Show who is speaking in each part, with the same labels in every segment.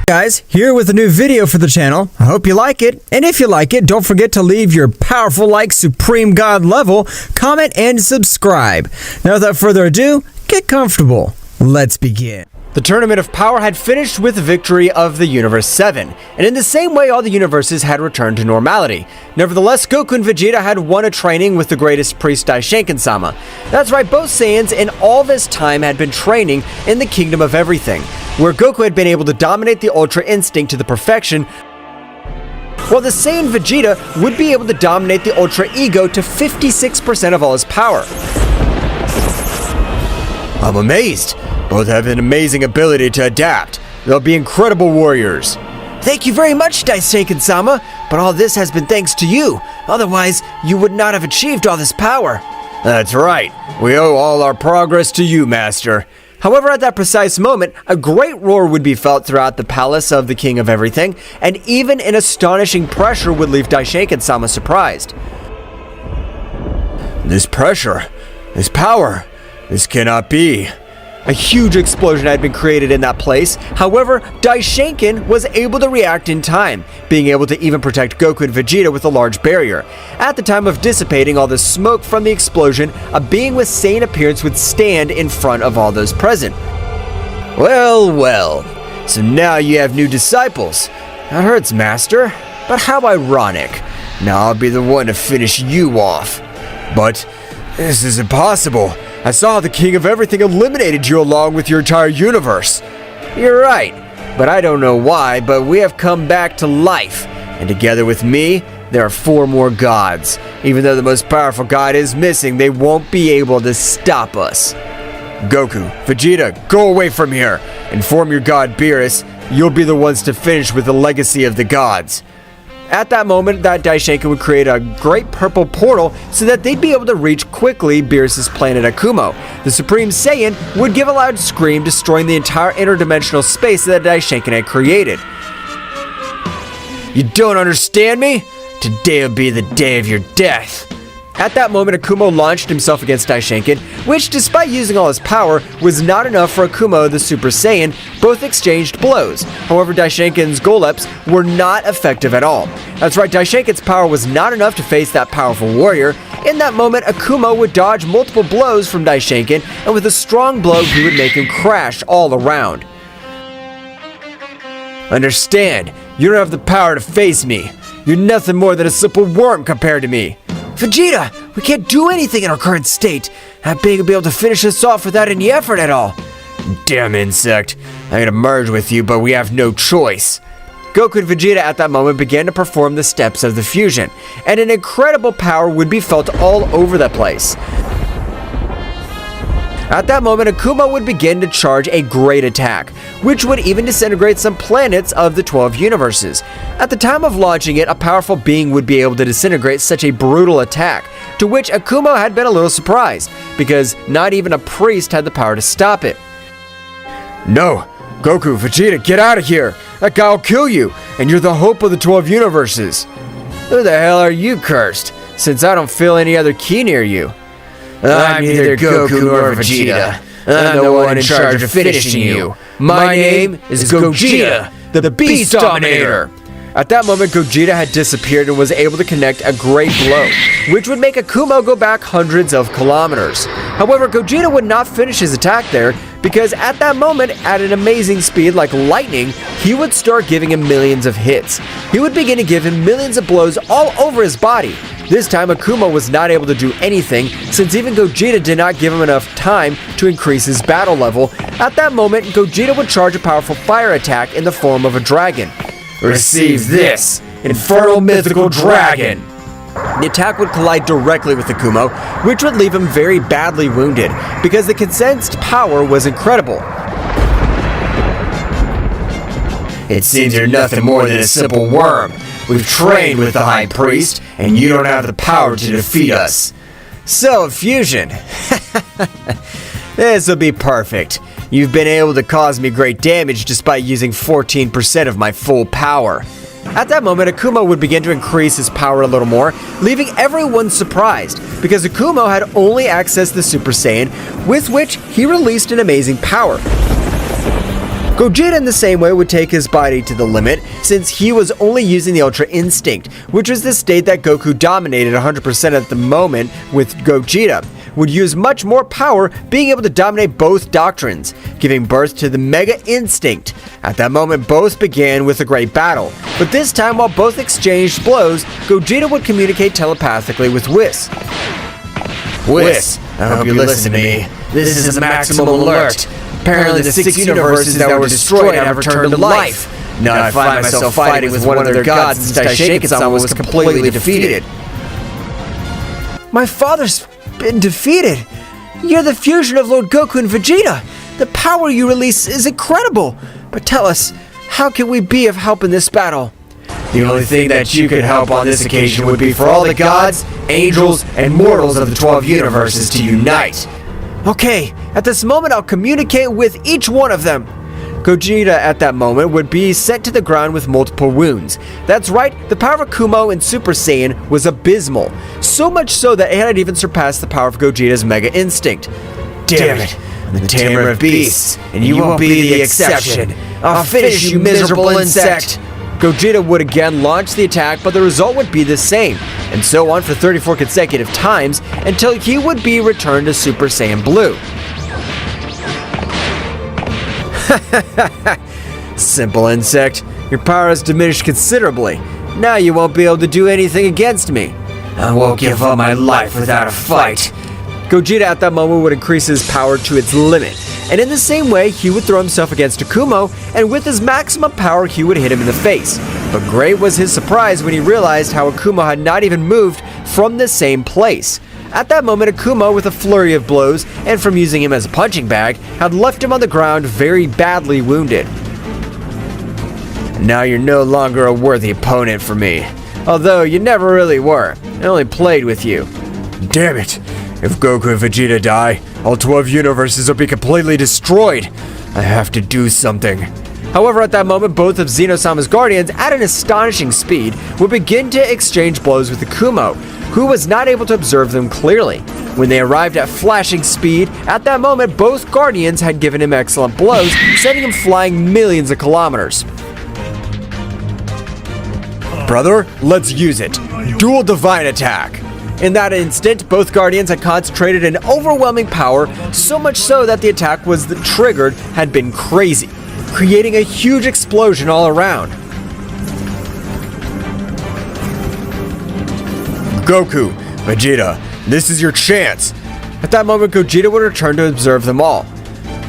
Speaker 1: Guys, here with a new video for the channel. I hope you like it, and if you like it, don't forget to leave your powerful like Supreme God level, comment, and subscribe. Now without further ado, get comfortable. Let's begin. The Tournament of Power had finished with the victory of the Universe 7, and in the same way all the universes had returned to normality. Nevertheless, Goku and Vegeta had won a training with the greatest priest Zeno-sama. That's right, both Saiyans in all this time had been training in the Kingdom of Everything, where Goku had been able to dominate the Ultra Instinct to the perfection, while the Saiyan Vegeta would be able to dominate the Ultra Ego to 56% of all his power. I'm amazed. Both have an amazing ability to adapt. They'll be incredible warriors. Thank you very much, Zeno-sama, but all this has been thanks to you. Otherwise, you would not have achieved all this power. That's right. We owe all our progress to you, Master. However, at that precise moment, a great roar would be felt throughout the palace of the King of Everything, and even an astonishing pressure would leave Zeno-sama surprised. This pressure, this power, this cannot be. A huge explosion had been created in that place. However, Daishenkin was able to react in time, being able to even protect Goku and Vegeta with a large barrier. At the time of dissipating all the smoke from the explosion, a being with Saiyan appearance would stand in front of all those present. Well, well, so now you have new disciples. That hurts, Master, but how ironic. Now I'll be the one to finish you off. But this is impossible. I saw the King of Everything eliminated you along with your entire universe. You're right, but I don't know why, but we have come back to life. And together with me, there are 4 more gods. Even though the most powerful god is missing, they won't be able to stop us. Goku, Vegeta, go away from here. Inform your god Beerus. You'll be the ones to finish with the legacy of the gods. At that moment, that Daishenkin would create a great purple portal so that they'd be able to reach quickly Beerus' planet Akumo. The Supreme Saiyan would give a loud scream, destroying the entire interdimensional space that Daishenkin had created. You don't understand me? Today will be the day of your death. At that moment, Akumo launched himself against Daishenkin, which, despite using all his power, was not enough for Akumo, the Super Saiyan. Both exchanged blows. However, Daishenkin's Goleps were not effective at all. That's right, Daishenkin's power was not enough to face that powerful warrior. In that moment, Akumo would dodge multiple blows from Daishenkin, and with a strong blow, he would make him crash all around. Understand, you don't have the power to face me. You're nothing more than a simple worm compared to me. Vegeta, we can't do anything in our current state. Not being able to finish this off without any effort at all. Damn insect. I'm gonna merge with you, but we have no choice. Goku and Vegeta at that moment began to perform the steps of the fusion, and an incredible power would be felt all over the place. At that moment, Akumo would begin to charge a great attack, which would even disintegrate some planets of the 12 universes. At the time of launching it, a powerful being would be able to disintegrate such a brutal attack, to which Akumo had been a little surprised, because not even a priest had the power to stop it. No! Goku, Vegeta, get out of here! That guy will kill you, and you're the hope of the 12 universes. Who the hell are you, cursed, since I don't feel any other ki near you? I'm neither Goku nor Vegeta. I'm the one in charge of finishing you. My name is Gogeta, the Beast Dominator. At that moment, Gogeta had disappeared and was able to connect a great blow, which would make Akumo go back hundreds of kilometers. However, Gogeta would not finish his attack there, because at that moment, at an amazing speed like lightning, he would start giving him millions of hits. He would begin to give him millions of blows all over his body. This time, Akumo was not able to do anything, since even Gogeta did not give him enough time to increase his battle level. At that moment, Gogeta would charge a powerful fire attack in the form of a dragon. Receive this, Infernal Mythical Dragon! The attack would collide directly with Akumo, which would leave him very badly wounded, because the condensed power was incredible. It seems you're nothing more than a simple worm. We've trained with the High Priest, and you don't have the power to defeat us. So, Fusion, this'll be perfect. You've been able to cause me great damage despite using 14% of my full power. At that moment, Akumo would begin to increase his power a little more, leaving everyone surprised, because Akumo had only accessed the Super Saiyan, with which he released an amazing power. Gogeta in the same way would take his body to the limit, since he was only using the Ultra Instinct, which was the state that Goku dominated 100% at the moment with Gogeta, would use much more power, being able to dominate both doctrines, giving birth to the Mega Instinct. At that moment, both began with a great battle, but this time while both exchanged blows, Gogeta would communicate telepathically with Whis. Whis, I hope you listen to me. This is a maximum alert. Apparently the 6 universes that were destroyed have returned to life. Now I find myself fighting with one of their gods since Daishinkan-sama was completely defeated. My father's been defeated. You're the fusion of Lord Goku and Vegeta. The power you release is incredible. But tell us, how can we be of help in this battle? The only thing that you could help on this occasion would be for all the gods, angels, and mortals of the 12 universes to unite. Okay, at this moment I'll communicate with each one of them. Gogeta at that moment would be sent to the ground with multiple wounds. That's right, the power of Akumo in Super Saiyan was abysmal. So much so that it had even surpassed the power of Gogeta's Mega Instinct. Damn it, I'm the tamer of beasts, and you won't be the exception. I'll finish you, miserable insect. Gogeta would again launch the attack, but the result would be the same, and so on for 34 consecutive times until he would be returned to Super Saiyan Blue. Simple insect, your power has diminished considerably. Now you won't be able to do anything against me. I won't give up my life without a fight. Gogeta at that moment would increase his power to its limit, and in the same way he would throw himself against Akumo, and with his maximum power he would hit him in the face. But great was his surprise when he realized how Akumo had not even moved from the same place. At that moment, Akumo, with a flurry of blows, and from using him as a punching bag, had left him on the ground very badly wounded. Now you're no longer a worthy opponent for me. Although you never really were. I only played with you. Damn it! If Goku and Vegeta die, all 12 universes will be completely destroyed. I have to do something. However, at that moment, both of Zeno-sama's guardians, at an astonishing speed, would begin to exchange blows with Akumo, who was not able to observe them clearly. When they arrived at flashing speed, at that moment, both guardians had given him excellent blows, sending him flying millions of kilometers. Brother, let's use it. Dual Divine Attack. In that instant, both guardians had concentrated an overwhelming power, so much so that the attack triggered had been crazy, creating a huge explosion all around. Goku, Vegeta, this is your chance. At that moment, Gogeta would return to observe them all.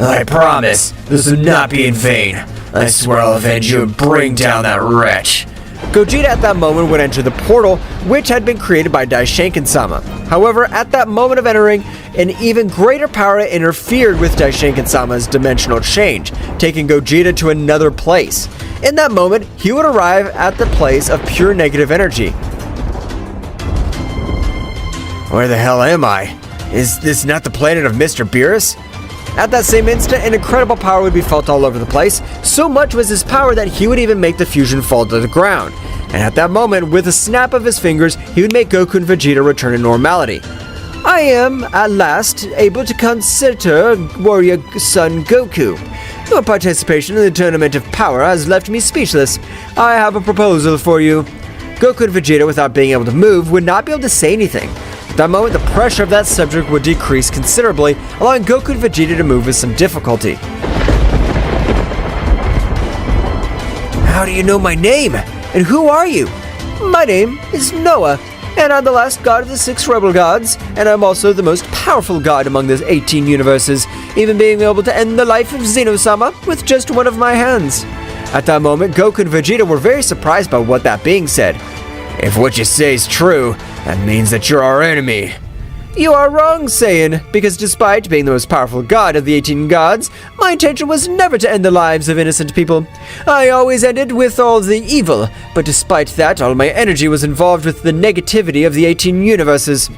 Speaker 1: I promise, this will not be in vain. I swear I'll avenge you and bring down that wretch. Gogeta at that moment would enter the portal, which had been created by Daishinkan-sama. However, at that moment of entering, an even greater power interfered with Daishinkan-sama's dimensional change, taking Gogeta to another place. In that moment, he would arrive at the place of pure negative energy. Where the hell am I? Is this not the planet of Mr. Beerus? At that same instant, an incredible power would be felt all over the place. So much was his power that he would even make the fusion fall to the ground. And at that moment, with a snap of his fingers, he would make Goku and Vegeta return to normality. I am, at last, able to consider warrior son Goku. Your participation in the Tournament of Power has left me speechless. I have a proposal for you. Goku and Vegeta, without being able to move, would not be able to say anything. At that moment, the pressure of that subject would decrease considerably, allowing Goku and Vegeta to move with some difficulty. How do you know my name? And who are you? My name is Noah, and I'm the last god of the 6 rebel gods, and I'm also the most powerful god among the 18 universes, even being able to end the life of Zeno-sama with just one of my hands. At that moment, Goku and Vegeta were very surprised by what that being said. If what you say is true, That means that you're our enemy. You are wrong, Saiyan, because despite being the most powerful god of the 18 gods, my intention was never to end the lives of innocent people. I always ended with all the evil, but despite that, all my energy was involved with the negativity of the 18 universes.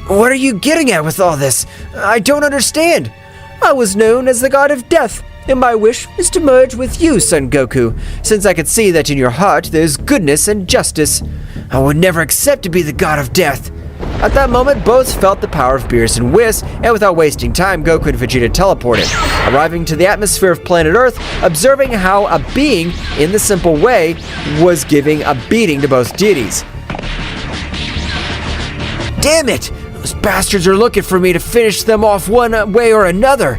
Speaker 1: What are you getting at with all this? I don't understand. I was known as the god of death, and my wish is to merge with you, Son Goku, since I could see that in your heart there's goodness and justice. I would never accept to be the god of death. At that moment, both felt the power of Beerus and Whis, and without wasting time, Goku and Vegeta teleported, arriving to the atmosphere of planet Earth, observing how a being, in the simple way, was giving a beating to both deities. Damn it! Those bastards are looking for me to finish them off one way or another.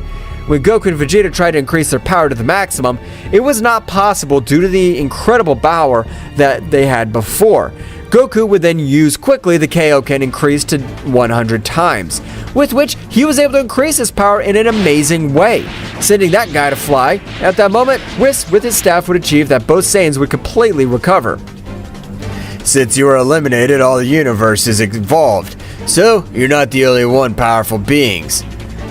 Speaker 1: When Goku and Vegeta tried to increase their power to the maximum, it was not possible due to the incredible power that they had before. Goku would then use quickly the Kaioken increase to 100 times, with which he was able to increase his power in an amazing way, sending that guy to fly. At that moment, Whis with his staff would achieve that both Saiyans would completely recover. Since you were eliminated, all the universe is evolved, so you're not the only one powerful beings.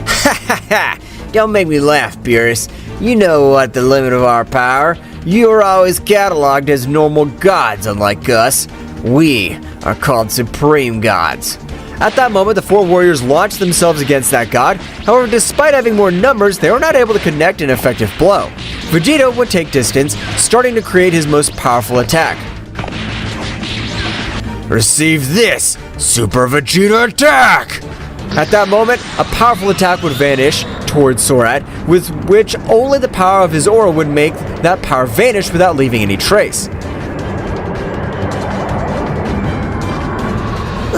Speaker 1: Ha ha ha! Don't make me laugh, Beerus. You know what the limit of our power. You are always cataloged as normal gods, unlike us. We are called Supreme Gods. At that moment, the four warriors launched themselves against that god. However, despite having more numbers, they were not able to connect an effective blow. Vegeta would take distance, starting to create his most powerful attack. Receive this, Super Vegeta Attack! At that moment, a powerful attack would vanish towards Sorat, with which only the power of his aura would make that power vanish without leaving any trace.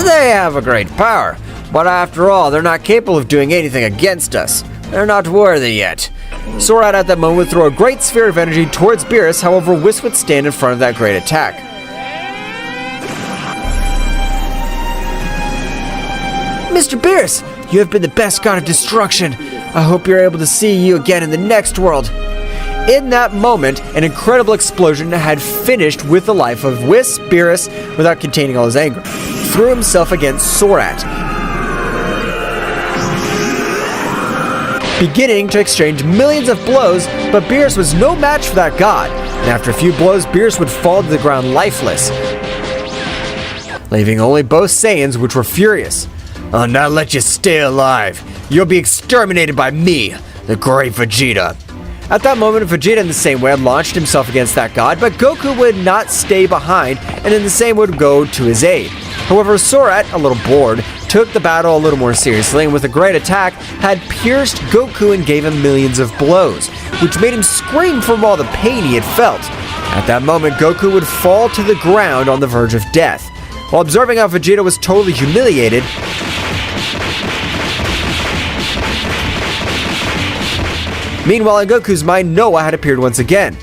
Speaker 1: They have a great power, but after all, they're not capable of doing anything against us. They're not worthy yet. Sorat at that moment would throw a great sphere of energy towards Beerus, however, Whis would stand in front of that great attack. Mr. Beerus, you have been the best god of destruction. I hope you're able to see you again in the next world. In that moment, an incredible explosion had finished with the life of Whis. Beerus, without containing all his anger, threw himself against Sorat, beginning to exchange millions of blows, but Beerus was no match for that god, and after a few blows, Beerus would fall to the ground lifeless, leaving only both Saiyans, which were furious. I'll not let you stay alive. You'll be exterminated by me, the great Vegeta. At that moment, Vegeta in the same way had launched himself against that god, but Goku would not stay behind, and in the same would go to his aid. However, Sorat, a little bored, took the battle a little more seriously, and with a great attack, had pierced Goku and gave him millions of blows, which made him scream from all the pain he had felt. At that moment, Goku would fall to the ground on the verge of death. While observing how Vegeta was totally humiliated, meanwhile, in Goku's mind, Noah had appeared once again.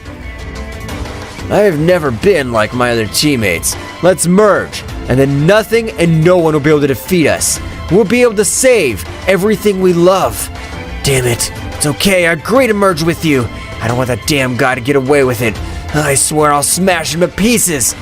Speaker 1: I have never been like my other teammates. Let's merge, and then nothing and no one will be able to defeat us. We'll be able to save everything we love. Damn it. It's okay, I agree to merge with you. I don't want that damn guy to get away with it. I swear I'll smash him to pieces.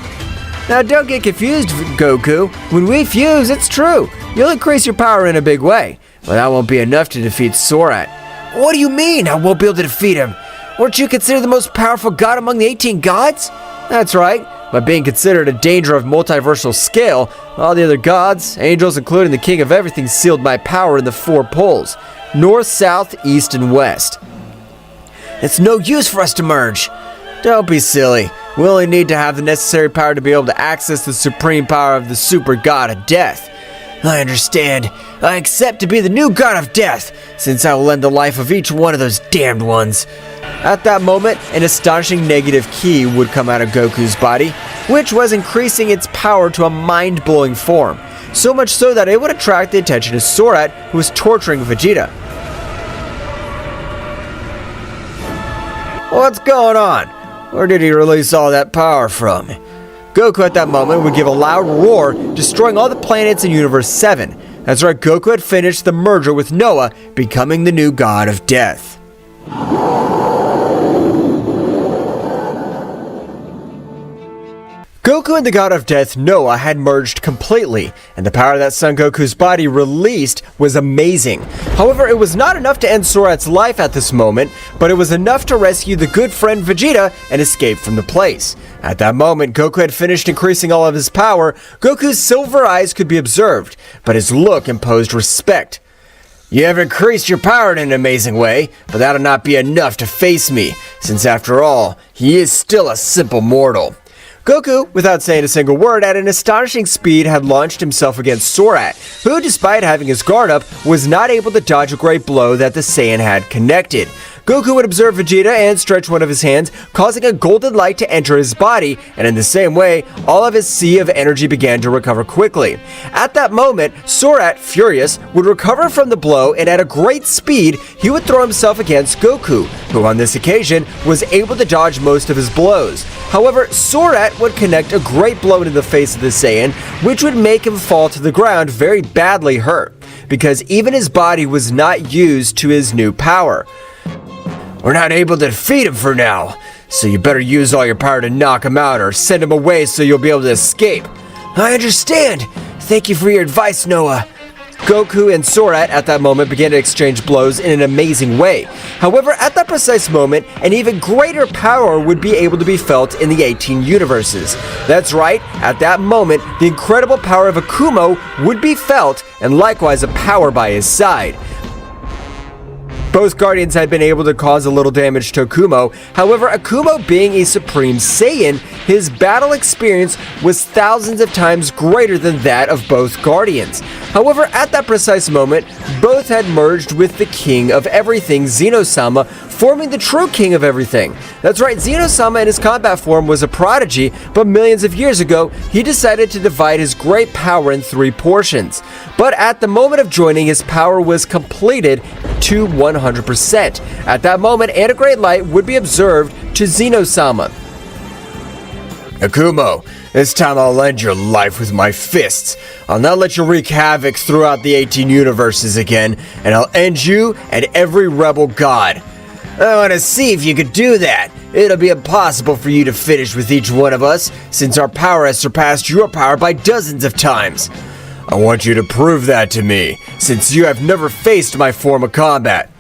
Speaker 1: Now don't get confused, Goku. When we fuse, it's true. You'll increase your power in a big way, but that won't be enough to defeat Sorat. What do you mean I won't be able to defeat him? Weren't you considered the most powerful god among the 18 gods? That's right. By being considered a danger of multiversal scale, all the other gods, angels, including the king of everything, sealed my power in the 4 poles: north, south, east, and west. It's no use for us to merge. Don't be silly. We only need to have the necessary power to be able to access the supreme power of the super god of death. I understand. I accept to be the new god of death, since I will end the life of each one of those damned ones. At that moment, an astonishing negative ki would come out of Goku's body, which was increasing its power to a mind-blowing form. So much so that it would attract the attention of Sorat, who was torturing Vegeta. What's going on? Where did he release all that power from? Goku at that moment would give a loud roar, destroying all the planets in Universe 7. That's right, Goku had finished the merger with Noah, becoming the new god of death. Goku Goku and the God of Death, Noah, had merged completely, and the power that Son Goku's body released was amazing. However, it was not enough to end Sorat's life at this moment, but it was enough to rescue the good friend Vegeta and escape from the place. At that moment, Goku had finished increasing all of his power. Goku's silver eyes could be observed, but his look imposed respect. You have increased your power in an amazing way, but that'll not be enough to face me, since after all, he is still a simple mortal. Goku, without saying a single word, at an astonishing speed had launched himself against Sorat, who, despite having his guard up, was not able to dodge a great blow that the Saiyan had connected. Goku would observe Vegeta and stretch one of his hands, causing a golden light to enter his body, and in the same way, all of his sea of energy began to recover quickly. At that moment, Sorat, furious, would recover from the blow, and at a great speed, he would throw himself against Goku, who on this occasion was able to dodge most of his blows. However, Sorat would connect a great blow into the face of the Saiyan, which would make him fall to the ground very badly hurt, because even his body was not used to his new power. We're not able to defeat him for now, so you better use all your power to knock him out or send him away so you'll be able to escape. I understand. Thank you for your advice, Noah. Goku and Sorat at that moment began to exchange blows in an amazing way. However, at that precise moment, an even greater power would be able to be felt in the 18 universes. That's right, at that moment, the incredible power of Akumo would be felt, and likewise a power by his side. Both Guardians had been able to cause a little damage to Akumo. However, Akumo being a Supreme Saiyan, his battle experience was thousands of times greater than that of both Guardians. However, at that precise moment, both had merged with the King of Everything, Zeno-sama, forming the true King of Everything. That's right, Zeno-sama in his combat form was a prodigy, but millions of years ago, he decided to divide his great power in 3 portions. But at the moment of joining, his power was completed to 100%. At that moment, and a great light would be observed to Zeno-sama. Akumo, this time I'll end your life with my fists. I'll not let you wreak havoc throughout the 18 universes again, and I'll end you and every rebel god. I want to see if you could do that. It'll be impossible for you to finish with each one of us, since our power has surpassed your power by dozens of times. I want you to prove that to me, since you have never faced my form of combat.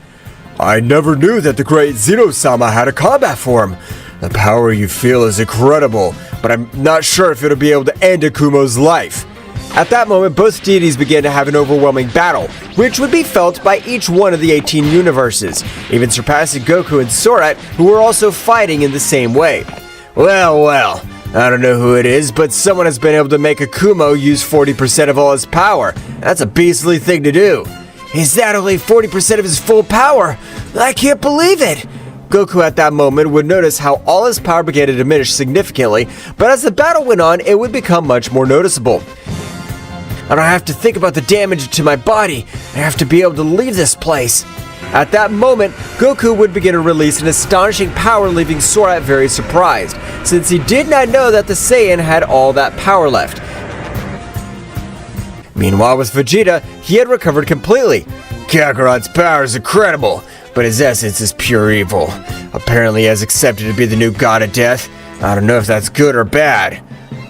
Speaker 1: I never knew that the great Zeno-sama had a combat form. The power you feel is incredible, but I'm not sure if it'll be able to end Akumo's life. At that moment, both deities began to have an overwhelming battle, which would be felt by each one of the 18 universes, even surpassing Goku and Sorat, who were also fighting in the same way. Well, I don't know who it is, but someone has been able to make Akumo use 40% of all his power. That's a beastly thing to do. Is that only 40% of his full power? I can't believe it! Goku at that moment would notice how all his power began to diminish significantly, but as the battle went on, it would become much more noticeable. I don't have to think about the damage to my body. I have to be able to leave this place. At that moment, Goku would begin to release an astonishing power, leaving Sorat very surprised, since he did not know that the Saiyan had all that power left. Meanwhile, with Vegeta, he had recovered completely. Kakarot's power is incredible, but his essence is pure evil. Apparently he has accepted to be the new God of Death. I don't know if that's good or bad.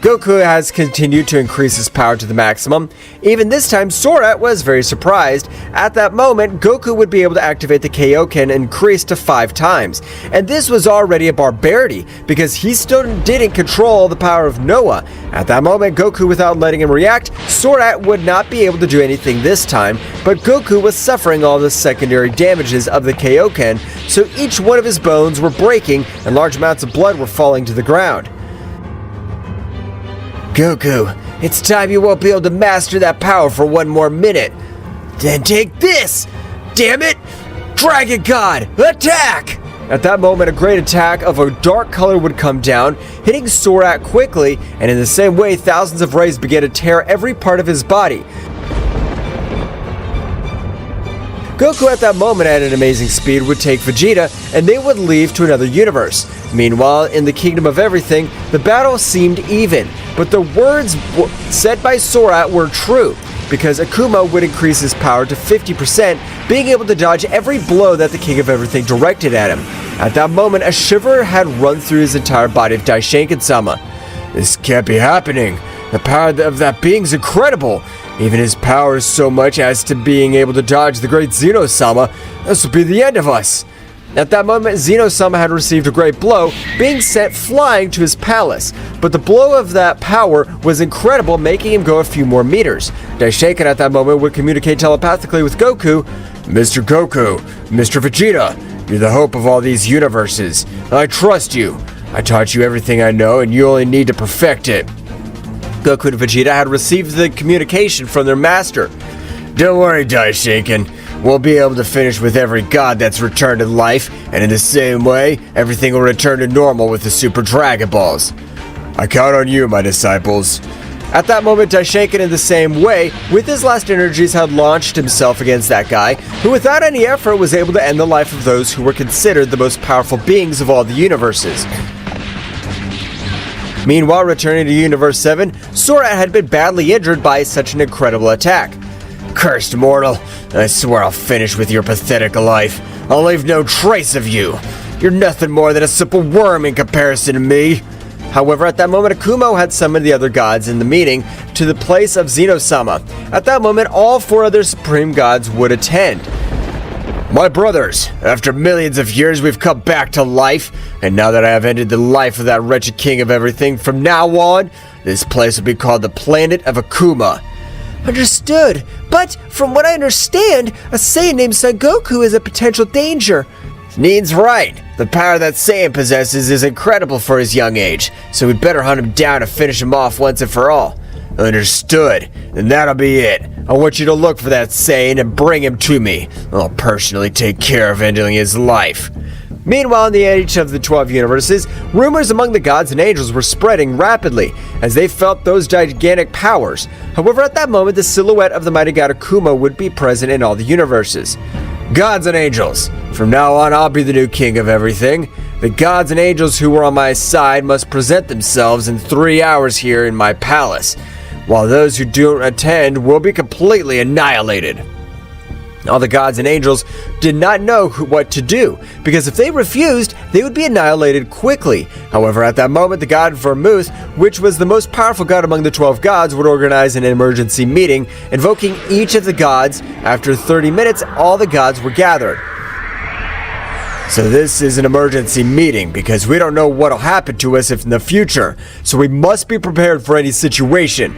Speaker 1: Goku has continued to increase his power to the maximum. Even this time, Sorat was very surprised. At that moment, Goku would be able to activate the Kaioken increased to 5 times. And this was already a barbarity, because he still didn't control the power of Noah. At that moment, Goku, without letting him react, Sorat would not be able to do anything this time, but Goku was suffering all the secondary damages of the Kaioken, so each one of his bones were breaking and large amounts of blood were falling to the ground. Goku, it's time you won't be able to master that power for 1 more minute. Then take this! Damn it! Dragon God, attack! At that moment, a great attack of a dark color would come down, hitting Sorat quickly, and in the same way, thousands of rays began to tear every part of his body. Goku at that moment at an amazing speed would take Vegeta, and they would leave to another universe. Meanwhile, in the Kingdom of Everything, the battle seemed even, but the words said by Sorat were true, because Akumo would increase his power to 50%, being able to dodge every blow that the King of Everything directed at him. At that moment, a shiver had run through his entire body of Daishinkan-sama. This can't be happening. The power of that being is incredible. Even his power is so much as to being able to dodge the great Zeno-sama. This will be the end of us. At that moment, Zeno-sama had received a great blow, being sent flying to his palace. But the blow of that power was incredible, making him go a few more meters. Daishinkan at that moment would communicate telepathically with Goku. Mr. Goku, Mr. Vegeta, you're the hope of all these universes. I trust you. I taught you everything I know, and you only need to perfect it. Goku and Vegeta had received the communication from their master. Don't worry, Daishinkan. We'll be able to finish with every god that's returned to life, and in the same way, everything will return to normal with the Super Dragon Balls. I count on you, my disciples. At that moment, Daishinkan, in the same way, with his last energies, had launched himself against that guy, who without any effort was able to end the life of those who were considered the most powerful beings of all the universes. Meanwhile, returning to Universe 7, Sora had been badly injured by such an incredible attack. Cursed mortal, I swear I'll finish with your pathetic life. I'll leave no trace of you. You're nothing more than a simple worm in comparison to me. However, at that moment, Akumo had summoned the other gods in the meeting to the place of Zeno-sama. At that moment, all 4 other supreme gods would attend. My brothers, after millions of years, we've come back to life, and now that I have ended the life of that wretched king of everything, from now on, this place will be called the planet of Akumo.
Speaker 2: Understood, but from what I understand, a Saiyan named Son Goku is a potential danger.
Speaker 1: Neen's right. The power that Saiyan possesses is incredible for his young age, so we'd better hunt him down and finish him off once and for all. Understood. Then that'll be it. I want you to look for that Saiyan and bring him to me. I'll personally take care of ending his life. Meanwhile, in each of the 12 universes, rumors among the gods and angels were spreading rapidly as they felt those gigantic powers. However, at that moment, the silhouette of the mighty god Akumo would be present in all the universes. Gods and angels, from now on I'll be the new king of everything. The gods and angels who were on my side must present themselves in 3 hours here in my palace, while those who don't attend will be completely annihilated. All the gods and angels did not know what to do, because if they refused, they would be annihilated quickly. However, at that moment, the god Vermouth, which was the most powerful god among the 12 gods, would organize an emergency meeting, invoking each of the gods. After 30 minutes, all the gods were gathered. So this is an emergency meeting, because we don't know what'll happen to us in the future, so we must be prepared for any situation.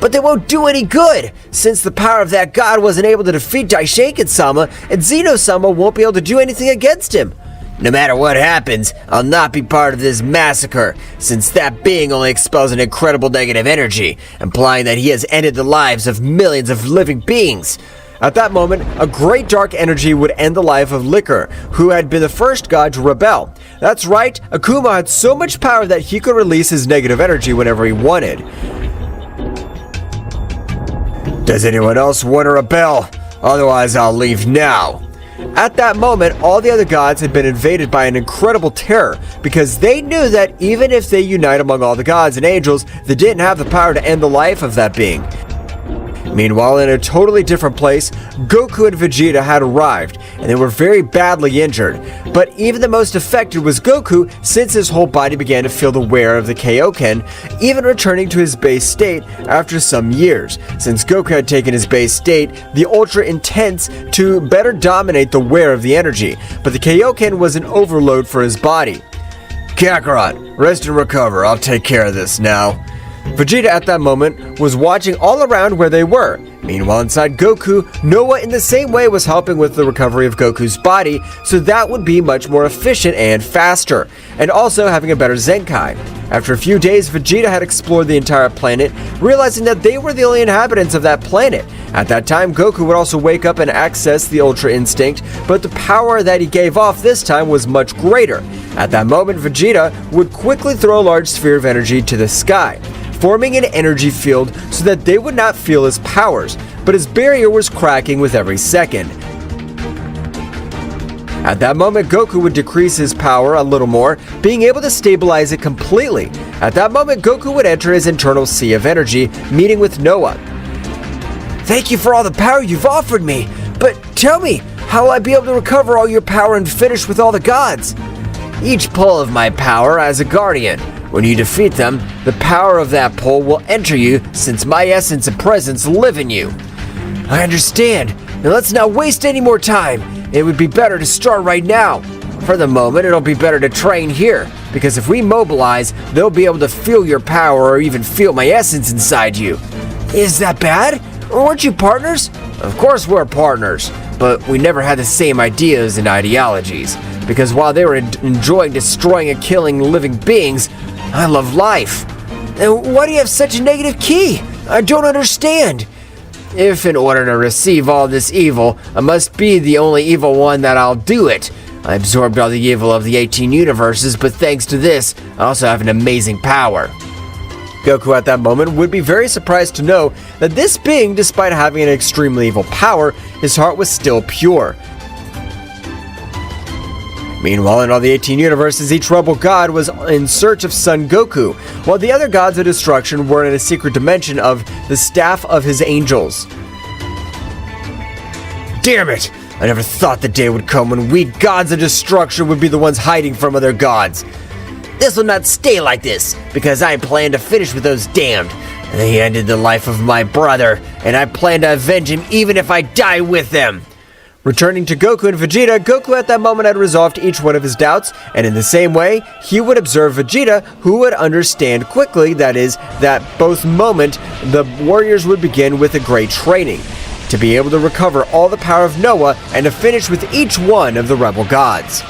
Speaker 2: But they won't do any good, since the power of that god wasn't able to defeat Daishinkan-sama, and Zeno-sama won't be able to do anything against him. No matter what happens, I'll not be part of this massacre, since that being only expels an incredible negative energy, implying that he has ended the lives of millions of living beings.
Speaker 1: At that moment, a great dark energy would end the life of Liquor, who had been the first god to rebel. That's right, Akumo had so much power that he could release his negative energy whenever he wanted. Does anyone else want to rebel? Otherwise, I'll leave now. At that moment, all the other gods had been invaded by an incredible terror, because they knew that even if they unite among all the gods and angels, they didn't have the power to end the life of that being. Meanwhile, in a totally different place, Goku and Vegeta had arrived, and they were very badly injured. But even the most affected was Goku, since his whole body began to feel the wear of the Kaioken, even returning to his base state after some years, since Goku had taken his base state, the Ultra Intense, to better dominate the wear of the energy, but the Kaioken was an overload for his body. Kakarot, rest and recover, I'll take care of this now. Vegeta at that moment was watching all around where they were. Meanwhile, inside Goku, Noah in the same way was helping with the recovery of Goku's body, so that would be much more efficient and faster, and also having a better Zenkai. After a few days, Vegeta had explored the entire planet, realizing that they were the only inhabitants of that planet. At that time, Goku would also wake up and access the Ultra Instinct, but the power that he gave off this time was much greater. At that moment, Vegeta would quickly throw a large sphere of energy to the sky, forming an energy field so that they would not feel his powers, but his barrier was cracking with every second. At that moment, Goku would decrease his power a little more, being able to stabilize it completely. At that moment, Goku would enter his internal sea of energy, meeting with Noah.
Speaker 2: Thank you for all the power you've offered me, but tell me, how will I be able to recover all your power and finish with all the gods?
Speaker 1: Each pull of my power as a guardian
Speaker 2: When you defeat them, the power of that pole will enter you since my essence and presence live in you. I understand. Now let's not waste any more time. It would be better to start right now. For the moment, it'll be better to train here, because if we mobilize, they'll be able to feel your power or even feel my essence inside you. Is that bad? Weren't you partners? Of course we're partners, but we never had the same ideas and ideologies, because while they were enjoying destroying and killing living beings, I love life. And why do you have such a negative key? I don't understand. If in order to receive all this evil, I must be the only evil one, that I'll do it. I absorbed all the evil of the 18 universes, but thanks to this, I also have an amazing power.
Speaker 1: Goku at that moment would be very surprised to know that this being, despite having an extremely evil power, his heart was still pure. Meanwhile, in all the 18 universes, each rebel god was in search of Son Goku, while the other gods of destruction were in a secret dimension of the Staff of his Angels. Damn it! I never thought the day would come when we gods of destruction would be the ones hiding from other gods.
Speaker 2: This will not stay like this, because I plan to finish with those damned. They ended the life of my brother, and I plan to avenge him even if I die with them.
Speaker 1: Returning to Goku and Vegeta, Goku at that moment had resolved each one of his doubts, and in the same way, he would observe Vegeta, who would understand quickly, that is, that both moment, the warriors would begin with a great training, to be able to recover all the power of Noah and to finish with each one of the rebel gods.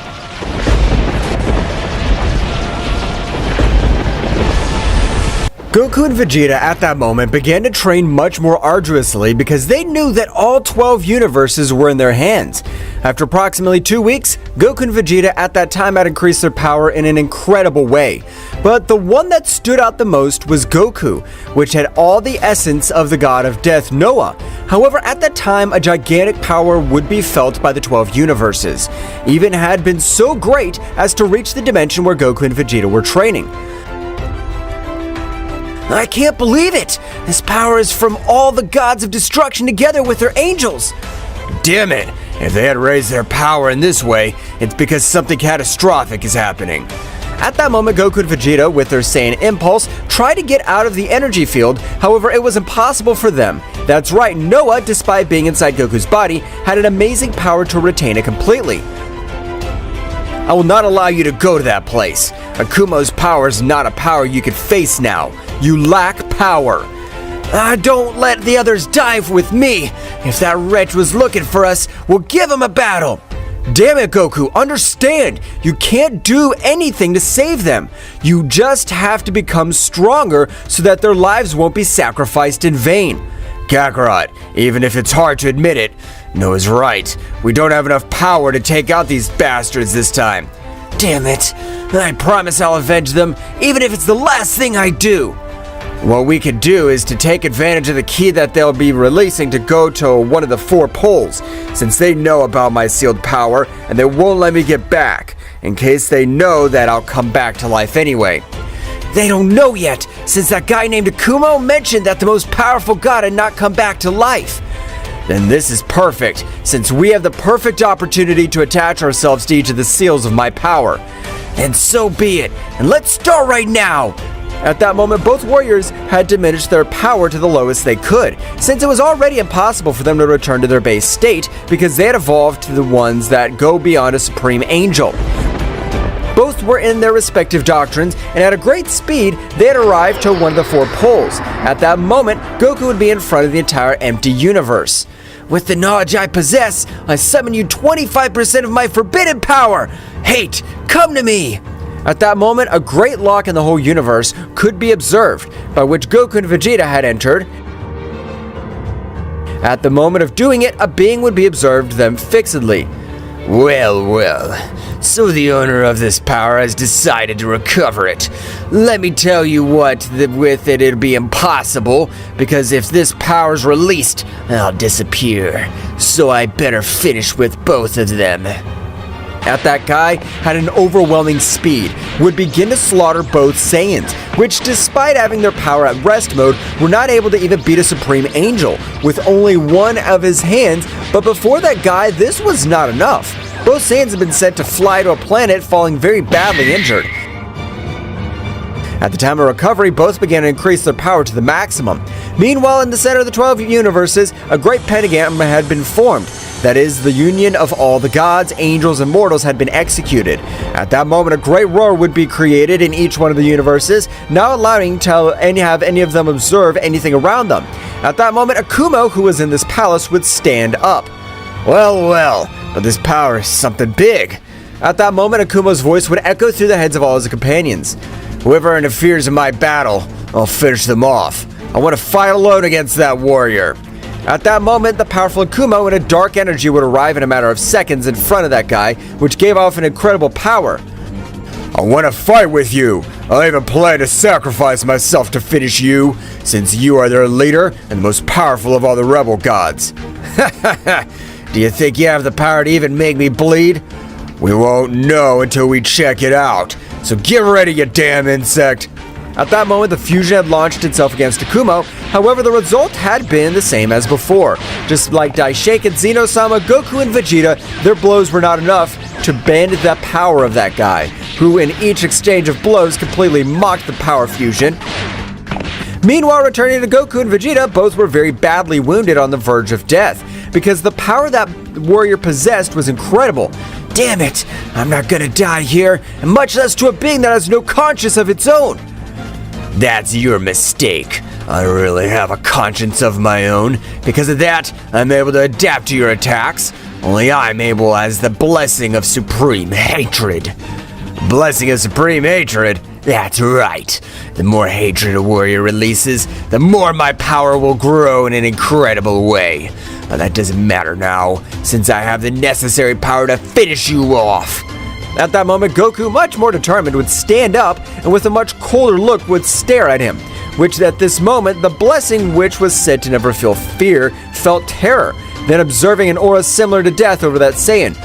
Speaker 1: Goku and Vegeta at that moment began to train much more arduously because they knew that all 12 universes were in their hands. After approximately 2 weeks, Goku and Vegeta at that time had increased their power in an incredible way. But the one that stood out the most was Goku, which had all the essence of the god of death, Noah. However, at that time, a gigantic power would be felt by the 12 universes, even had been so great as to reach the dimension where Goku and Vegeta were training.
Speaker 2: I can't believe it! This power is from all the gods of destruction together with their angels!
Speaker 1: Damn it! If they had raised their power in this way, it's because something catastrophic is happening. At that moment, Goku and Vegeta, with their Saiyan Impulse, tried to get out of the energy field, however it was impossible for them. That's right, Noah, despite being inside Goku's body, had an amazing power to retain it completely. I will not allow you to go to that place. Akumo's power is not a power you could face now. You lack power.
Speaker 2: Don't let the others die with me. If that wretch was looking for us, we'll give him a battle.
Speaker 1: Damn it, Goku, understand. You can't do anything to save them. You just have to become stronger so that their lives won't be sacrificed in vain. Kakarot, even if it's hard to admit it, Noah's right. We don't have enough power to take out these bastards this time.
Speaker 2: Damn it. I promise I'll avenge them, even if it's the last thing I do.
Speaker 1: What we could do is to take advantage of the key that they'll be releasing to go to one of the 4 poles, since they know about my sealed power and they won't let me get back, in case they know that I'll come back to life anyway.
Speaker 2: They don't know yet, since that guy named Akumo mentioned that the most powerful god had not come back to life.
Speaker 1: Then this is perfect, since we have the perfect opportunity to attach ourselves to each of the seals of my power.
Speaker 2: And so be it, and let's start right now!
Speaker 1: At that moment, both warriors had diminished their power to the lowest they could, since it was already impossible for them to return to their base state because they had evolved to the ones that go beyond a supreme angel. Both were in their respective doctrines, and at a great speed, they had arrived to one of the 4 poles. At that moment, Goku would be in front of the entire empty universe.
Speaker 2: With the knowledge I possess, I summon you 25% of my forbidden power! Hate, come to me!
Speaker 1: At that moment, a great lock in the whole universe could be observed, by which Goku and Vegeta had entered. At the moment of doing it, a being would be observed them fixedly.
Speaker 2: Well, so the owner of this power has decided to recover it. Let me tell you what, with it it'll be impossible, because if this power's released, I'll disappear. So I better finish with both of them.
Speaker 1: At that guy had an overwhelming speed, would begin to slaughter both Saiyans, which despite having their power at rest mode, were not able to even beat a Supreme Angel, with only one of his hands, but before that guy, this was not enough. Both Saiyans had been sent to fly to a planet, falling very badly injured. At the time of recovery, both began to increase their power to the maximum. Meanwhile, in the center of the 12 universes, a great pentagram had been formed. That is, the union of all the gods, angels, and mortals had been executed. At that moment, a great roar would be created in each one of the universes, not allowing to have any of them observe anything around them. At that moment, Akumo, who was in this palace, would stand up. Well, but this power is something big. At that moment, Akumo's voice would echo through the heads of all his companions. Whoever interferes in my battle, I'll finish them off. I want to fight alone against that warrior. At that moment, the powerful Akumo and a dark energy would arrive in a matter of seconds in front of that guy, which gave off an incredible power. I want to fight with you. I even plan to sacrifice myself to finish you, since you are their leader and the most powerful of all the rebel gods. Do you think you have the power to even make me bleed? We won't know until we check it out. So get ready, you damn insect. At that moment, the fusion had launched itself against Akumo. However, the result had been the same as before. Just like Daishinken, Zeno-sama, Goku, and Vegeta, their blows were not enough to bend the power of that guy, who in each exchange of blows completely mocked the power fusion. Meanwhile, returning to Goku and Vegeta, both were very badly wounded on the verge of death, because the power that warrior possessed was incredible. Damn it, I'm not gonna die here, and much less to a being that has no conscience of its own. That's your mistake. I don't really have a conscience of my own. Because of that, I'm able to adapt to your attacks. Only I'm able as the blessing of supreme hatred. Blessing of supreme hatred? That's right. The more hatred a warrior releases, the more my power will grow in an incredible way. But that doesn't matter now, since I have the necessary power to finish you off. At that moment, Goku, much more determined, would stand up and with a much colder look would stare at him, which at this moment, the blessing which was said to never feel fear, felt terror, then observing an aura similar to death over that Saiyan.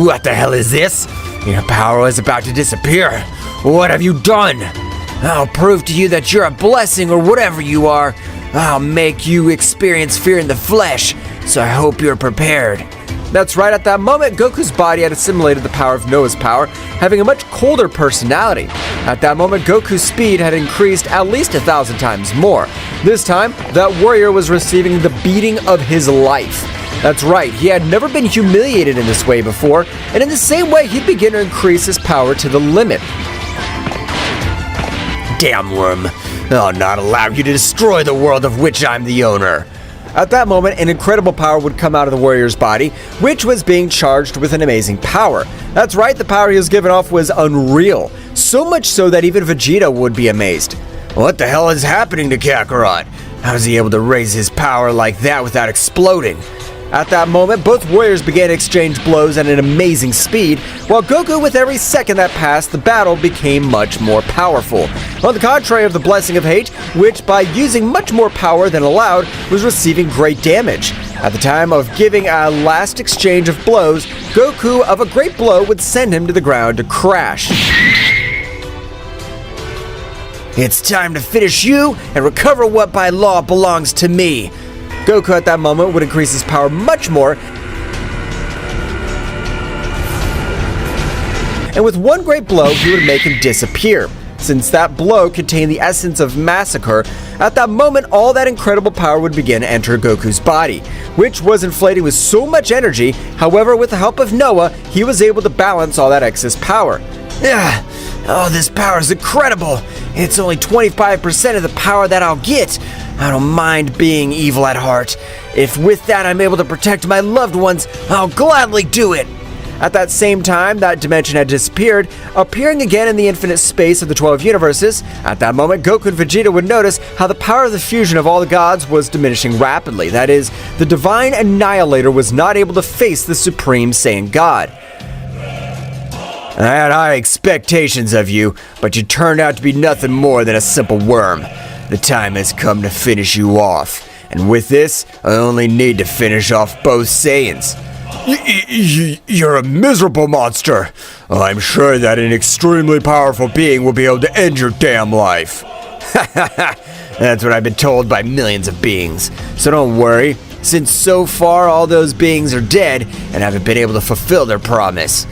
Speaker 1: What the hell is this? Your power is about to disappear. What have you done? I'll prove to you that you're a blessing or whatever you are. I'll make you experience fear in the flesh, so I hope you're prepared. That's right, at that moment, Goku's body had assimilated the power of Noah's power, having a much colder personality. At that moment, Goku's speed had increased at least 1,000 times more. This time, that warrior was receiving the beating of his life. That's right, he had never been humiliated in this way before, and in the same way, he'd begin to increase his power to the limit. Damn worm, I'll not allow you to destroy the world of which I'm the owner. At that moment, an incredible power would come out of the warrior's body, which was being charged with an amazing power. That's right, the power he was given off was unreal. So much so that even Vegeta would be amazed. What the hell is happening to Kakarot? How is he able to raise his power like that without exploding? At that moment, both warriors began to exchange blows at an amazing speed, while Goku, with every second that passed, the battle became much more powerful. On the contrary of the Blessing of Hate, which, by using much more power than allowed, was receiving great damage. At the time of giving a last exchange of blows, Goku, of a great blow, would send him to the ground to crash. It's time to finish you and recover what by law belongs to me. Goku at that moment would increase his power much more, and with one great blow, he would make him disappear. Since that blow contained the essence of massacre, at that moment, all that incredible power would begin to enter Goku's body, which was inflating with so much energy. However, with the help of Noah, he was able to balance all that excess power. Oh, this power is incredible. It's only 25% of the power that I'll get. I don't mind being evil at heart. If with that I'm able to protect my loved ones, I'll gladly do it. At that same time, that dimension had disappeared, appearing again in the infinite space of the 12 universes. At that moment, Goku and Vegeta would notice how the power of the fusion of all the gods was diminishing rapidly. That is, the Divine Annihilator was not able to face the Supreme Saiyan God. I had high expectations of you, but you turned out to be nothing more than a simple worm. The time has come to finish you off, and with this, I only need to finish off both Saiyans. You're a miserable monster. I'm sure that an extremely powerful being will be able to end your damn life. That's what I've been told by millions of beings, so don't worry, since so far all those beings are dead and haven't been able to fulfill their promise.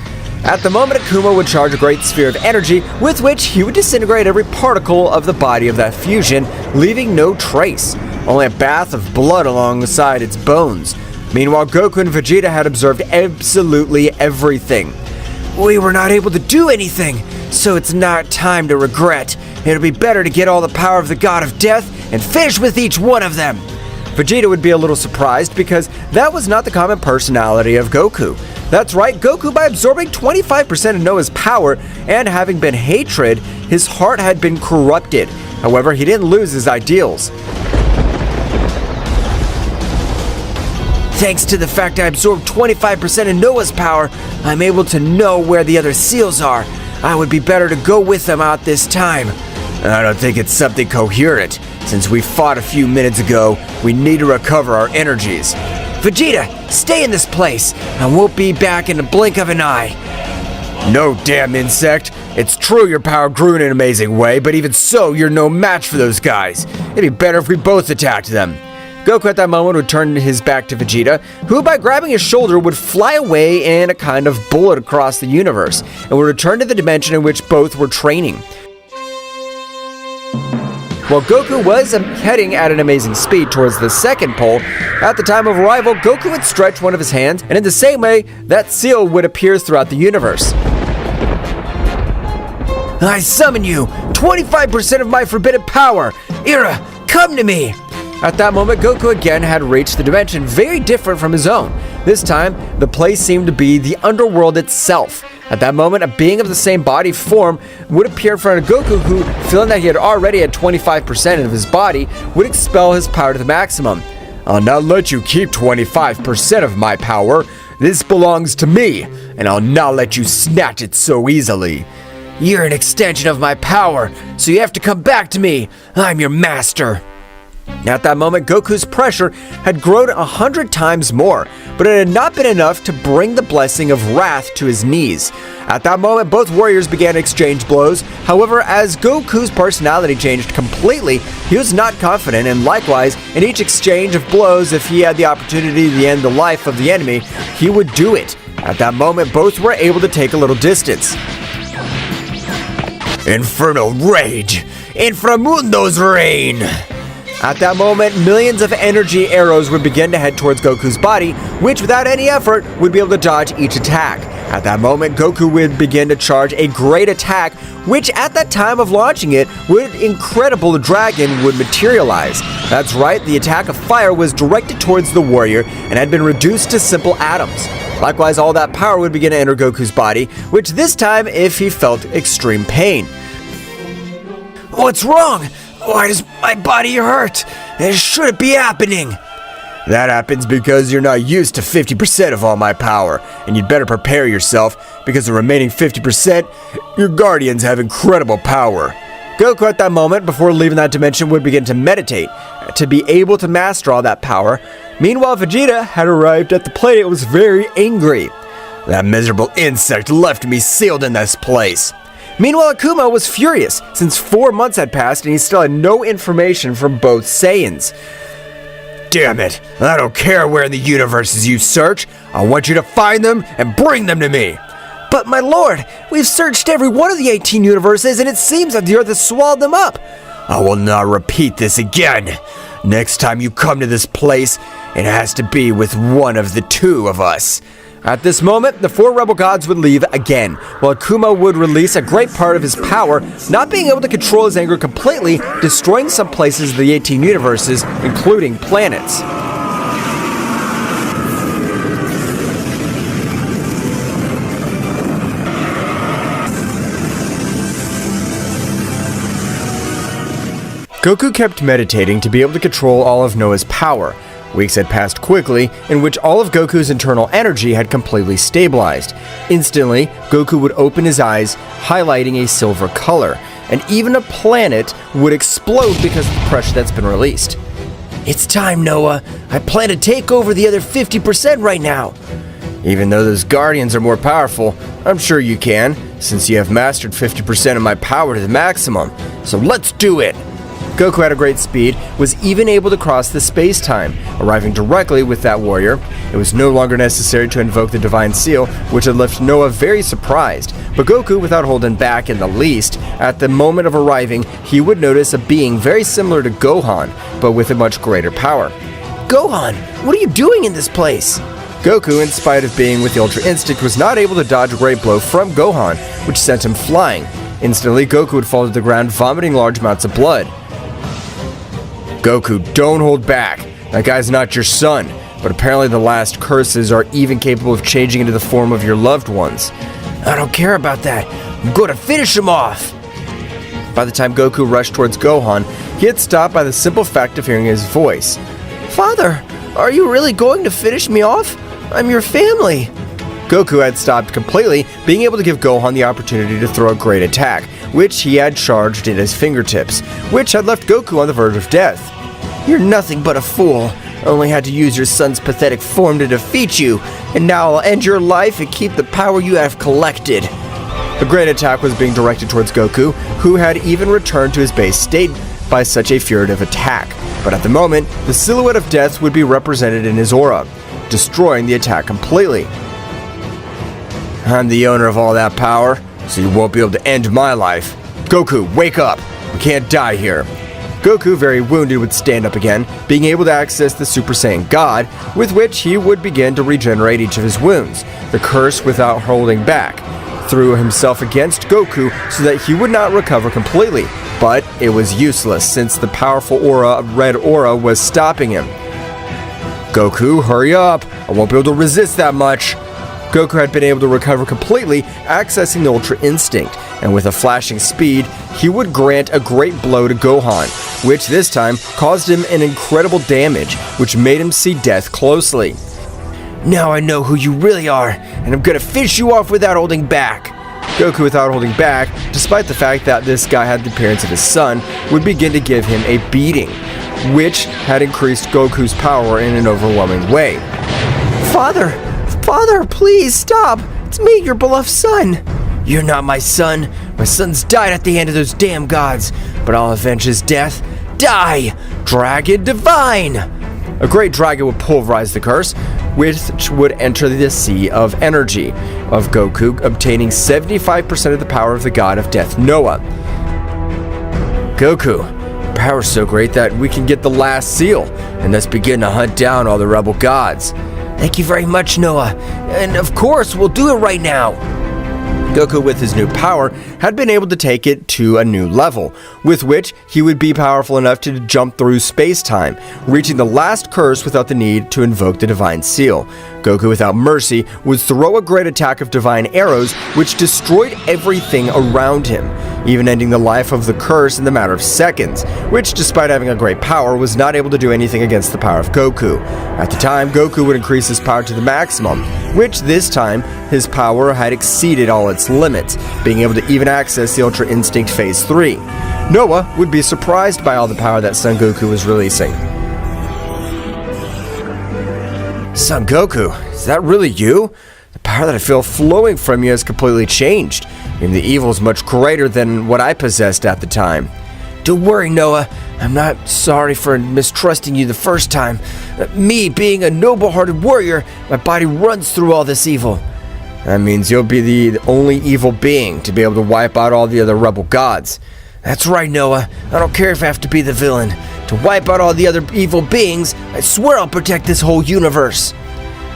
Speaker 1: At the moment, Akumo would charge a great sphere of energy, with which he would disintegrate every particle of the body of that fusion, leaving no trace, only a bath of blood alongside its bones. Meanwhile, Goku and Vegeta had observed absolutely everything.
Speaker 2: We were not able to do anything, so it's not time to regret. It'll be better to get all the power of the God of Death and finish with each one of them.
Speaker 1: Vegeta would be a little surprised because that was not the common personality of Goku. That's right, Goku, by absorbing 25% of Noah's power and having been hatred, his heart had been corrupted. However, he didn't lose his ideals.
Speaker 2: Thanks to the fact I absorbed 25% of Noah's power, I'm able to know where the other seals are. I would be better to go with them out this time.
Speaker 1: I don't think it's something coherent. Since we fought a few minutes ago, we need to recover our energies.
Speaker 2: Vegeta, stay in this place. I won't be back in the blink of an eye.
Speaker 1: No, damn insect. It's true your power grew in an amazing way, but even so, you're no match for those guys. It'd be better if we both attacked them. Goku at that moment would turn his back to Vegeta, who by grabbing his shoulder would fly away in a kind of bullet across the universe, and would return to the dimension in which both were training. While Goku was heading at an amazing speed towards the second pole, at the time of arrival, Goku would stretch one of his hands, and in the same way, that seal would appear throughout the universe.
Speaker 2: I summon you! 25% of my forbidden power! Ira, come to me!
Speaker 1: At that moment, Goku again had reached the dimension very different from his own. This time, the place seemed to be the underworld itself. At that moment, a being of the same body form would appear in front of Goku, who, feeling that he had already had 25% of his body, would expel his power to the maximum. I'll not let you keep 25% of my power. This belongs to me, and I'll not let you snatch it so easily.
Speaker 2: You're an extension of my power, so you have to come back to me. I'm your master.
Speaker 1: At that moment, Goku's pressure had grown 100 times more, but it had not been enough to bring the blessing of wrath to his knees. At that moment, both warriors began to exchange blows. However, as Goku's personality changed completely, he was not confident, and likewise, in each exchange of blows, if he had the opportunity to end the life of the enemy, he would do it. At that moment, both were able to take a little distance.
Speaker 2: Infernal rage! Inframundo's reign!
Speaker 1: At that moment, millions of energy arrows would begin to head towards Goku's body, which without any effort would be able to dodge each attack. At that moment, Goku would begin to charge a great attack, which at that time of launching it, Incredible Dragon would materialize. That's right, the attack of fire was directed towards the warrior and had been reduced to simple atoms. Likewise, all that power would begin to enter Goku's body, which this time if he felt extreme pain.
Speaker 2: What's wrong? Why does my body hurt? It shouldn't be happening.
Speaker 1: That happens because you're not used to 50% of all my power, and you'd better prepare yourself, because the remaining 50%, your guardians have incredible power. Goku at that moment, before leaving that dimension, would begin to meditate, to be able to master all that power. Meanwhile, Vegeta had arrived at the planet and was very angry. That miserable insect left me sealed in this place. Meanwhile, Akumo was furious, since 4 months had passed and he still had no information from both Saiyans. Damn it, I don't care where in the universes you search. I want you to find them and bring them to me.
Speaker 2: But my lord, we've searched every one of the 18 universes and it seems that the earth has swallowed them up.
Speaker 1: I will not repeat this again. Next time you come to this place, it has to be with one of the two of us. At this moment, the 4 rebel gods would leave again, while Akumo would release a great part of his power, not being able to control his anger completely, destroying some places of the 18 universes, including planets. Goku kept meditating to be able to control all of Noah's power. Weeks had passed quickly, in which all of Goku's internal energy had completely stabilized. Instantly, Goku would open his eyes, highlighting a silver color, and even a planet would explode because of the pressure that's been released.
Speaker 2: It's time, Noah. I plan to take over the other 50% right now.
Speaker 1: Even though those guardians are more powerful, I'm sure you can, since you have mastered 50% of my power to the maximum. So let's do it! Goku had a great speed, was even able to cross the space-time, arriving directly with that warrior. It was no longer necessary to invoke the Divine Seal, which had left Noah very surprised. But Goku, without holding back in the least, at the moment of arriving, he would notice a being very similar to Gohan, but with a much greater power.
Speaker 2: Gohan, what are you doing in this place?
Speaker 1: Goku, in spite of being with the Ultra Instinct, was not able to dodge a great blow from Gohan, which sent him flying. Instantly, Goku would fall to the ground, vomiting large amounts of blood. Goku, don't hold back. That guy's not your son, but apparently the last curses are even capable of changing into the form of your loved ones.
Speaker 2: I don't care about that. I'm going to finish him off.
Speaker 1: By the time Goku rushed towards Gohan, he had stopped by the simple fact of hearing his voice.
Speaker 2: Father, are you really going to finish me off? I'm your family.
Speaker 1: Goku had stopped completely, being able to give Gohan the opportunity to throw a great attack, which he had charged in his fingertips, which had left Goku on the verge of death.
Speaker 2: You're nothing but a fool. I only had to use your son's pathetic form to defeat you, and now I'll end your life and keep the power you have collected.
Speaker 1: A great attack was being directed towards Goku, who had even returned to his base state by such a furtive attack. But at the moment, the silhouette of death would be represented in his aura, destroying the attack completely. I'm the owner of all that power, so you won't be able to end my life. Goku, wake up! We can't die here. Goku, very wounded, would stand up again, being able to access the Super Saiyan God, with which he would begin to regenerate each of his wounds. The curse, without holding back, threw himself against Goku so that he would not recover completely, but it was useless since the powerful red aura was stopping him. Goku, hurry up! I won't be able to resist that much. Goku had been able to recover completely, accessing the Ultra Instinct, and with a flashing speed, he would grant a great blow to Gohan, which this time caused him an incredible damage, which made him see death closely.
Speaker 2: Now I know who you really are, and I'm gonna finish you off without holding back.
Speaker 1: Goku, without holding back, despite the fact that this guy had the appearance of his son, would begin to give him a beating, which had increased Goku's power in an overwhelming way.
Speaker 2: Father, please stop! It's me, your beloved son! You're not my son. My son's died at the hand of those damn gods, but I'll avenge his death. Die! Dragon Divine!
Speaker 1: A great dragon would pulverize the curse, which would enter the Sea of Energy of Goku, obtaining 75% of the power of the god of death, Noah. Goku, power's so great that we can get the last seal, and thus begin to hunt down all the rebel gods.
Speaker 2: Thank you very much, Noah. And of course, we'll do it right now.
Speaker 1: Goku, with his new power, had been able to take it to a new level, with which he would be powerful enough to jump through space-time, reaching the last curse without the need to invoke the Divine Seal. Goku, without mercy, would throw a great attack of divine arrows, which destroyed everything around him, even ending the life of the curse in the matter of seconds, which, despite having a great power, was not able to do anything against the power of Goku. At the time, Goku would increase his power to the maximum, which this time, his power had exceeded all its limits, being able to even access the Ultra Instinct Phase 3. Noah would be surprised by all the power that Son Goku was releasing. Son Goku, is that really you? The power that I feel flowing from you has completely changed. And the evil is much greater than what I possessed at the time.
Speaker 2: Don't worry, Noah. I'm not sorry for mistrusting you the first time. Me being a noble-hearted warrior, my body runs through all this evil.
Speaker 1: That means you'll be the only evil being to be able to wipe out all the other rebel gods.
Speaker 2: That's right, Noah. I don't care if I have to be the villain. To wipe out all the other evil beings, I swear I'll protect this whole universe.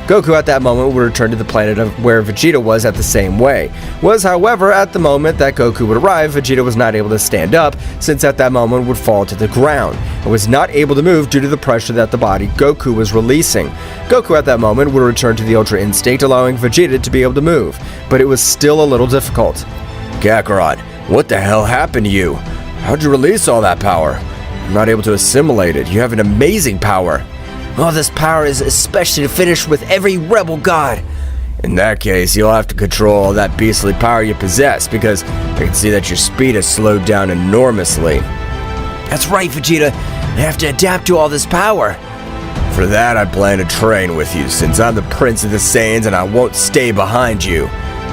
Speaker 1: Goku at that moment would return to the planet of where Vegeta was at the same way. However, at the moment that Goku would arrive, Vegeta was not able to stand up, since at that moment would fall to the ground, and was not able to move due to the pressure that the body Goku was releasing. Goku at that moment would return to the Ultra Instinct, allowing Vegeta to be able to move, but it was still a little difficult. Kakarot, what the hell happened to you? How'd you release all that power? I'm not able to assimilate it. You have an amazing power.
Speaker 2: All this power is especially to finish with every rebel god.
Speaker 1: In that case, you'll have to control all that beastly power you possess, because I can see that your speed has slowed down enormously.
Speaker 2: That's right, Vegeta. I have to adapt to all this power.
Speaker 1: For that, I plan to train with you, since I'm the Prince of the Saiyans and I won't stay behind you.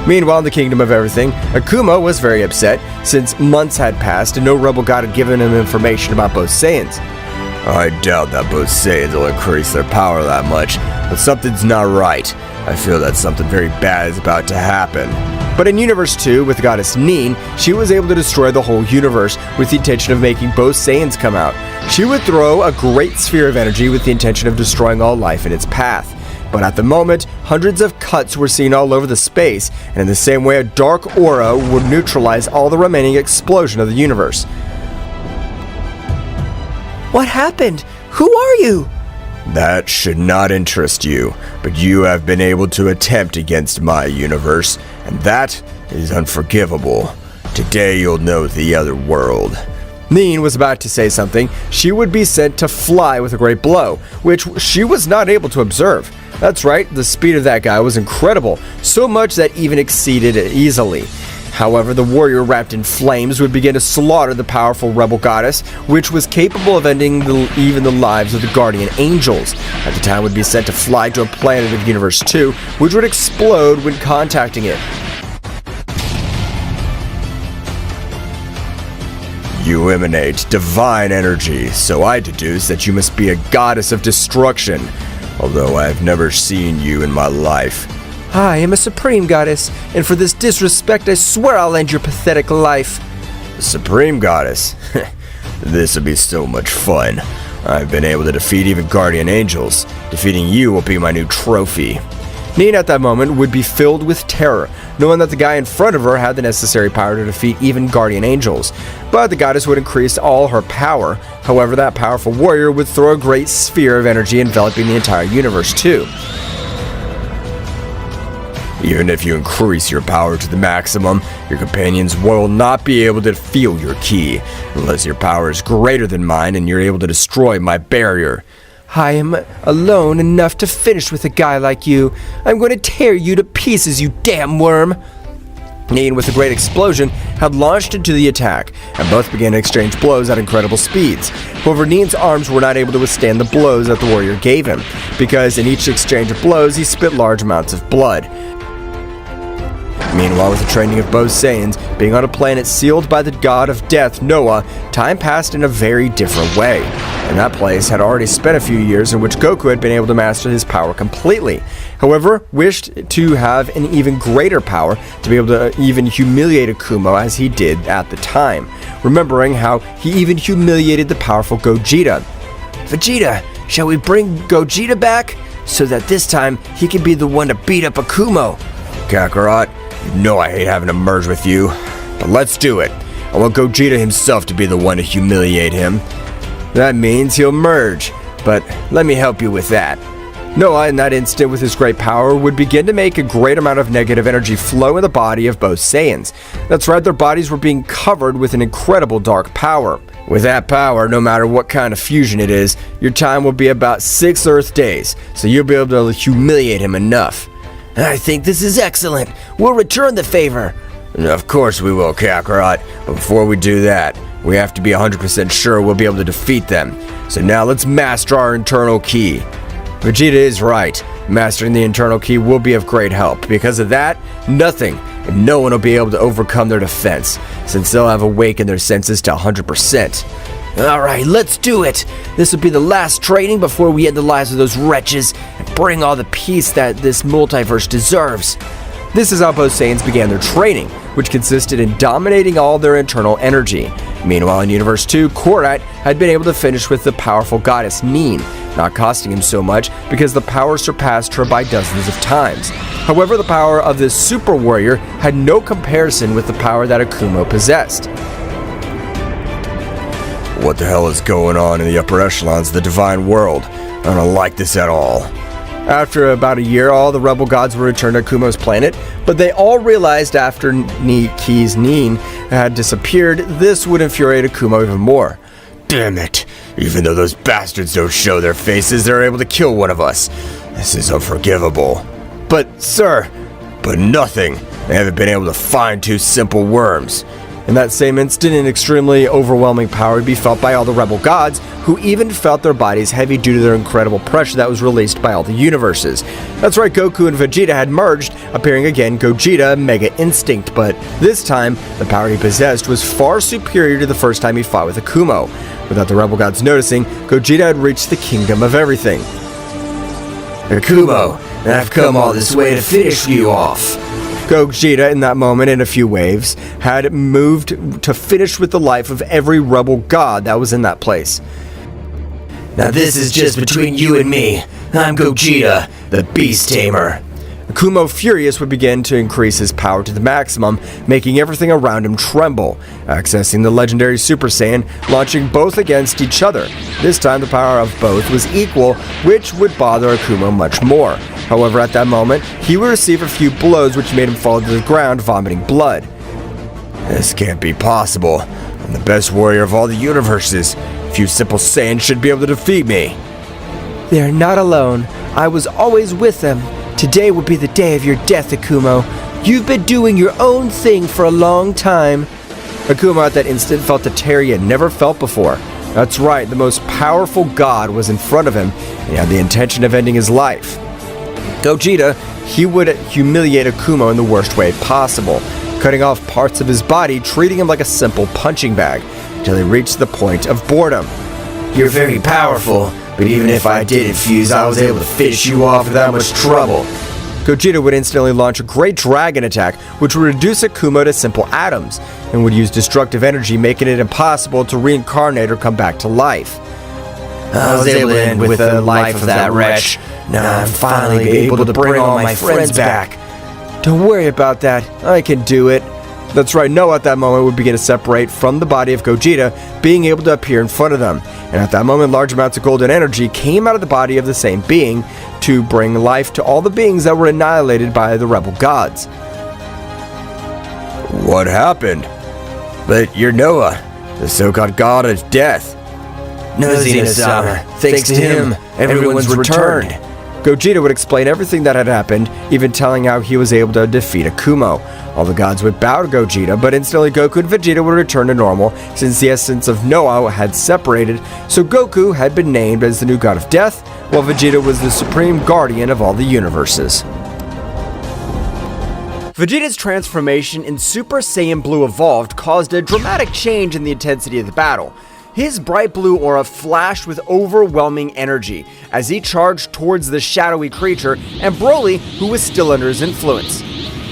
Speaker 1: Meanwhile, in the Kingdom of Everything, Akumo was very upset since months had passed and no rebel god had given him information about both Saiyans. I doubt that both Saiyans will increase their power that much, but something's not right. I feel that something very bad is about to happen. But in Universe 2, with Goddess Nin, she was able to destroy the whole universe with the intention of making both Saiyans come out. She would throw a great sphere of energy with the intention of destroying all life in its path. But at the moment, hundreds of cuts were seen all over the space, and in the same way a dark aura would neutralize all the remaining explosion of the universe.
Speaker 2: What happened? Who are you?
Speaker 1: That should not interest you, but you have been able to attempt against my universe, and that is unforgivable. Today you'll know the other world. Nin was about to say something. She would be sent to fly with a great blow, which she was not able to observe. That's right, the speed of that guy was incredible, so much that even exceeded it easily. However, the warrior wrapped in flames would begin to slaughter the powerful rebel goddess, which was capable of ending even the lives of the guardian angels. At the time, would be sent to fly to a planet of Universe 2, which would explode when contacting it. You emanate divine energy, so I deduce that you must be a goddess of destruction, although I have never seen you in my life.
Speaker 2: I am a supreme goddess, and for this disrespect I swear I'll end your pathetic life.
Speaker 1: Supreme goddess? This will be so much fun. I've been able to defeat even guardian angels. Defeating you will be my new trophy. Nin at that moment would be filled with terror, knowing that the guy in front of her had the necessary power to defeat even guardian angels. But the goddess would increase all her power. However, that powerful warrior would throw a great sphere of energy enveloping the entire universe too. Even if you increase your power to the maximum, your companions will not be able to feel your ki, unless your power is greater than mine and you're able to destroy my barrier.
Speaker 2: I am alone enough to finish with a guy like you. I'm going to tear you to pieces, you damn worm.
Speaker 1: Nin, with a great explosion, had launched into the attack, and both began to exchange blows at incredible speeds. However, Nin's arms were not able to withstand the blows that the warrior gave him, because in each exchange of blows, he spit large amounts of blood. Meanwhile, with the training of both Saiyans, being on a planet sealed by the god of death, Noah, time passed in a very different way. And that place had already spent a few years in which Goku had been able to master his power completely. However, wished to have an even greater power to be able to even humiliate Akumo as he did at the time, remembering how he even humiliated the powerful Gogeta.
Speaker 2: Vegeta, shall we bring Gogeta back? So that this time he can be the one to beat up Akumo.
Speaker 1: Kakarot, you know I hate having to merge with you, but let's do it. I want Gogeta himself to be the one to humiliate him. That means he'll merge, but let me help you with that. Noah, in that instant with his great power, would begin to make a great amount of negative energy flow in the body of both Saiyans. That's right, their bodies were being covered with an incredible dark power. With that power, no matter what kind of fusion it is, your time will be about 6 Earth days, so you'll be able to humiliate him enough.
Speaker 2: I think this is excellent. We'll return the favor.
Speaker 1: Of course we will, Kakarot, but before we do that, we have to be 100% sure we'll be able to defeat them. So now let's master our internal ki. Vegeta is right. Mastering the internal ki will be of great help. Because of that, nothing and no one will be able to overcome their defense, since they'll have awakened their senses to 100%.
Speaker 2: Alright, let's do it. This will be the last training before we end the lives of those wretches and bring all the peace that this multiverse deserves.
Speaker 1: This is how both Saiyans began their training, which consisted in dominating all their internal energy. Meanwhile, in Universe 2, Korat had been able to finish with the powerful goddess Nin, not costing him so much because the power surpassed her by dozens of times. However, the power of this super warrior had no comparison with the power that Akumo possessed. What the hell is going on in the upper echelons of the divine world? I don't like this at all. After about a year, all the rebel gods were returned to Akumo's planet, but they all realized after Ki's Nin had disappeared, this would infuriate Akumo even more. Damn it! Even though those bastards don't show their faces, they're able to kill one of us. This is unforgivable. But, sir, but nothing. They haven't been able to find two simple worms. In that same instant, an extremely overwhelming power would be felt by all the rebel gods, who even felt their bodies heavy due to their incredible pressure that was released by all the universes. That's right, Goku and Vegeta had merged, appearing again Gogeta Mega Instinct, but this time, the power he possessed was far superior to the first time he fought with Akumo. Without the rebel gods noticing, Gogeta had reached the kingdom of everything.
Speaker 2: Akumo, I've come all this way to finish you off.
Speaker 1: Gogeta, in that moment, in a few waves, had moved to finish with the life of every rebel god that was in that place.
Speaker 2: Now this is just between you and me. I'm Gogeta, the Beast Tamer.
Speaker 1: Akumo, furious, would begin to increase his power to the maximum, making everything around him tremble, accessing the legendary Super Saiyan, launching both against each other. This time the power of both was equal, which would bother Akumo much more. However, at that moment, he would receive a few blows which made him fall to the ground, vomiting blood.
Speaker 2: This can't be possible. I'm the best warrior of all the universes. A few simple Saiyans should be able to defeat me.
Speaker 1: They are not alone. I was always with them. Today will be the day of your death, Akumo. You've been doing your own thing for a long time. Akumo at that instant felt the terror he had never felt before. That's right, the most powerful god was in front of him, and he had the intention of ending his life. Gogeta, he would humiliate Akumo in the worst way possible, cutting off parts of his body, treating him like a simple punching bag, until he reached the point of boredom.
Speaker 2: You're very powerful, but even if I didn't fuse, I was able to finish you off without much trouble.
Speaker 1: Gogeta would instantly launch a great dragon attack, which would reduce Akumo to simple atoms, and would use destructive energy, making it impossible to reincarnate or come back to life.
Speaker 2: I was able to end with the life of that wretch. Now I'm finally able to bring all my friends back.
Speaker 1: Don't worry about that. I can do it. That's right, Noah at that moment would begin to separate from the body of Gogeta, being able to appear in front of them. And at that moment, large amounts of golden energy came out of the body of the same being to bring life to all the beings that were annihilated by the rebel gods.
Speaker 2: What happened? But you're Noah, the so-called god of death. No, Zeno-sama. Thanks to him, everyone's returned.
Speaker 1: Gogeta would explain everything that had happened, even telling how he was able to defeat Akumo. All the gods would bow to Gogeta, but instantly Goku and Vegeta would return to normal, since the essence of Noah had separated, so Goku had been named as the new god of death, while Vegeta was the supreme guardian of all the universes. Vegeta's transformation in Super Saiyan Blue Evolved caused a dramatic change in the intensity of the battle. His bright blue aura flashed with overwhelming energy as he charged towards the shadowy creature and Broly, who was still under his influence.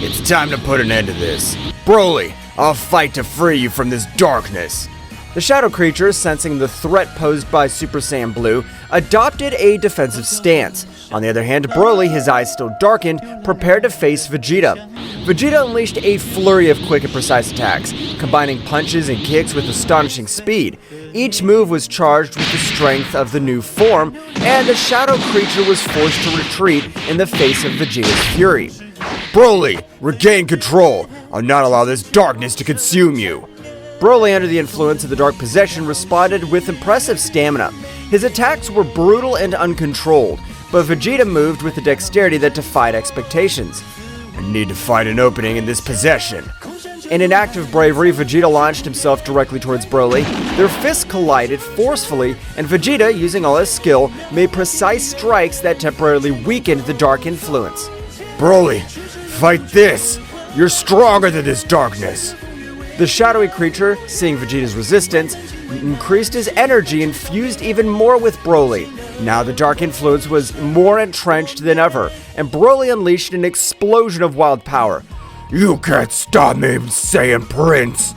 Speaker 2: It's time to put an end to this. Broly, I'll fight to free you from this darkness.
Speaker 1: The shadow creature, sensing the threat posed by Super Saiyan Blue, adopted a defensive stance. On the other hand, Broly, his eyes still darkened, prepared to face Vegeta. Vegeta unleashed a flurry of quick and precise attacks, combining punches and kicks with astonishing speed. Each move was charged with the strength of the new form, and the shadow creature was forced to retreat in the face of Vegeta's fury.
Speaker 2: Broly, regain control. I'll not allow this darkness to consume you.
Speaker 1: Broly, under the influence of the Dark Possession, responded with impressive stamina. His attacks were brutal and uncontrolled, but Vegeta moved with a dexterity that defied expectations.
Speaker 2: I need to find an opening in this possession.
Speaker 1: In an act of bravery, Vegeta launched himself directly towards Broly. Their fists collided forcefully, and Vegeta, using all his skill, made precise strikes that temporarily weakened the dark influence.
Speaker 2: Broly, fight this! You're stronger than this darkness!
Speaker 1: The shadowy creature, seeing Vegeta's resistance, increased his energy and fused even more with Broly. Now the dark influence was more entrenched than ever, and Broly unleashed an explosion of wild power.
Speaker 2: You can't stop me, Saiyan Prince!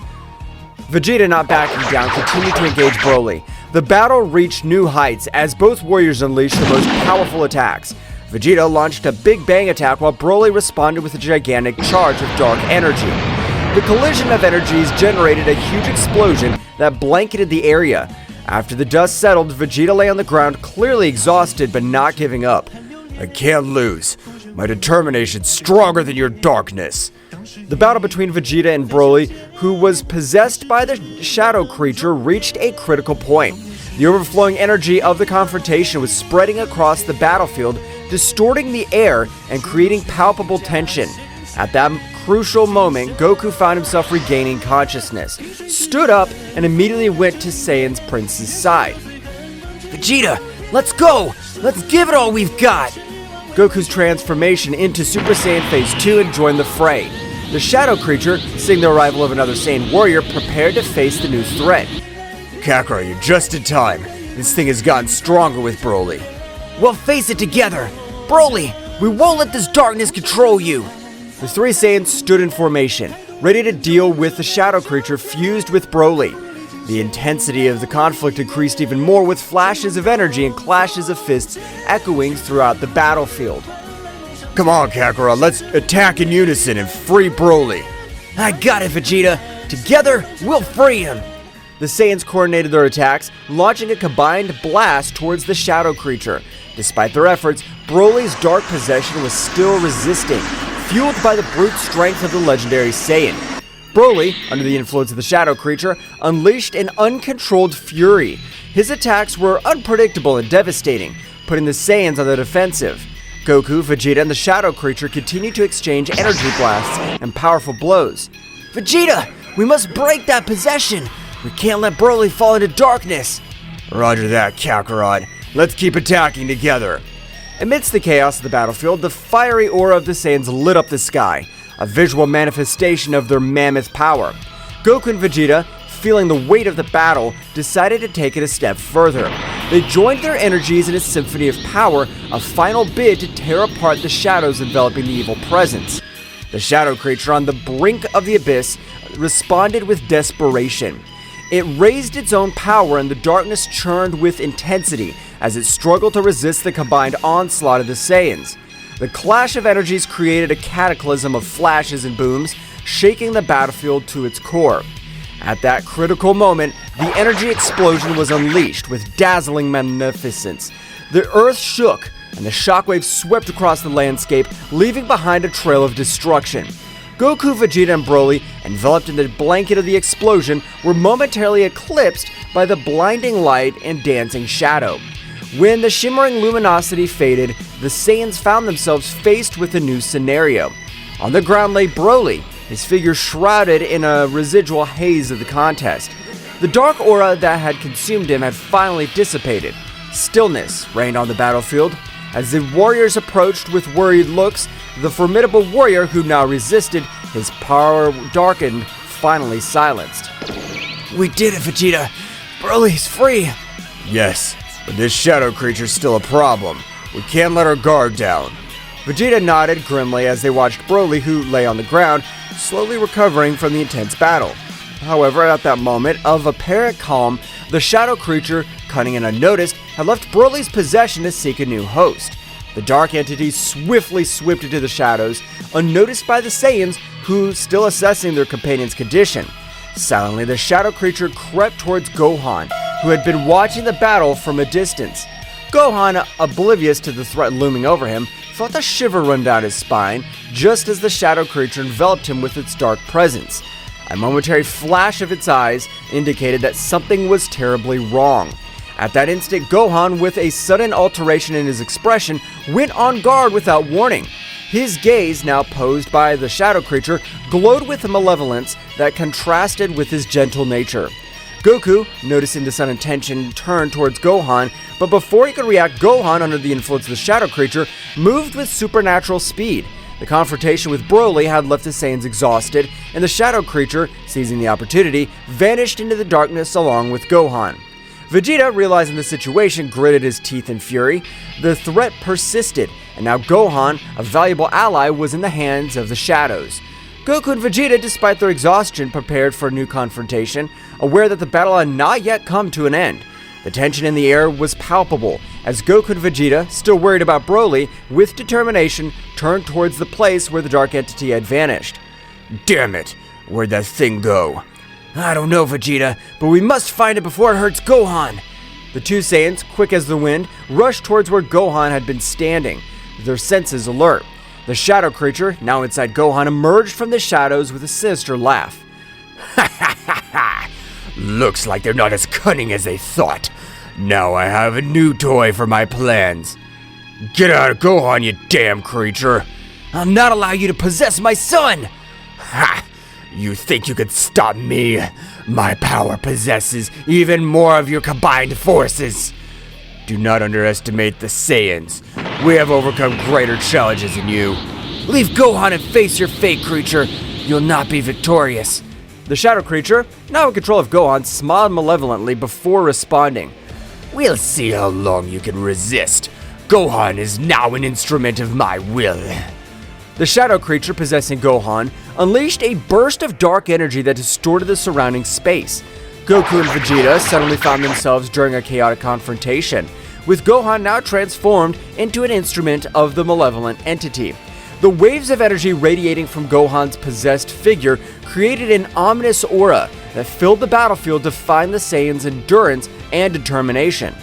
Speaker 1: Vegeta, not backing down, continued to engage Broly. The battle reached new heights as both warriors unleashed the most powerful attacks. Vegeta launched a Big Bang attack while Broly responded with a gigantic charge of dark energy. The collision of energies generated a huge explosion that blanketed the area. After the dust settled, Vegeta lay on the ground, clearly exhausted but not giving up.
Speaker 2: I can't lose. My determination's stronger than your darkness.
Speaker 1: The battle between Vegeta and Broly, who was possessed by the shadow creature, reached a critical point. The overflowing energy of the confrontation was spreading across the battlefield, distorting the air and creating palpable tension. At that crucial moment, Goku found himself regaining consciousness, stood up, and immediately went to Saiyan Prince's side.
Speaker 2: Vegeta, let's go! Let's give it all we've got!
Speaker 1: Goku's transformation into Super Saiyan Phase 2 and joined the fray. The Shadow Creature, seeing the arrival of another Saiyan warrior, prepared to face the new threat.
Speaker 3: Kakarot, you're just in time. This thing has gotten stronger with Broly.
Speaker 2: We'll face it together! Broly, we won't let this darkness control you!
Speaker 1: The three Saiyans stood in formation, ready to deal with the Shadow Creature fused with Broly. The intensity of the conflict increased even more with flashes of energy and clashes of fists echoing throughout the battlefield.
Speaker 3: Come on, Kakarot, let's attack in unison and free Broly.
Speaker 2: I got it, Vegeta! Together, we'll free him!
Speaker 1: The Saiyans coordinated their attacks, launching a combined blast towards the Shadow Creature. Despite their efforts, Broly's dark possession was still resisting, fueled by the brute strength of the legendary Saiyan. Broly, under the influence of the Shadow Creature, unleashed an uncontrolled fury. His attacks were unpredictable and devastating, putting the Saiyans on the defensive. Goku, Vegeta, and the Shadow Creature continued to exchange energy blasts and powerful blows.
Speaker 2: Vegeta, we must break that possession! We can't let Broly fall into darkness!
Speaker 3: Roger that, Kakarot. Let's keep attacking together.
Speaker 1: Amidst the chaos of the battlefield, the fiery aura of the Saiyans lit up the sky, a visual manifestation of their mammoth power. Goku and Vegeta, feeling the weight of the battle, decided to take it a step further. They joined their energies in a symphony of power, a final bid to tear apart the shadows enveloping the evil presence. The Shadow Creature, on the brink of the abyss, responded with desperation. It raised its own power and the darkness churned with intensity as it struggled to resist the combined onslaught of the Saiyans. The clash of energies created a cataclysm of flashes and booms, shaking the battlefield to its core. At that critical moment, the energy explosion was unleashed with dazzling magnificence. The earth shook, and the shockwaves swept across the landscape, leaving behind a trail of destruction. Goku, Vegeta, and Broly, enveloped in the blanket of the explosion, were momentarily eclipsed by the blinding light and dancing shadow. When the shimmering luminosity faded, the Saiyans found themselves faced with a new scenario. On the ground lay Broly, his figure shrouded in a residual haze of the contest. The dark aura that had consumed him had finally dissipated. Stillness reigned on the battlefield. As the warriors approached with worried looks, the formidable warrior who now resisted, his power darkened, finally silenced.
Speaker 2: We did it, Vegeta! Broly's free!
Speaker 3: Yes, but this Shadow Creature's still a problem. We can't let our guard down.
Speaker 1: Vegeta nodded grimly as they watched Broly, who lay on the ground, slowly recovering from the intense battle. However, at that moment of apparent calm, the Shadow Creature, cunning and unnoticed, had left Broly's possession to seek a new host. The dark entity swiftly swept into the shadows, unnoticed by the Saiyans, who still assessing their companion's condition. Silently, the Shadow Creature crept towards Gohan, who had been watching the battle from a distance. Gohan, oblivious to the threat looming over him, felt a shiver run down his spine, just as the Shadow Creature enveloped him with its dark presence. A momentary flash of its eyes indicated that something was terribly wrong. At that instant, Gohan, with a sudden alteration in his expression, went on guard without warning. His gaze, now posed by the Shadow Creature, glowed with a malevolence that contrasted with his gentle nature. Goku, noticing the sudden tension, turned towards Gohan, but before he could react, Gohan, under the influence of the Shadow Creature, moved with supernatural speed. The confrontation with Broly had left the Saiyans exhausted, and the Shadow Creature, seizing the opportunity, vanished into the darkness along with Gohan. Vegeta, realizing the situation, gritted his teeth in fury. The threat persisted, and now Gohan, a valuable ally, was in the hands of the shadows. Goku and Vegeta, despite their exhaustion, prepared for a new confrontation, aware that the battle had not yet come to an end. The tension in the air was palpable, as Goku and Vegeta, still worried about Broly, with determination, turned towards the place where the dark entity had vanished.
Speaker 3: Damn it! Where'd that thing go?
Speaker 2: I don't know, Vegeta, but we must find it before it hurts Gohan!
Speaker 1: The two Saiyans, quick as the wind, rushed towards where Gohan had been standing, their senses alert. The Shadow Creature, now inside Gohan, emerged from the shadows with a sinister laugh.
Speaker 3: Ha ha ha ha! Looks like they're not as cunning as they thought. Now I have a new toy for my plans. Get out of Gohan, you damn creature! I'll not allow you to possess my son! Ha! You think you could stop me? My power possesses even more of your combined forces. Do not underestimate the Saiyans. We have overcome greater challenges than you. Leave Gohan and face your fate, creature. You'll not be victorious.
Speaker 1: The shadow creature, now in control of Gohan, smiled malevolently before responding.
Speaker 3: We'll see how long you can resist. Gohan is now an instrument of my will.
Speaker 1: The shadow creature possessing Gohan unleashed a burst of dark energy that distorted the surrounding space. Goku and Vegeta suddenly found themselves during a chaotic confrontation, with Gohan now transformed into an instrument of the malevolent entity. The waves of energy radiating from Gohan's possessed figure created an ominous aura that filled the battlefield, defying the Saiyans' endurance and determination.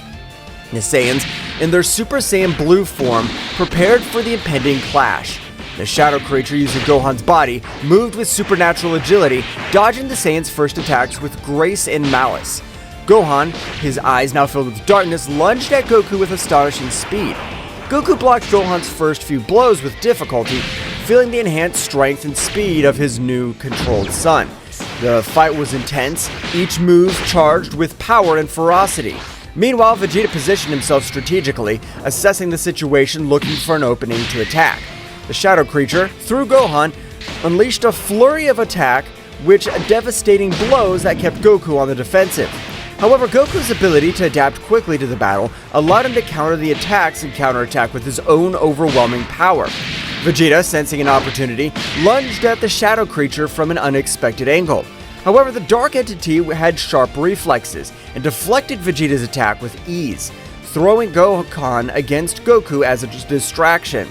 Speaker 1: The Saiyans, in their Super Saiyan Blue form, prepared for the impending clash. The shadow creature, using Gohan's body, moved with supernatural agility, dodging the Saiyans' first attacks with grace and malice. Gohan, his eyes now filled with darkness, lunged at Goku with astonishing speed. Goku blocked Gohan's first few blows with difficulty, feeling the enhanced strength and speed of his new controlled son. The fight was intense, each move charged with power and ferocity. Meanwhile, Vegeta positioned himself strategically, assessing the situation, looking for an opening to attack. The shadow creature, through Gohan, unleashed a flurry of attack, which devastating blows that kept Goku on the defensive. However, Goku's ability to adapt quickly to the battle allowed him to counter the attacks and counterattack with his own overwhelming power. Vegeta, sensing an opportunity, lunged at the shadow creature from an unexpected angle. However, the dark entity had sharp reflexes and deflected Vegeta's attack with ease, throwing Gohan against Goku as a distraction.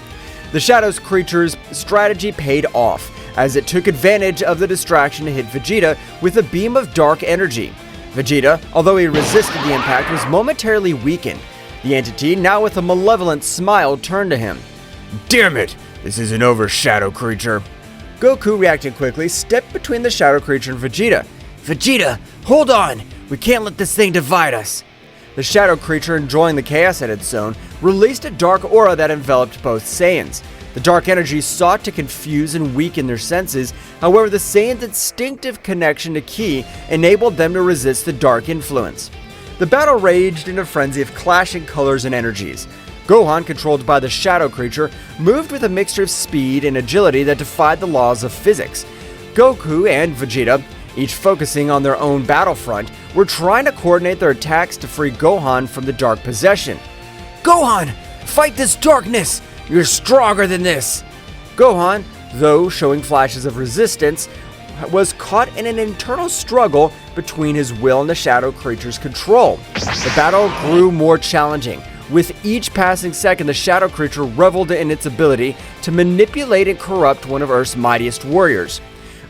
Speaker 1: The shadow creature's strategy paid off, as it took advantage of the distraction to hit Vegeta with a beam of dark energy. Vegeta, although he resisted the impact, was momentarily weakened. The entity, now with a malevolent smile, turned to him.
Speaker 3: Damn it! This isn't over, shadow creature.
Speaker 1: Goku, reacting quickly, stepped between the shadow creature and Vegeta.
Speaker 2: Vegeta, hold on! We can't let this thing divide us!
Speaker 1: The shadow creature, enjoying the chaos at its zone, released a dark aura that enveloped both Saiyans. The dark energy sought to confuse and weaken their senses. However, the Saiyans' instinctive connection to Ki enabled them to resist the dark influence. The battle raged in a frenzy of clashing colors and energies. Gohan, controlled by the shadow creature, moved with a mixture of speed and agility that defied the laws of physics. Goku and Vegeta, each focusing on their own battlefront, were trying to coordinate their attacks to free Gohan from the dark possession.
Speaker 2: Gohan, fight this darkness! You're stronger than this!
Speaker 1: Gohan, though showing flashes of resistance, was caught in an internal struggle between his will and the shadow creature's control. The battle grew more challenging. With each passing second, the shadow creature reveled in its ability to manipulate and corrupt one of Earth's mightiest warriors.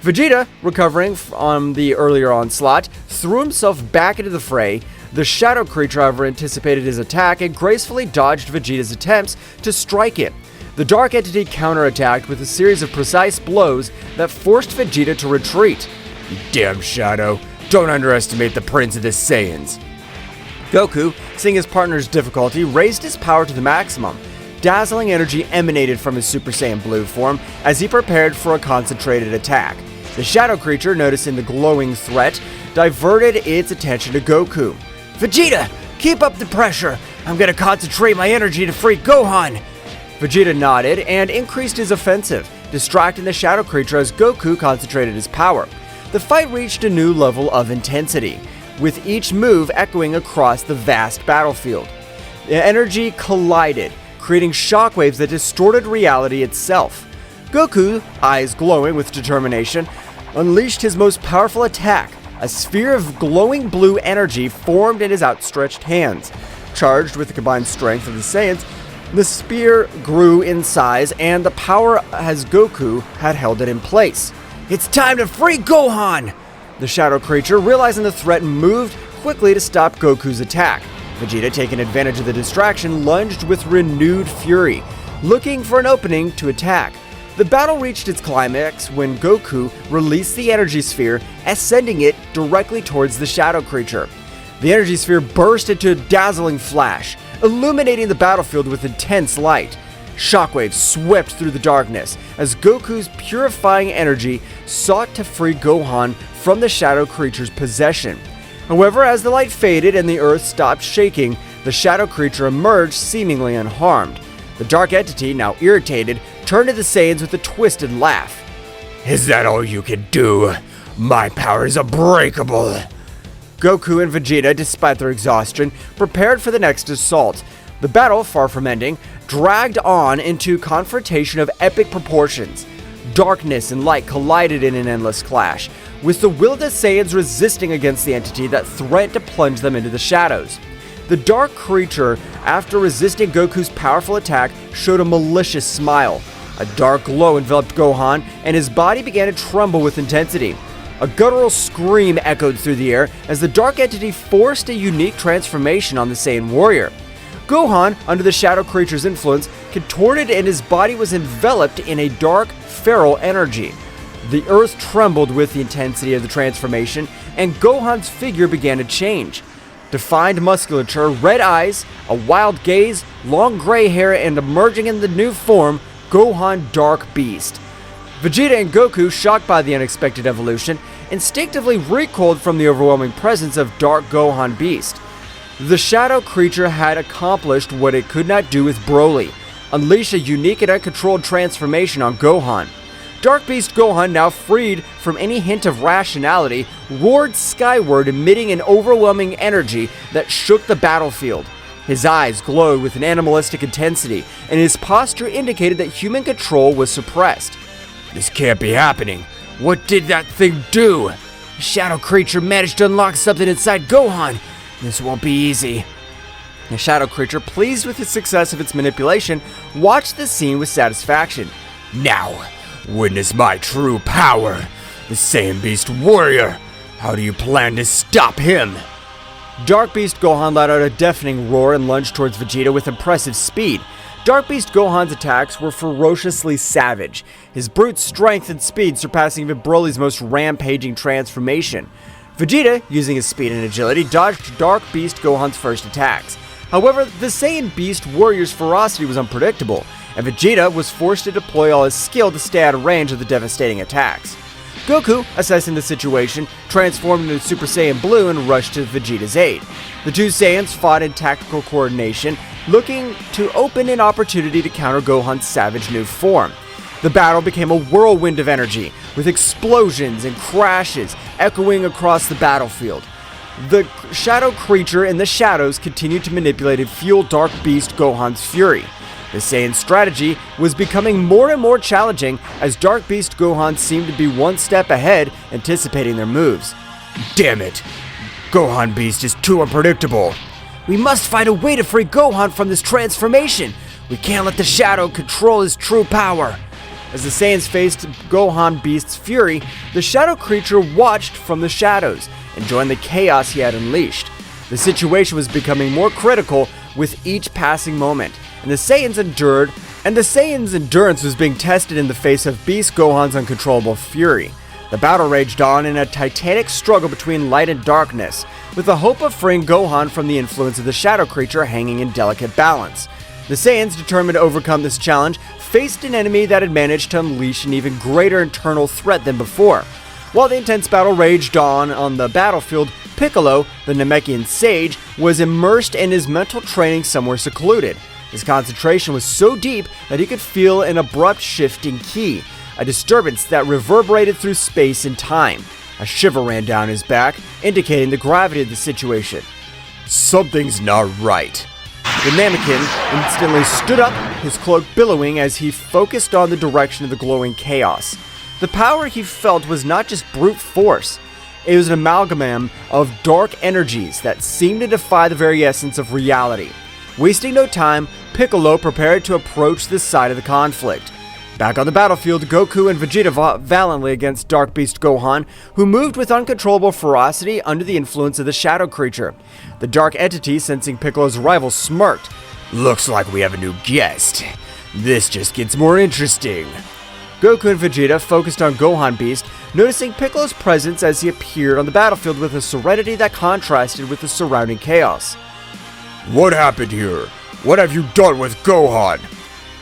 Speaker 1: Vegeta, recovering from the earlier onslaught, threw himself back into the fray. The shadow creature, however, anticipated his attack and gracefully dodged Vegeta's attempts to strike it. The dark entity counterattacked with a series of precise blows that forced Vegeta to retreat.
Speaker 3: You damn shadow, don't underestimate the Prince of the Saiyans.
Speaker 1: Goku, seeing his partner's difficulty, raised his power to the maximum. Dazzling energy emanated from his Super Saiyan Blue form as he prepared for a concentrated attack. The shadow creature, noticing the glowing threat, diverted its attention to Goku.
Speaker 2: Vegeta, keep up the pressure! I'm gonna concentrate my energy to free Gohan!
Speaker 1: Vegeta nodded and increased his offensive, distracting the shadow creature as Goku concentrated his power. The fight reached a new level of intensity, with each move echoing across the vast battlefield. The energy collided, creating shockwaves that distorted reality itself. Goku, eyes glowing with determination, unleashed his most powerful attack. A sphere of glowing blue energy formed in his outstretched hands. Charged with the combined strength of the Saiyans, the spear grew in size and the power as Goku had held it in place.
Speaker 2: It's time to free Gohan!
Speaker 1: The shadow creature, realizing the threat, moved quickly to stop Goku's attack. Vegeta, taking advantage of the distraction, lunged with renewed fury, looking for an opening to attack. The battle reached its climax when Goku released the energy sphere, ascending it directly towards the shadow creature. The energy sphere burst into a dazzling flash, illuminating the battlefield with intense light. Shockwaves swept through the darkness as Goku's purifying energy sought to free Gohan from the shadow creature's possession. However, as the light faded and the earth stopped shaking, the shadow creature emerged seemingly unharmed. The dark entity, now irritated, turned to the Saiyans with a twisted laugh.
Speaker 3: Is that all you can do? My power is unbreakable.
Speaker 1: Goku and Vegeta, despite their exhaustion, prepared for the next assault. The battle, far from ending, dragged on into confrontation of epic proportions. Darkness and light collided in an endless clash, with the will of the Saiyans resisting against the entity that threatened to plunge them into the shadows. The dark creature, after resisting Goku's powerful attack, showed a malicious smile. A dark glow enveloped Gohan, and his body began to tremble with intensity. A guttural scream echoed through the air as the dark entity forced a unique transformation on the Saiyan warrior. Gohan, under the shadow creature's influence, contorted and his body was enveloped in a dark, feral energy. The earth trembled with the intensity of the transformation, and Gohan's figure began to change. Defined musculature, red eyes, a wild gaze, long gray hair, and emerging in the new form, Gohan Dark Beast. Vegeta and Goku, shocked by the unexpected evolution, instinctively recoiled from the overwhelming presence of Dark Gohan Beast. The shadow creature had accomplished what it could not do with Broly, unleash a unique and uncontrolled transformation on Gohan. Dark Beast Gohan, now freed from any hint of rationality, roared skyward, emitting an overwhelming energy that shook the battlefield. His eyes glowed with an animalistic intensity, and his posture indicated that human control was suppressed.
Speaker 3: This can't be happening. What did that thing do?
Speaker 2: The shadow creature managed to unlock something inside Gohan. This won't be easy.
Speaker 1: The shadow creature, pleased with the success of its manipulation, watched the scene with satisfaction.
Speaker 3: Now, witness my true power. The Saiyan Beast Warrior. How do you plan to stop him?
Speaker 1: Dark Beast Gohan let out a deafening roar and lunged towards Vegeta with impressive speed. Dark Beast Gohan's attacks were ferociously savage, his brute strength and speed surpassing even Broly's most rampaging transformation. Vegeta, using his speed and agility, dodged Dark Beast Gohan's first attacks. However, the Saiyan Beast Warrior's ferocity was unpredictable, and Vegeta was forced to deploy all his skill to stay out of range of the devastating attacks. Goku, assessing the situation, transformed into Super Saiyan Blue and rushed to Vegeta's aid. The two Saiyans fought in tactical coordination, looking to open an opportunity to counter Gohan's savage new form. The battle became a whirlwind of energy, with explosions and crashes echoing across the battlefield. The shadow creature in the shadows continued to manipulate and fuel Dark Beast Gohan's fury. The Saiyan strategy was becoming more and more challenging as Dark Beast Gohan seemed to be one step ahead, anticipating their moves.
Speaker 3: Damn it! Gohan Beast is too unpredictable.
Speaker 2: We must find a way to free Gohan from this transformation. We can't let the shadow control his true power.
Speaker 1: As the Saiyans faced Gohan Beast's fury, the shadow creature watched from the shadows, enjoying the chaos he had unleashed. The situation was becoming more critical with each passing moment, and the Saiyans' endurance was being tested in the face of Beast Gohan's uncontrollable fury. The battle raged on in a titanic struggle between light and darkness, with the hope of freeing Gohan from the influence of the shadow creature hanging in delicate balance. The Saiyans, determined to overcome this challenge, faced an enemy that had managed to unleash an even greater internal threat than before. While the intense battle raged on the battlefield, Piccolo, the Namekian sage, was immersed in his mental training somewhere secluded. His concentration was so deep that he could feel an abrupt shift in ki, a disturbance that reverberated through space and time. A shiver ran down his back, indicating the gravity of the situation.
Speaker 3: Something's not right.
Speaker 1: The Namekian instantly stood up, his cloak billowing as he focused on the direction of the glowing chaos. The power he felt was not just brute force. It was an amalgam of dark energies that seemed to defy the very essence of reality. Wasting no time, Piccolo prepared to approach this side of the conflict. Back on the battlefield, Goku and Vegeta fought valiantly against Dark Beast Gohan, who moved with uncontrollable ferocity under the influence of the shadow creature. The dark entity, sensing Piccolo's arrival, smirked.
Speaker 3: Looks like we have a new guest. This just gets more interesting.
Speaker 1: Goku and Vegeta focused on Gohan Beast, noticing Piccolo's presence as he appeared on the battlefield with a serenity that contrasted with the surrounding chaos.
Speaker 3: What happened here? What have you done with Gohan?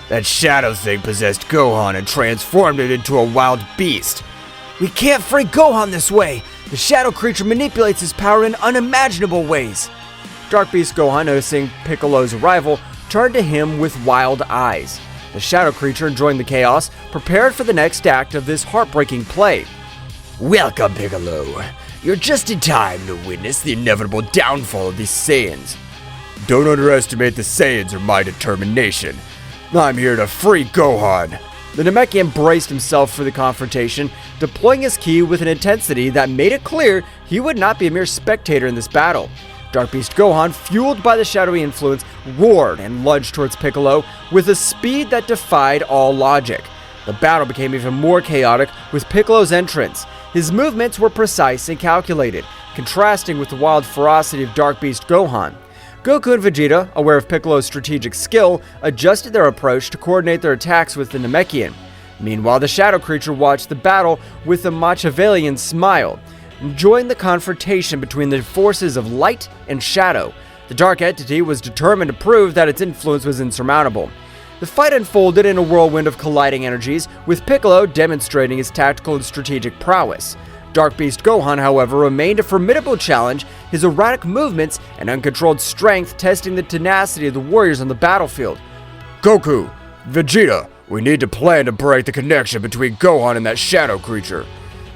Speaker 3: That shadow thing possessed Gohan and transformed it into a wild beast.
Speaker 1: We can't free Gohan this way! The shadow creature manipulates his power in unimaginable ways! Dark Beast Gohan, noticing Piccolo's arrival, turned to him with wild eyes. The shadow creature, enjoying the chaos, prepared for the next act of this heartbreaking play.
Speaker 3: Welcome, Piccolo. You're just in time to witness the inevitable downfall of these Saiyans. Don't underestimate the Saiyans or my determination. I'm here to free Gohan.
Speaker 1: The Namekian braced himself for the confrontation, deploying his ki with an intensity that made it clear he would not be a mere spectator in this battle. Dark Beast Gohan, fueled by the shadowy influence, roared and lunged towards Piccolo with a speed that defied all logic. The battle became even more chaotic with Piccolo's entrance. His movements were precise and calculated, contrasting with the wild ferocity of Dark Beast Gohan. Goku and Vegeta, aware of Piccolo's strategic skill, adjusted their approach to coordinate their attacks with the Namekian. Meanwhile, the shadow creature watched the battle with a Machiavellian smile, enjoying the confrontation between the forces of light and shadow. The dark entity was determined to prove that its influence was insurmountable. The fight unfolded in a whirlwind of colliding energies, with Piccolo demonstrating his tactical and strategic prowess. Dark Beast Gohan, however, remained a formidable challenge, his erratic movements and uncontrolled strength testing the tenacity of the warriors on the battlefield.
Speaker 3: Goku, Vegeta, we need to plan to break the connection between Gohan and that shadow creature.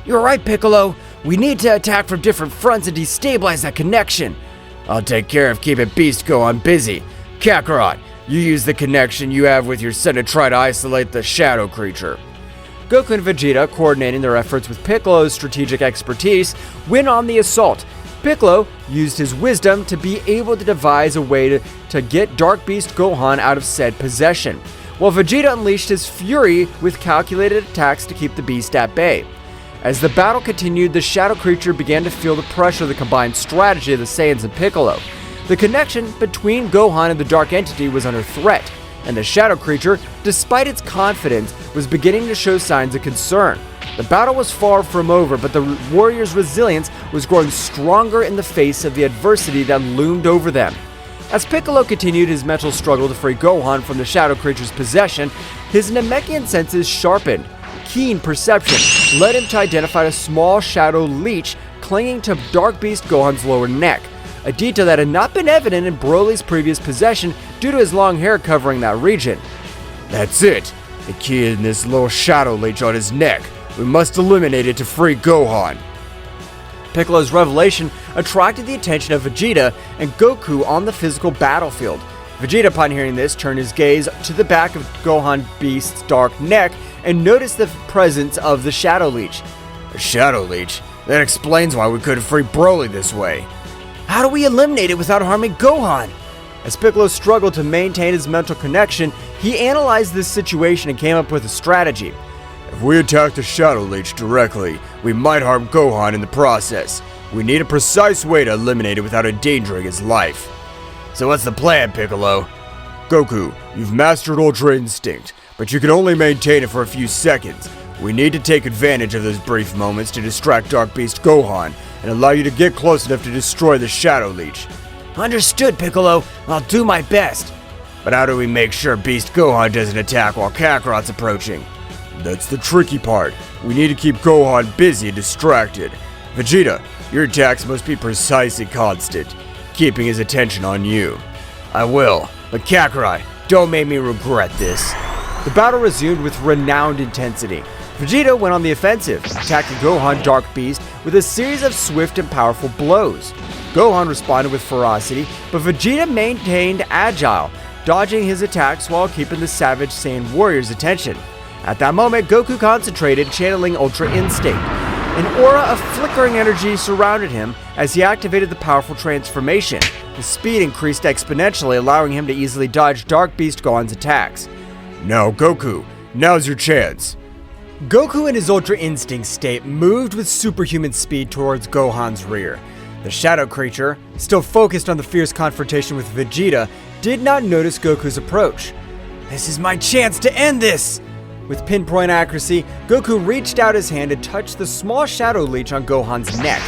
Speaker 1: You're right, Piccolo. We need to attack from different fronts and destabilize that connection.
Speaker 3: I'll take care of keeping Beast Gohan busy. Kakarot, you use the connection you have with your son to try to isolate the shadow creature.
Speaker 1: Goku and Vegeta, coordinating their efforts with Piccolo's strategic expertise, went on the assault. Piccolo used his wisdom to be able to devise a way to get Dark Beast Gohan out of said possession, while Vegeta unleashed his fury with calculated attacks to keep the beast at bay. As the battle continued, the shadow creature began to feel the pressure of the combined strategy of the Saiyans and Piccolo. The connection between Gohan and the dark entity was under threat, and the shadow creature, despite its confidence, was beginning to show signs of concern. The battle was far from over, but the warriors' resilience was growing stronger in the face of the adversity that loomed over them. As Piccolo continued his mental struggle to free Gohan from the shadow creature's possession, his Namekian senses sharpened. Keen perception led him to identify a small shadow leech clinging to Dark Beast Gohan's lower neck, a detail that had not been evident in Broly's previous possession due to his long hair covering that region.
Speaker 3: That's it! The key in this little shadow leech on his neck. We must eliminate it to free Gohan.
Speaker 1: Piccolo's revelation attracted the attention of Vegeta and Goku on the physical battlefield. Vegeta, upon hearing this, turned his gaze to the back of Gohan Beast's dark neck and noticed the presence of the Shadow Leech.
Speaker 3: A Shadow Leech? That explains why we couldn't free Broly this way.
Speaker 1: How do we eliminate it without harming Gohan? As Piccolo struggled to maintain his mental connection, he analyzed this situation and came up with a strategy.
Speaker 3: If we attack the Shadow Leech directly, we might harm Gohan in the process. We need a precise way to eliminate it without endangering his life.
Speaker 2: So what's the plan, Piccolo?
Speaker 3: Goku, you've mastered Ultra Instinct, but you can only maintain it for a few seconds. We need to take advantage of those brief moments to distract Dark Beast Gohan and allow you to get close enough to destroy the Shadow Leech.
Speaker 1: Understood, Piccolo. I'll do my best.
Speaker 3: But how do we make sure Beast Gohan doesn't attack while Kakarot's approaching? That's the tricky part. We need to keep Gohan busy and distracted. Vegeta, your attacks must be precise and constant, keeping his attention on you.
Speaker 2: I will, but Kakarot, don't make me regret this.
Speaker 1: The battle resumed with renowned intensity. Vegeta went on the offensive, attacking Gohan Dark Beast with a series of swift and powerful blows. Gohan responded with ferocity, but Vegeta maintained agile, dodging his attacks while keeping the savage Saiyan warrior's attention. At that moment, Goku concentrated, channeling Ultra Instinct. An aura of flickering energy surrounded him as he activated the powerful transformation. His speed increased exponentially, allowing him to easily dodge Dark Beast Gohan's attacks.
Speaker 3: Now, Goku, now's your chance.
Speaker 1: Goku in his Ultra Instinct state moved with superhuman speed towards Gohan's rear. The shadow creature, still focused on the fierce confrontation with Vegeta, did not notice Goku's approach. This is my chance to end this! With pinpoint accuracy, Goku reached out his hand and touched the small shadow leech on Gohan's neck.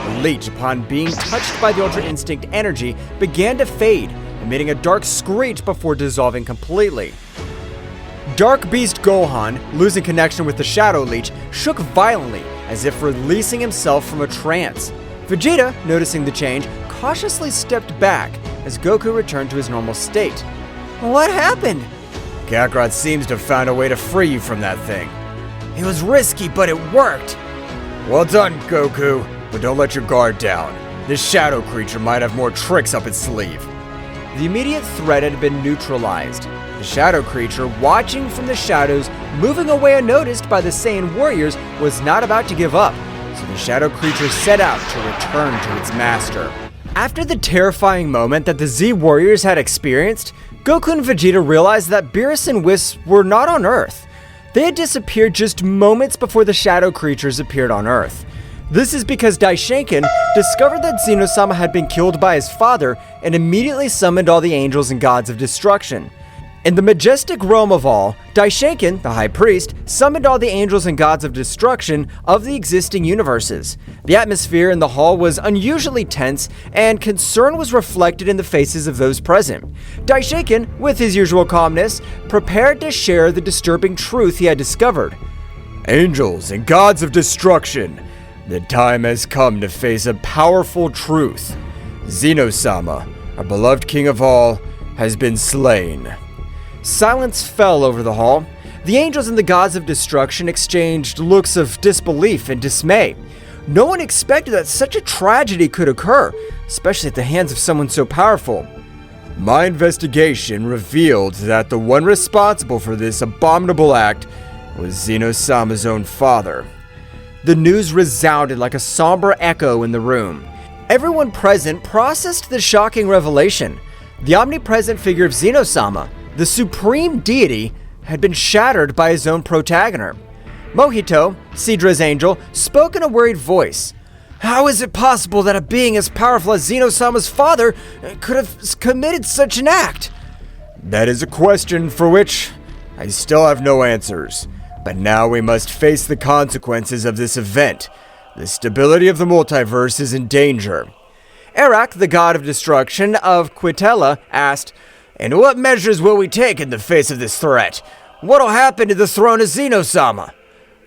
Speaker 1: The leech, upon being touched by the Ultra Instinct energy, began to fade, emitting a dark screech before dissolving completely. Dark Beast Gohan, losing connection with the Shadow Leech, shook violently as if releasing himself from a trance. Vegeta, noticing the change, cautiously stepped back as Goku returned to his normal state.
Speaker 2: What happened?
Speaker 3: Kakarot seems to have found a way to free you from that thing.
Speaker 2: It was risky, but it worked.
Speaker 3: Well done, Goku, but don't let your guard down. This shadow creature might have more tricks up its sleeve.
Speaker 1: The immediate threat had been neutralized. The shadow creature, watching from the shadows, moving away unnoticed by the Saiyan warriors, was not about to give up, so the shadow creature set out to return to its master. After the terrifying moment that the Z warriors had experienced, Goku and Vegeta realized that Beerus and Whis were not on Earth. They had disappeared just moments before the shadow creatures appeared on Earth. This is because Daishinkan discovered that Zeno-sama had been killed by his father and immediately summoned all the angels and gods of destruction. In the majestic realm of all, Daishinkan, the high priest, summoned all the angels and gods of destruction of the existing universes. The atmosphere in the hall was unusually tense, and concern was reflected in the faces of those present. Daishinkan, with his usual calmness, prepared to share the disturbing truth he had discovered.
Speaker 3: Angels and gods of destruction, the time has come to face a powerful truth. Zeno-sama, our beloved king of all, has been slain.
Speaker 1: Silence fell over the hall. The angels and the gods of destruction exchanged looks of disbelief and dismay. No one expected that such a tragedy could occur, especially at the hands of someone so powerful.
Speaker 3: My investigation revealed that the one responsible for this abominable act was Zeno-sama's own father.
Speaker 1: The news resounded like a somber echo in the room. Everyone present processed the shocking revelation. The omnipresent figure of Zeno-sama, the supreme deity, had been shattered by his own protagonist. Mojito, Sidra's angel, spoke in a worried voice. How is it possible that a being as powerful as Zeno-sama's father could have committed such an act?
Speaker 3: That is a question for which I still have no answers. But now we must face the consequences of this event. The stability of the multiverse is in danger.
Speaker 1: Arak, the god of destruction of Quitella, asked,
Speaker 2: And what measures will we take in the face of this threat? What'll happen to the throne of Zeno-sama?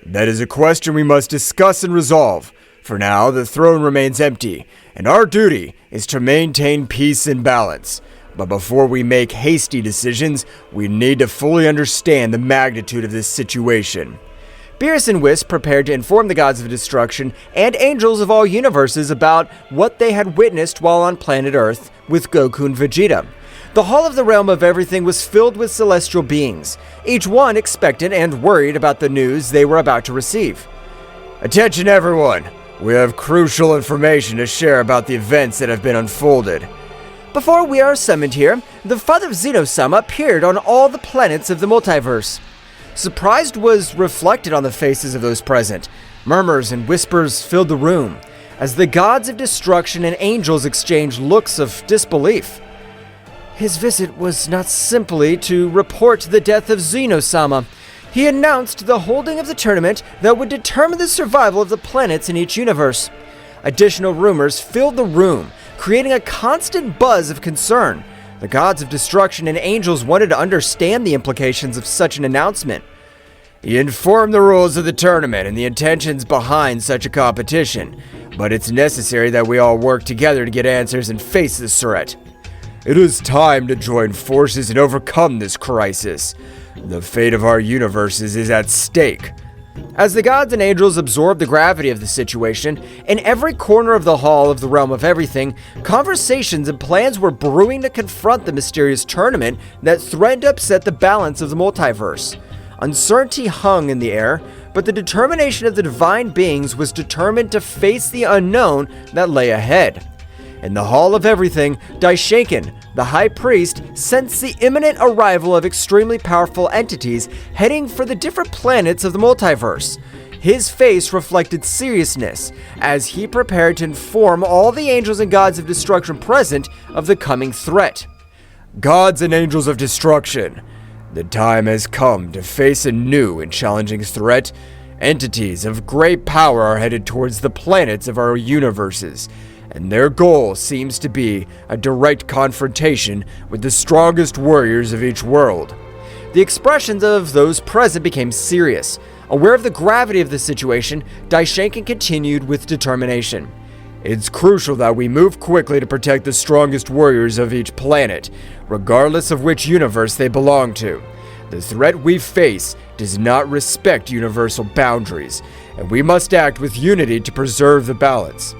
Speaker 3: That is a question we must discuss and resolve. For now, the throne remains empty, and our duty is to maintain peace and balance. But before we make hasty decisions, we need to fully understand the magnitude of this situation.
Speaker 1: Beerus and Whis prepared to inform the gods of destruction and angels of all universes about what they had witnessed while on planet Earth with Goku and Vegeta. The hall of the realm of everything was filled with celestial beings, each one expectant and worried about the news they were about to receive.
Speaker 3: Attention everyone! We have crucial information to share about the events that have been unfolded.
Speaker 1: Before we are summoned here, the father of Zeno-sama appeared on all the planets of the multiverse. Surprise was reflected on the faces of those present. Murmurs and whispers filled the room, as the gods of destruction and angels exchanged looks of disbelief. His visit was not simply to report the death of Zeno-sama. He announced the holding of the tournament that would determine the survival of the planets in each universe. Additional rumors filled the room, creating a constant buzz of concern. The gods of destruction and angels wanted to understand the implications of such an announcement.
Speaker 3: He informed the rules of the tournament and the intentions behind such a competition, but it's necessary that we all work together to get answers and face this threat. It is time to join forces and overcome this crisis. The fate of our universes is at stake.
Speaker 1: As the gods and angels absorbed the gravity of the situation, in every corner of the hall of the realm of everything, conversations and plans were brewing to confront the mysterious tournament that threatened to upset the balance of the multiverse. Uncertainty hung in the air, but the determination of the divine beings was determined to face the unknown that lay ahead. In the hall of everything, Daishinkan, the high priest, sensed the imminent arrival of extremely powerful entities heading for the different planets of the multiverse. His face reflected seriousness as he prepared to inform all the angels and gods of destruction present of the coming threat.
Speaker 3: Gods and angels of destruction, the time has come to face a new and challenging threat. Entities of great power are headed towards the planets of our universes, and their goal seems to be a direct confrontation with the strongest warriors of each world.
Speaker 1: The expressions of those present became serious. Aware of the gravity of the situation, Daishenkin continued with determination.
Speaker 3: It's crucial that we move quickly to protect the strongest warriors of each planet, regardless of which universe they belong to. The threat we face does not respect universal boundaries, and we must act with unity to preserve the balance.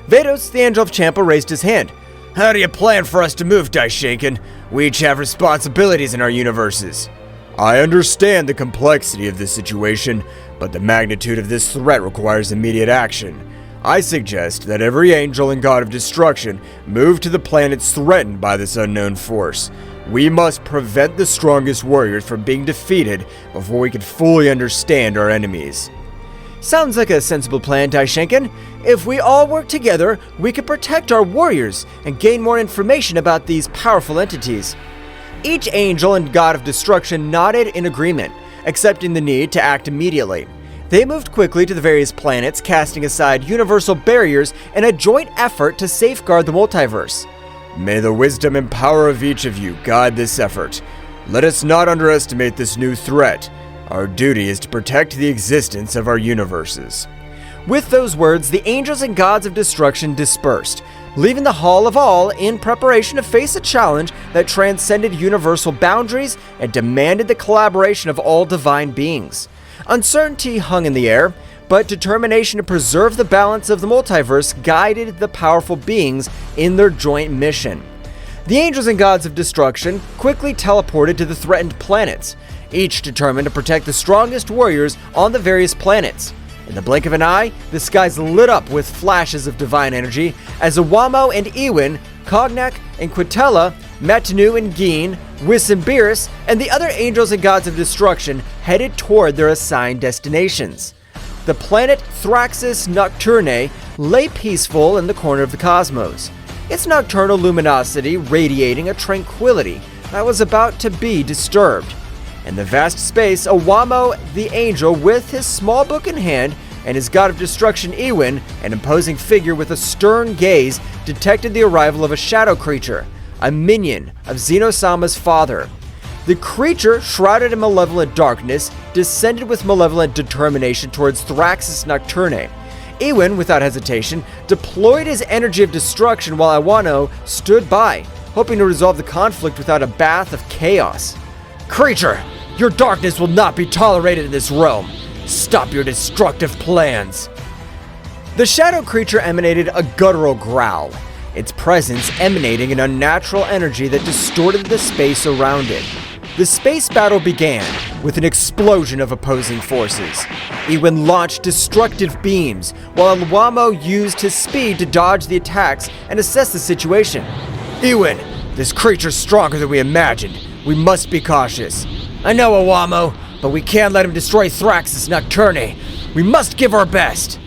Speaker 1: Vados, the Angel of Champa, raised his hand.
Speaker 3: How do you plan for us to move, Daishenkin? We each have responsibilities in our universes. I understand the complexity of this situation, but the magnitude of this threat requires immediate action. I suggest that every angel and god of destruction move to the planets threatened by this unknown force. We must prevent the strongest warriors from being defeated before we can fully understand our enemies.
Speaker 1: Sounds like a sensible plan, Daishenkin. If we all work together, we can protect our warriors and gain more information about these powerful entities. Each angel and god of destruction nodded in agreement, accepting the need to act immediately. They moved quickly to the various planets, casting aside universal barriers in a joint effort to safeguard the multiverse.
Speaker 3: May the wisdom and power of each of you guide this effort. Let us not underestimate this new threat. Our duty is to protect the existence of our universes.
Speaker 1: With those words, the angels and gods of destruction dispersed, leaving the Hall of All in preparation to face a challenge that transcended universal boundaries and demanded the collaboration of all divine beings. Uncertainty hung in the air, but determination to preserve the balance of the multiverse guided the powerful beings in their joint mission. The angels and gods of destruction quickly teleported to the threatened planets, each determined to protect the strongest warriors on the various planets. In the blink of an eye, the skies lit up with flashes of divine energy as Akumo and Ewin, Cognac and Quintella, Matanu and Geen, Wissambiris, and the other angels and gods of destruction headed toward their assigned destinations. The planet Thraxis Nocturne lay peaceful in the corner of the cosmos, its nocturnal luminosity radiating a tranquility that was about to be disturbed. In the vast space, Akumo, the angel, with his small book in hand, and his god of destruction Ewin, an imposing figure with a stern gaze, detected the arrival of a shadow creature, a minion of Zeno-sama's father. The creature, shrouded in malevolent darkness, descended with malevolent determination towards Thraxis Nocturne. Ewin, without hesitation, deployed his energy of destruction while Akumo stood by, hoping to resolve the conflict without a bath of chaos.
Speaker 3: Creature, your darkness will not be tolerated in this realm. Stop your destructive plans.
Speaker 1: The shadow creature emanated a guttural growl, its presence emanating an unnatural energy that distorted the space around it. The space battle began with an explosion of opposing forces. Ewin launched destructive beams, while Akumo used his speed to dodge the attacks and assess the situation.
Speaker 3: Ewin, this creature's stronger than we imagined. We must be cautious.
Speaker 2: I know, Akumo, but we can't let him destroy Thraxis Nocturne. We must give our best.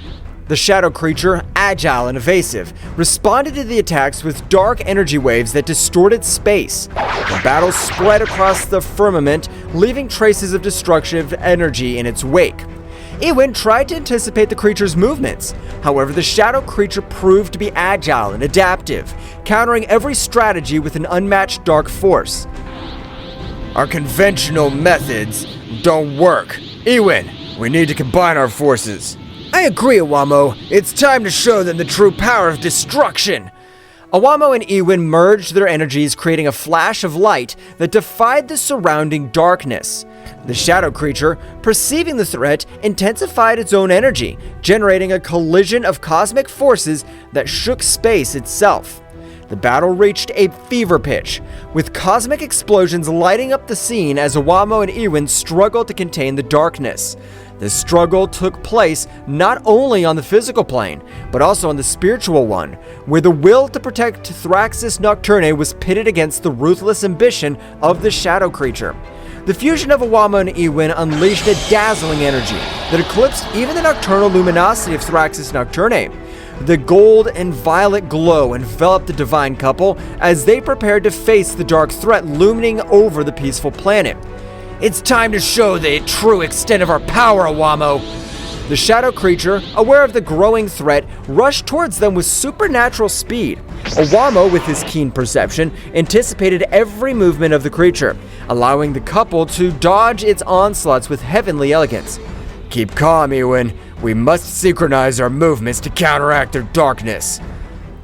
Speaker 1: The shadow creature, agile and evasive, responded to the attacks with dark energy waves that distorted space. The battle spread across the firmament, leaving traces of destructive energy in its wake. Ewin tried to anticipate the creature's movements. However, the shadow creature proved to be agile and adaptive, countering every strategy with an unmatched dark force.
Speaker 3: Our conventional methods don't work. Ewin, we need to combine our forces.
Speaker 2: I agree, Akumo. It's time to show them the true power of destruction.
Speaker 1: Akumo and Ewin merged their energies, creating a flash of light that defied the surrounding darkness. The shadow creature, perceiving the threat, intensified its own energy, generating a collision of cosmic forces that shook space itself. The battle reached a fever pitch, with cosmic explosions lighting up the scene as Akumo and Ewin struggled to contain the darkness. This struggle took place not only on the physical plane, but also on the spiritual one, where the will to protect Thraxis Nocturne was pitted against the ruthless ambition of the shadow creature. The fusion of Akumo and Ewin unleashed a dazzling energy that eclipsed even the nocturnal luminosity of Thraxis Nocturne. The gold and violet glow enveloped the divine couple as they prepared to face the dark threat looming over the peaceful planet.
Speaker 2: It's time to show the true extent of our power, Akumo.
Speaker 1: The shadow creature, aware of the growing threat, rushed towards them with supernatural speed. Awamo, with his keen perception, anticipated every movement of the creature, allowing the couple to dodge its onslaughts with heavenly elegance.
Speaker 3: Keep calm, Ewan. We must synchronize our movements to counteract their darkness.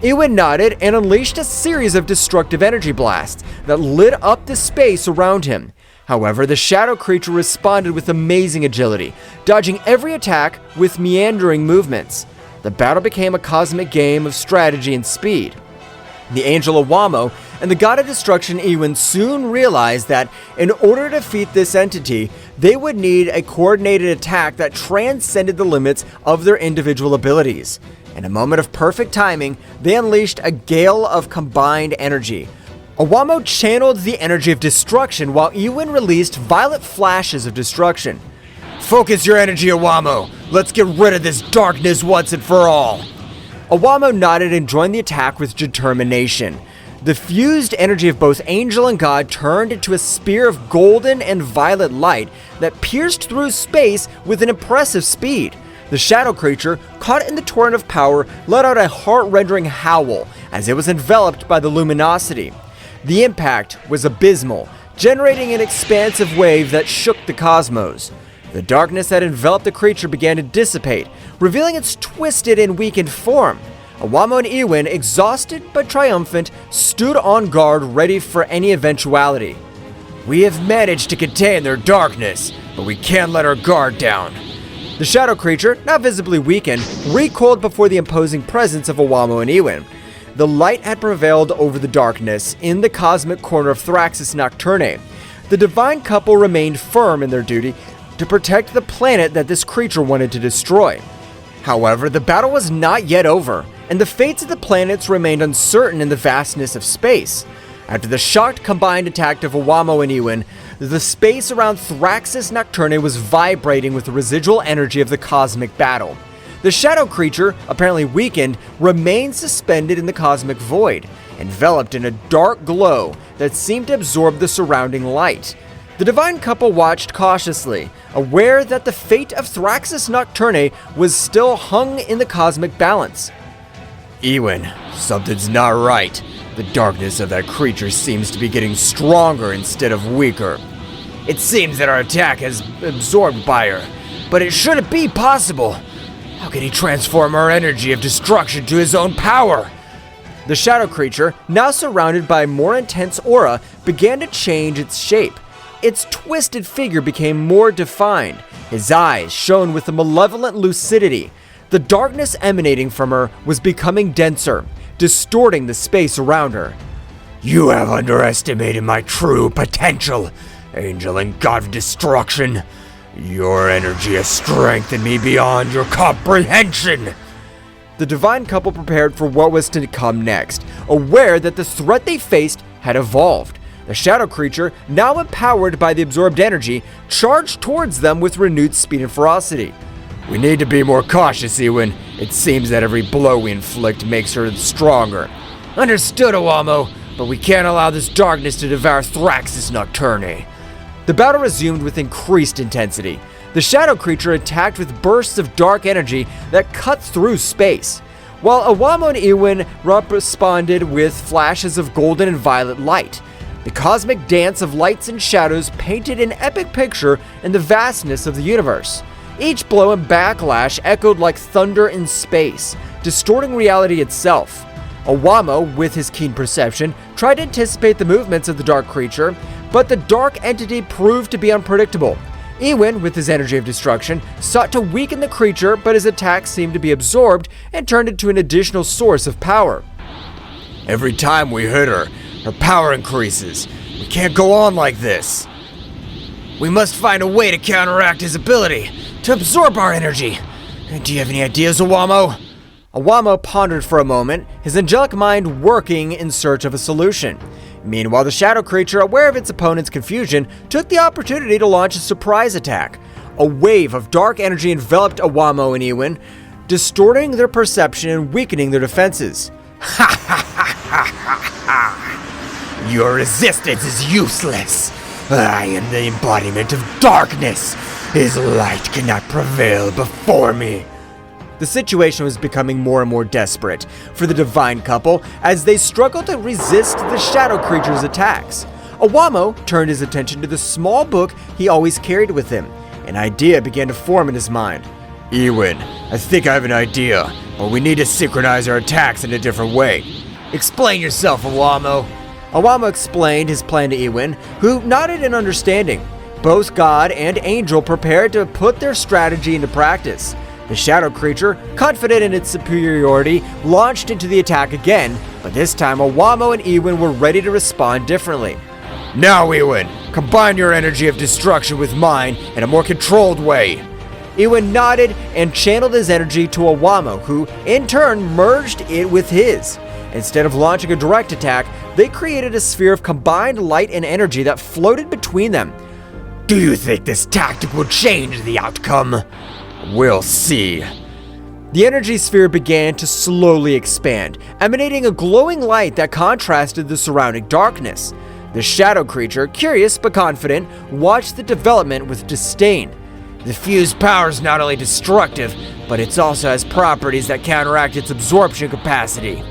Speaker 1: Ewan nodded and unleashed a series of destructive energy blasts that lit up the space around him. However, the shadow creature responded with amazing agility, dodging every attack with meandering movements. The battle became a cosmic game of strategy and speed. The angel Awamo and the god of destruction Ewan soon realized that in order to defeat this entity, they would need a coordinated attack that transcended the limits of their individual abilities. In a moment of perfect timing, they unleashed a gale of combined energy. Awamo channeled the energy of destruction while Ewan released violent flashes of destruction.
Speaker 3: Focus your energy, Awamo. Let's get rid of this darkness once and for all.
Speaker 1: Awamo nodded and joined the attack with determination. The fused energy of both angel and god turned into a spear of golden and violet light that pierced through space with an impressive speed. The shadow creature, caught in the torrent of power, let out a heart-rending howl as it was enveloped by the luminosity. The impact was abysmal, generating an expansive wave that shook the cosmos. The darkness that enveloped the creature began to dissipate, revealing its twisted and weakened form. Awamo and Ewan, exhausted but triumphant, stood on guard ready for any eventuality.
Speaker 3: We have managed to contain their darkness, but we can't let our guard down.
Speaker 1: The shadow creature, now visibly weakened, recoiled before the imposing presence of Awamo and Ewan. The light had prevailed over the darkness in the cosmic corner of Thraxis Nocturne. The divine couple remained firm in their duty to protect the planet that this creature wanted to destroy. However, the battle was not yet over, and the fates of the planets remained uncertain in the vastness of space. After the shocked combined attack of Awamo and Ewan, the space around Thraxis Nocturne was vibrating with the residual energy of the cosmic battle. The shadow creature, apparently weakened, remained suspended in the cosmic void, enveloped in a dark glow that seemed to absorb the surrounding light. The divine couple watched cautiously, aware that the fate of Thraxis Nocturne was still hung in the cosmic balance.
Speaker 3: Ewan, something's not right. The darkness of that creature seems to be getting stronger instead of weaker. It seems that our attack has absorbed by her, but it shouldn't be possible. How can he transform our energy of destruction to his own power?
Speaker 1: The shadow creature, now surrounded by a more intense aura, began to change its shape. Its twisted figure became more defined. His eyes shone with a malevolent lucidity. The darkness emanating from her was becoming denser, distorting the space around her.
Speaker 3: You have underestimated my true potential, angel and god of destruction. Your energy has strengthened me beyond your comprehension.
Speaker 1: The divine couple prepared for what was to come next, aware that the threat they faced had evolved. The shadow creature, now empowered by the absorbed energy, charged towards them with renewed speed and ferocity.
Speaker 3: We need to be more cautious, Ewan. It seems that every blow we inflict makes her stronger. Understood, Awamo, but we can't allow this darkness to devour Thraxis Nocturne.
Speaker 1: The battle resumed with increased intensity. The shadow creature attacked with bursts of dark energy that cut through space, while Awamo and Ewan responded with flashes of golden and violet light. The cosmic dance of lights and shadows painted an epic picture in the vastness of the universe. Each blow and backlash echoed like thunder in space, distorting reality itself. Awamo, with his keen perception, tried to anticipate the movements of the dark creature, but the dark entity proved to be unpredictable. Ewan, with his energy of destruction, sought to weaken the creature, but his attacks seemed to be absorbed and turned into an additional source of power.
Speaker 3: Every time we hit her, her power increases. We can't go on like this. We must find a way to counteract his ability to absorb our energy. Do you have any ideas, Awamo?
Speaker 1: Awamo pondered for a moment, his angelic mind working in search of a solution. Meanwhile, the shadow creature, aware of its opponent's confusion, took the opportunity to launch a surprise attack. A wave of dark energy enveloped Awamo and Ewan, distorting their perception and weakening their defenses.
Speaker 3: Ha ha ha ha ha ha! Your resistance is useless. I am the embodiment of darkness. His light cannot prevail before me.
Speaker 1: The situation was becoming more and more desperate for the divine couple as they struggled to resist the shadow creature's attacks. Awamo turned his attention to the small book he always carried with him. An idea began to form in his mind.
Speaker 3: Ewin, I think I have an idea, but we need to synchronize our attacks in a different way. Explain yourself, Awamo.
Speaker 1: Awamo explained his plan to Ewin, who nodded in understanding. Both God and Angel prepared to put their strategy into practice. The shadow creature, confident in its superiority, launched into the attack again, but this time Awamo and Ewin were ready to respond differently.
Speaker 3: Now, Ewin, combine your energy of destruction with mine in a more controlled way.
Speaker 1: Ewin nodded and channeled his energy to Awamo, who, in turn, merged it with his. Instead of launching a direct attack, they created a sphere of combined light and energy that floated between them.
Speaker 3: Do you think this tactic will change the outcome? We'll see.
Speaker 1: The energy sphere began to slowly expand, emanating a glowing light that contrasted the surrounding darkness. The shadow creature, curious but confident, watched the development with disdain.
Speaker 3: The fused power is not only destructive, but it also has properties that counteract its absorption capacity.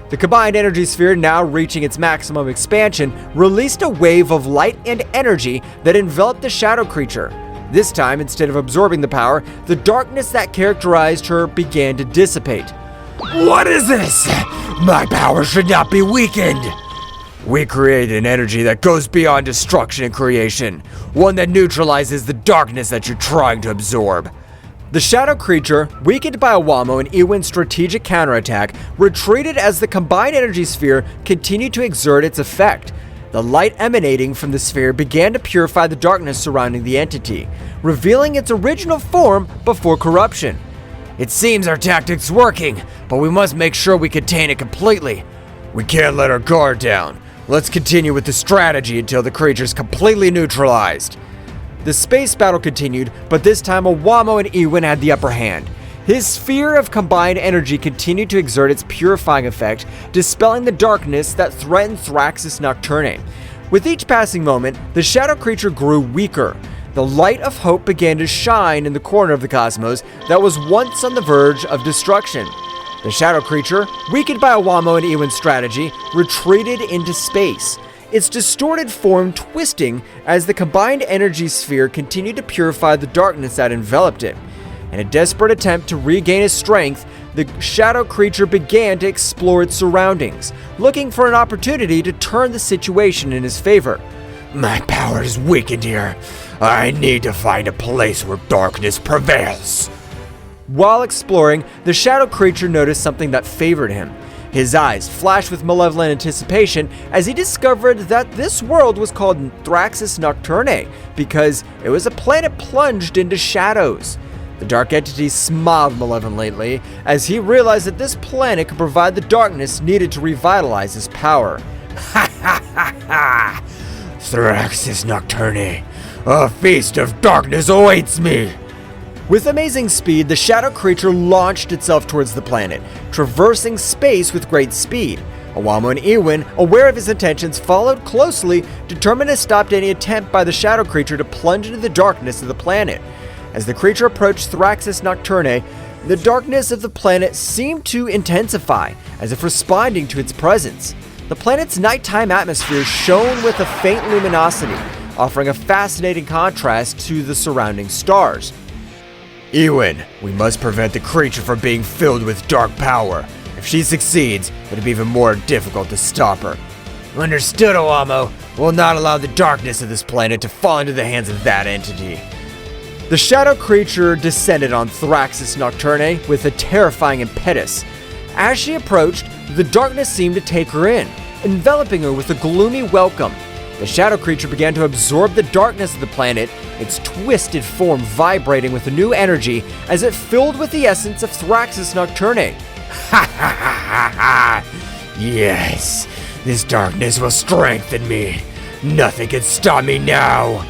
Speaker 1: The combined energy sphere, now reaching its maximum expansion, released a wave of light and energy that enveloped the shadow creature. This time, instead of absorbing the power, the darkness that characterized her began to dissipate.
Speaker 3: What is this? My power should not be weakened. We created an energy that goes beyond destruction and creation, one that neutralizes the darkness that you're trying to absorb.
Speaker 1: The shadow creature, weakened by Awamo and Ewin's strategic counterattack, retreated as the combined energy sphere continued to exert its effect. The light emanating from the sphere began to purify the darkness surrounding the entity, revealing its original form before corruption.
Speaker 3: It seems our tactic's working, but we must make sure we contain it completely. We can't let our guard down. Let's continue with the strategy until the creature's completely neutralized.
Speaker 1: The space battle continued, but this time Awamo and Ewin had the upper hand. His sphere of combined energy continued to exert its purifying effect, dispelling the darkness that threatened Thraxis Nocturne. With each passing moment, the shadow creature grew weaker. The light of hope began to shine in the corner of the cosmos that was once on the verge of destruction. The shadow creature, weakened by Awamo and Ewin's strategy, retreated into space, its distorted form twisting as the combined energy sphere continued to purify the darkness that enveloped it. In a desperate attempt to regain his strength, the shadow creature began to explore its surroundings, looking for an opportunity to turn the situation in his favor.
Speaker 3: My power is weakened here. I need to find a place where darkness prevails.
Speaker 1: While exploring, the shadow creature noticed something that favored him. His eyes flashed with malevolent anticipation as he discovered that this world was called Thraxis Nocturne because it was a planet plunged into shadows. The dark entity smiled malevolently as he realized that this planet could provide the darkness needed to revitalize his power.
Speaker 3: Ha ha ha ha! Thraxis Nocturne, a feast of darkness awaits me!
Speaker 1: With amazing speed, the shadow creature launched itself towards the planet, traversing space with great speed. Awamo and Ewin, aware of his intentions, followed closely, determined to stop any attempt by the shadow creature to plunge into the darkness of the planet. As the creature approached Thraxis Nocturne, the darkness of the planet seemed to intensify, as if responding to its presence. The planet's nighttime atmosphere shone with a faint luminosity, offering a fascinating contrast to the surrounding stars.
Speaker 3: Ewin, we must prevent the creature from being filled with dark power. If she succeeds, it'll be even more difficult to stop her. Understood, Awamo. We'll not allow the darkness of this planet to fall into the hands of that entity.
Speaker 1: The shadow creature descended on Thraxis Nocturne with a terrifying impetus. As she approached, the darkness seemed to take her in, enveloping her with a gloomy welcome. The shadow creature began to absorb the darkness of the planet, its twisted form vibrating with a new energy as it filled with the essence of Thraxis Nocturne.
Speaker 3: Ha ha ha ha ha! Yes, this darkness will strengthen me. Nothing can stop me now.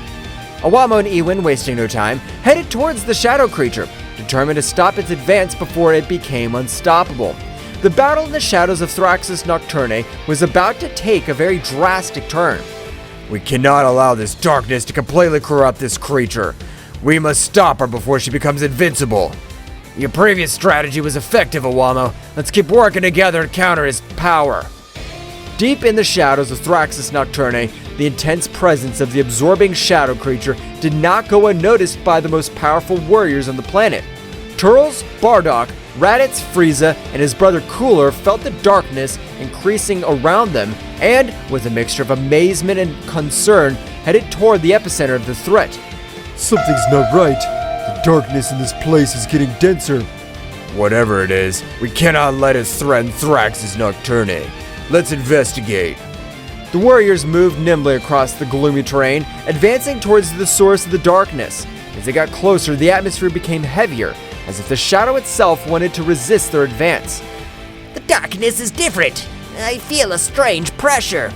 Speaker 1: Awamo and Ewin, wasting no time, headed towards the shadow creature, determined to stop its advance before it became unstoppable. The battle in the shadows of Thraxis Nocturne was about to take a very drastic turn.
Speaker 3: We cannot allow this darkness to completely corrupt this creature. We must stop her before she becomes invincible. Your previous strategy was effective, Awamo. Let's keep working together to counter his power.
Speaker 1: Deep in the shadows of Thraxis Nocturne, the intense presence of the absorbing shadow creature did not go unnoticed by the most powerful warriors on the planet. Turles, Bardock, Raditz, Frieza, and his brother Cooler felt the darkness increasing around them and, with a mixture of amazement and concern, headed toward the epicenter of the threat.
Speaker 4: Something's not right. The darkness in this place is getting denser.
Speaker 3: Whatever it is, we cannot let it threaten Thraxis Nocturne. Let's investigate.
Speaker 1: The warriors moved nimbly across the gloomy terrain, advancing towards the source of the darkness. As they got closer, the atmosphere became heavier, as if the shadow itself wanted to resist their advance.
Speaker 2: The darkness is different. I feel a strange pressure.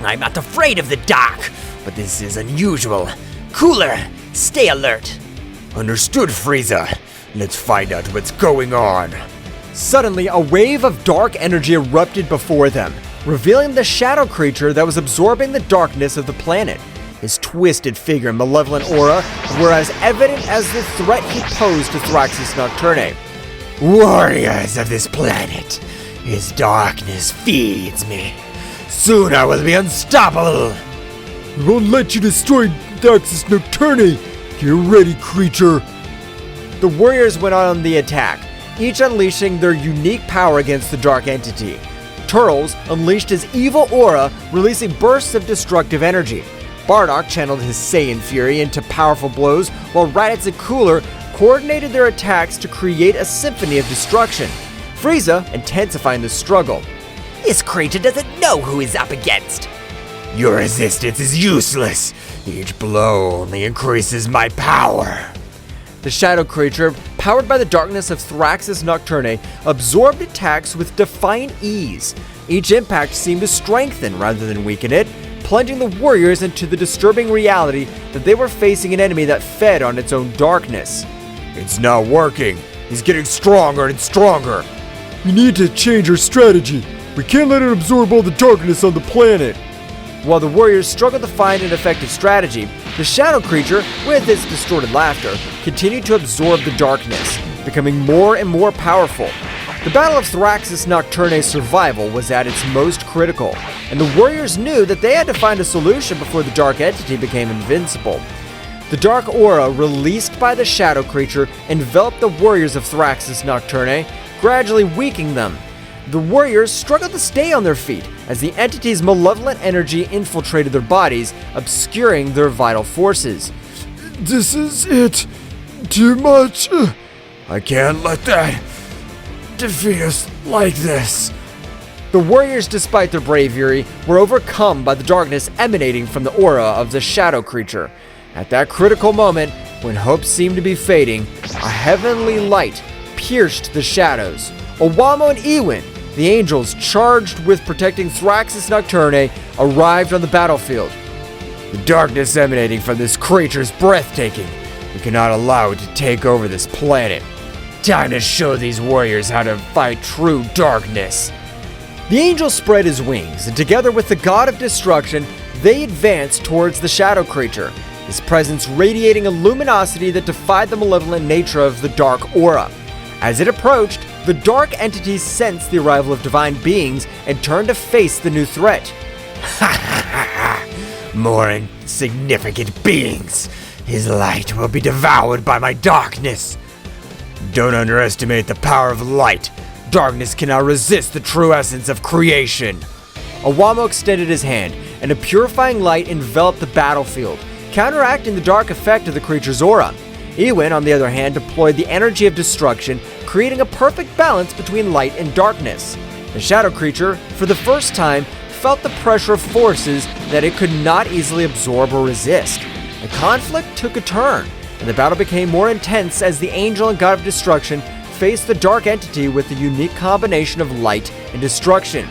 Speaker 2: I'm not afraid of the dark, but this is unusual. Cooler, stay alert.
Speaker 3: Understood, Frieza. Let's find out what's going on.
Speaker 1: Suddenly, a wave of dark energy erupted before them, revealing the shadow creature that was absorbing the darkness of the planet. His twisted figure and malevolent aura were as evident as the threat he posed to Thraxis Nocturne.
Speaker 3: Warriors of this planet, his darkness feeds me. Soon I will be unstoppable.
Speaker 4: We won't let you destroy Thraxis Nocturne. Get ready, creature.
Speaker 1: The warriors went on the attack, each unleashing their unique power against the dark entity. Turles unleashed his evil aura, releasing bursts of destructive energy. Bardock channeled his Saiyan fury into powerful blows, while Raditz and Cooler coordinated their attacks to create a symphony of destruction. Frieza intensifying the struggle.
Speaker 2: This creature doesn't know who he's up against.
Speaker 3: Your resistance is useless. Each blow only increases my power.
Speaker 1: The shadow creature, powered by the darkness of Thraxis Nocturne, absorbed attacks with defiant ease. Each impact seemed to strengthen rather than weaken it, plunging the warriors into the disturbing reality that they were facing an enemy that fed on its own darkness.
Speaker 3: It's not working. He's getting stronger and stronger.
Speaker 4: We need to change our strategy. We can't let it absorb all the darkness on the planet.
Speaker 1: While the warriors struggled to find an effective strategy, the shadow creature, with its distorted laughter, continued to absorb the darkness, becoming more and more powerful. The Battle of Thraxis Nocturne's survival was at its most critical, and the warriors knew that they had to find a solution before the dark entity became invincible. The dark aura released by the shadow creature enveloped the warriors of Thraxis Nocturne, gradually weakening them. The warriors struggled to stay on their feet as the entity's malevolent energy infiltrated their bodies, obscuring their vital forces.
Speaker 4: This is it. Too much.
Speaker 3: I can't let that defeat us like this.
Speaker 1: The warriors, despite their bravery, were overcome by the darkness emanating from the aura of the shadow creature. At that critical moment, when hope seemed to be fading, a heavenly light pierced the shadows. Awamo and Ewin, the angels charged with protecting Thraxis Nocturne, arrived on the battlefield.
Speaker 3: The darkness emanating from this creature is breathtaking. We cannot allow it to take over this planet. Time to show these warriors how to fight true darkness.
Speaker 1: The angel spread his wings, and together with the god of destruction, they advanced towards the shadow creature, his presence radiating a luminosity that defied the malevolent nature of the dark aura. As it approached, the dark entities sensed the arrival of divine beings and turned to face the new threat.
Speaker 3: Ha ha ha ha! More insignificant beings. His light will be devoured by my darkness. Don't underestimate the power of light. Darkness cannot resist the true essence of creation.
Speaker 1: Awamo extended his hand, and a purifying light enveloped the battlefield, counteracting the dark effect of the creature's aura. Ewin, on the other hand, deployed the energy of destruction, creating a perfect balance between light and darkness. The shadow creature, for the first time, felt the pressure of forces that it could not easily absorb or resist. The conflict took a turn, and the battle became more intense as the angel and god of destruction faced the dark entity with a unique combination of light and destruction.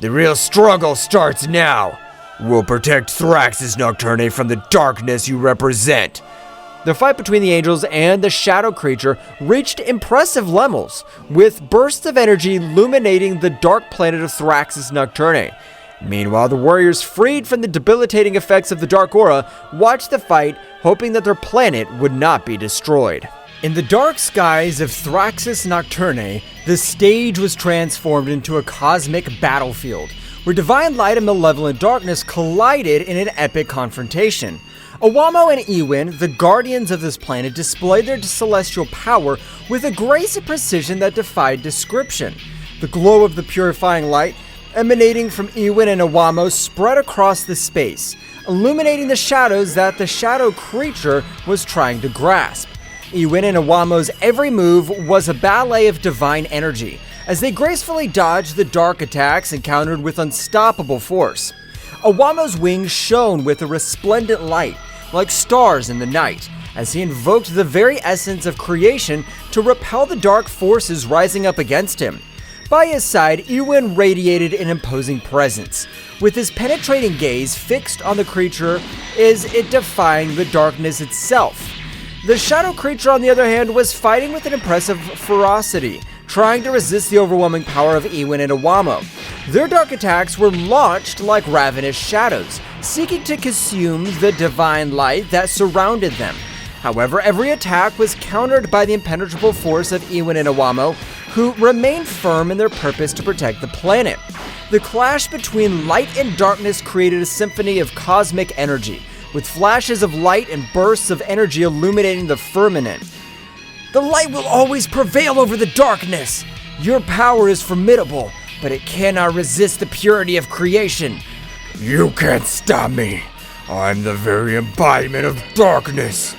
Speaker 3: The real struggle starts now. We'll protect Thraxis Nocturne from the darkness you represent.
Speaker 1: The fight between the angels and the shadow creature reached impressive levels, with bursts of energy illuminating the dark planet of Thraxis Nocturne. Meanwhile, the warriors, freed from the debilitating effects of the Dark Aura, watched the fight, hoping that their planet would not be destroyed. In the dark skies of Thraxis Nocturne, the stage was transformed into a cosmic battlefield, where divine light and malevolent darkness collided in an epic confrontation. Awamo and Ewin, the guardians of this planet, displayed their celestial power with a grace and precision that defied description. The glow of the purifying light emanating from Ewin and Awamo spread across the space, illuminating the shadows that the shadow creature was trying to grasp. Ewin and Awamo's every move was a ballet of divine energy, as they gracefully dodged the dark attacks encountered with unstoppable force. Awamo's wings shone with a resplendent light, like stars in the night, as he invoked the very essence of creation to repel the dark forces rising up against him. By his side, Ewin radiated an imposing presence, with his penetrating gaze fixed on the creature as it defying the darkness itself. The shadow creature, on the other hand, was fighting with an impressive ferocity, trying to resist the overwhelming power of Ewin and Awamo. Their dark attacks were launched like ravenous shadows, seeking to consume the divine light that surrounded them. However, every attack was countered by the impenetrable force of Ewin and Awamo, who remained firm in their purpose to protect the planet. The clash between light and darkness created a symphony of cosmic energy, with flashes of light and bursts of energy illuminating the firmament. The light will always prevail over the darkness. Your power is formidable, but it cannot resist the purity of creation.
Speaker 3: You can't stop me. I'm the very embodiment of darkness.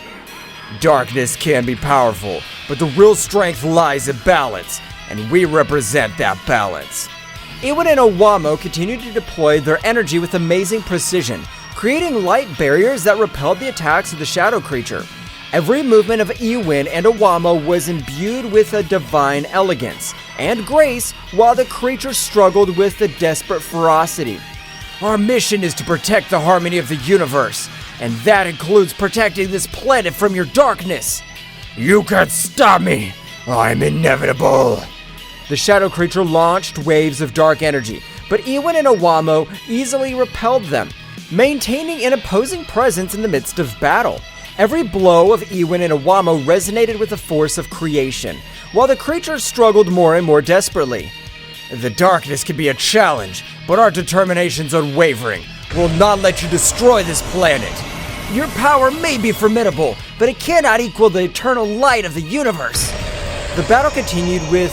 Speaker 1: Darkness can be powerful, but the real strength lies in balance, and we represent that balance. Ewin and Awamo continued to deploy their energy with amazing precision, creating light barriers that repelled the attacks of the shadow creature. Every movement of Ewin and Awamo was imbued with a divine elegance and grace, while the creature struggled with a desperate ferocity. Our mission is to protect the harmony of the universe, and that includes protecting this planet from your darkness.
Speaker 3: You can't stop me. I'm inevitable.
Speaker 1: The shadow creature launched waves of dark energy, but Ewin and Awamo easily repelled them, maintaining an opposing presence in the midst of battle. Every blow of Ewin and Awamo resonated with the force of creation, while the creature struggled more and more desperately. The darkness can be a challenge, but our determination's unwavering. We'll not let you destroy this planet. Your power may be formidable, but it cannot equal the eternal light of the universe. The battle continued with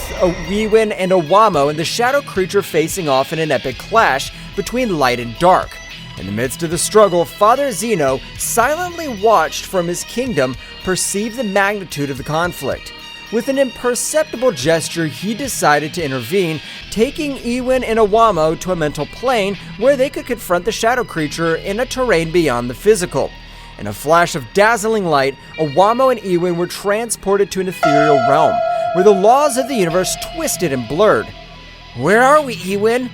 Speaker 1: Ewin and Awamo and the shadow creature facing off in an epic clash between light and dark. In the midst of the struggle, Father Zeno silently watched from his kingdom, perceived the magnitude of the conflict. With an imperceptible gesture, he decided to intervene, taking Ewin and Awamo to a mental plane where they could confront the shadow creature in a terrain beyond the physical. In a flash of dazzling light, Awamo and Ewin were transported to an ethereal realm, where the laws of the universe twisted and blurred. Where are we, Ewin?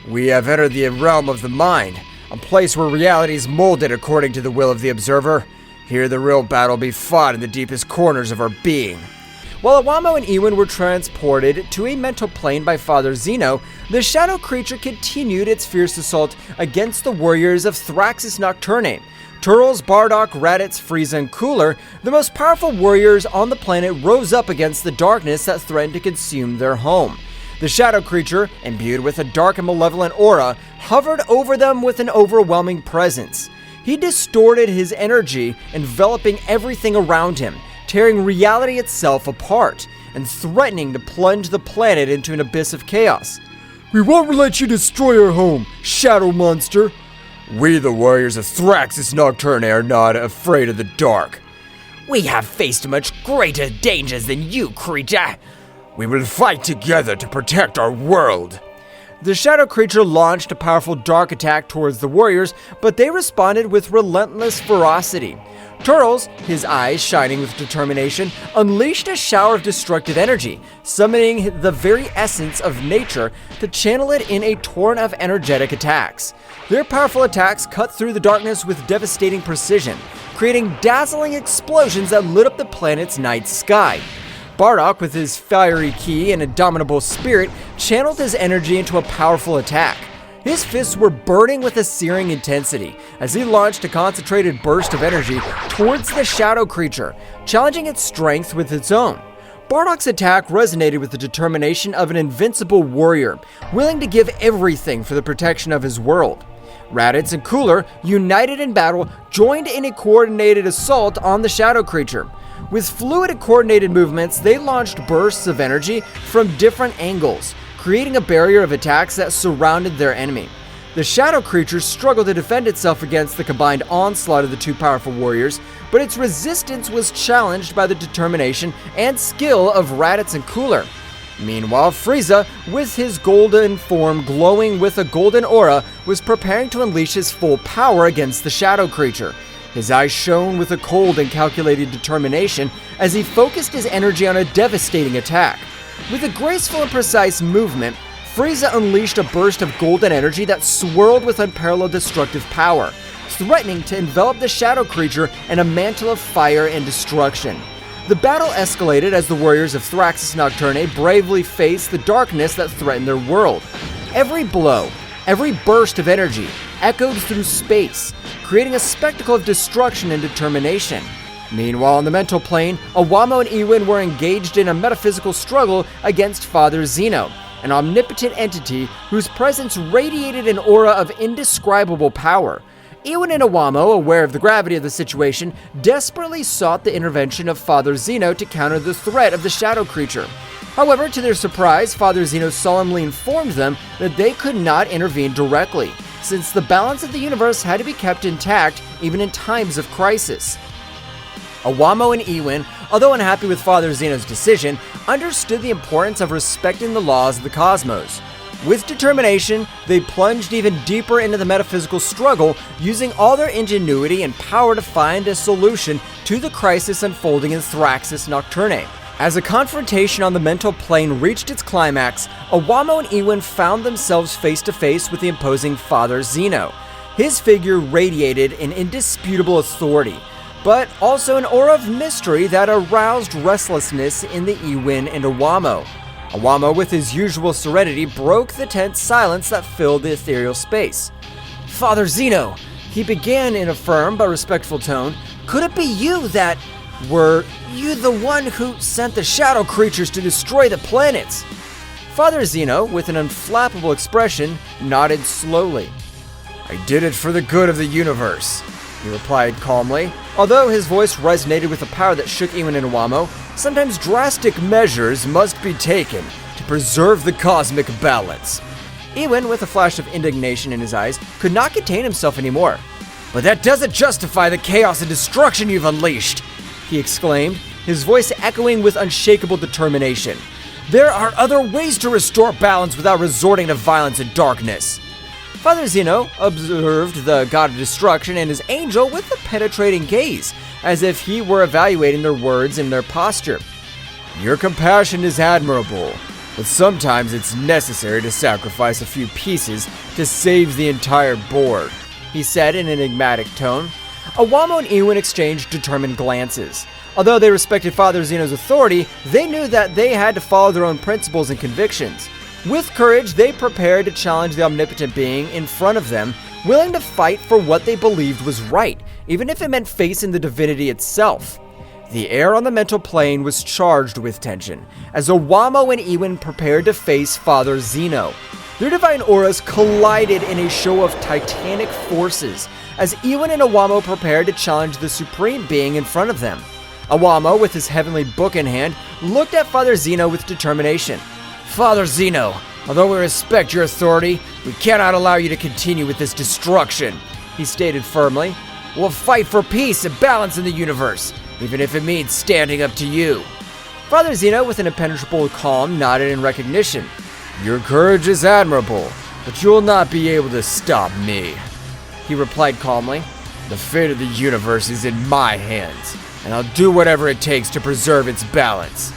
Speaker 1: We have entered the realm of the mind, a place where reality is molded according to the will of the observer. Here the real battle be fought in the deepest corners of our being. While Awamo and Ewin were transported to a mental plane by Father Zeno, the shadow creature continued its fierce assault against the warriors of Thraxis Nocturne. Turles, Bardock, Raditz, Frieza, and Cooler, the most powerful warriors on the planet, rose up against the darkness that threatened to consume their home. The shadow creature, imbued with a dark and malevolent aura, hovered over them with an overwhelming presence. He distorted his energy, enveloping everything around him, tearing reality itself apart, and threatening to plunge the planet into an abyss of chaos.
Speaker 4: We won't let you destroy our home, shadow monster.
Speaker 3: We, the warriors of Thraxis Nocturne, are not afraid of the dark.
Speaker 2: We have faced much greater dangers than you, creature.
Speaker 3: We will fight together to protect our world.
Speaker 1: The shadow creature launched a powerful dark attack towards the warriors, but they responded with relentless ferocity. Turles, his eyes shining with determination, unleashed a shower of destructive energy, summoning the very essence of nature to channel it in a torrent of energetic attacks. Their powerful attacks cut through the darkness with devastating precision, creating dazzling explosions that lit up the planet's night sky. Bardock, with his fiery ki and indomitable spirit, channeled his energy into a powerful attack. His fists were burning with a searing intensity as he launched a concentrated burst of energy towards the shadow creature, challenging its strength with its own. Bardock's attack resonated with the determination of an invincible warrior, willing to give everything for the protection of his world. Raditz and Cooler, united in battle, joined in a coordinated assault on the shadow creature. With fluid and coordinated movements, they launched bursts of energy from different angles, creating a barrier of attacks that surrounded their enemy. The shadow creature struggled to defend itself against the combined onslaught of the two powerful warriors, but its resistance was challenged by the determination and skill of Raditz and Cooler. Meanwhile, Frieza, with his golden form glowing with a golden aura, was preparing to unleash his full power against the shadow creature. His eyes shone with a cold and calculated determination as he focused his energy on a devastating attack. With a graceful and precise movement, Frieza unleashed a burst of golden energy that swirled with unparalleled destructive power, threatening to envelop the shadow creature in a mantle of fire and destruction. The battle escalated as the warriors of Thraxis Nocturne bravely faced the darkness that threatened their world. Every blow, every burst of energy echoed through space, creating a spectacle of destruction and determination. Meanwhile, on the mental plane, Awamo and Ewin were engaged in a metaphysical struggle against Father Zeno, an omnipotent entity whose presence radiated an aura of indescribable power. Ewin and Awamo, aware of the gravity of the situation, desperately sought the intervention of Father Zeno to counter the threat of the shadow creature. However, to their surprise, Father Zeno solemnly informed them that they could not intervene directly, since the balance of the universe had to be kept intact even in times of crisis. Awamo and Ewin, although unhappy with Father Zeno's decision, understood the importance of respecting the laws of the cosmos. With determination, they plunged even deeper into the metaphysical struggle, using all their ingenuity and power to find a solution to the crisis unfolding in Thraxis Nocturne. As a confrontation on the mental plane reached its climax, Awamo and Ewin found themselves face to face with the imposing Father Zeno. His figure radiated an indisputable authority, but also an aura of mystery that aroused restlessness in the Ewin and Awamo. Awamo, with his usual serenity, broke the tense silence that filled the ethereal space. "Father Zeno," he began in a firm but respectful tone, "could it be you that... were you the one who sent the shadow creatures to destroy the planets?" Father Zeno, with an unflappable expression, nodded slowly. "I did it for the good of the universe," he replied calmly. Although his voice resonated with a power that shook Ewin and Awamo, sometimes drastic measures must be taken to preserve the cosmic balance. Ewin, with a flash of indignation in his eyes, could not contain himself anymore. "But that doesn't justify the chaos and destruction you've unleashed!" he exclaimed, his voice echoing with unshakable determination. "There are other ways to restore balance without resorting to violence and darkness." Father Zeno observed the god of destruction and his angel with a penetrating gaze, as if he were evaluating their words and their posture. "Your compassion is admirable, but sometimes it's necessary to sacrifice a few pieces to save the entire board," he said in an enigmatic tone. Awamo and Ewin exchanged determined glances. Although they respected Father Zeno's authority, they knew that they had to follow their own principles and convictions. With courage, they prepared to challenge the omnipotent being in front of them, willing to fight for what they believed was right, even if it meant facing the divinity itself. The air on the mental plane was charged with tension, as Awamo and Ewin prepared to face Father Zeno. Their divine auras collided in a show of titanic forces, as Ewin and Awamo prepared to challenge the supreme being in front of them. Awamo, with his heavenly book in hand, looked at Father Zeno with determination. "Father Zeno, although we respect your authority, we cannot allow you to continue with this destruction," he stated firmly. "We'll fight for peace and balance in the universe, even if it means standing up to you." Father Zeno, with an impenetrable calm, nodded in recognition. "Your courage is admirable, but you will not be able to stop me," he replied calmly. "The fate of the universe is in my hands, and I'll do whatever it takes to preserve its balance."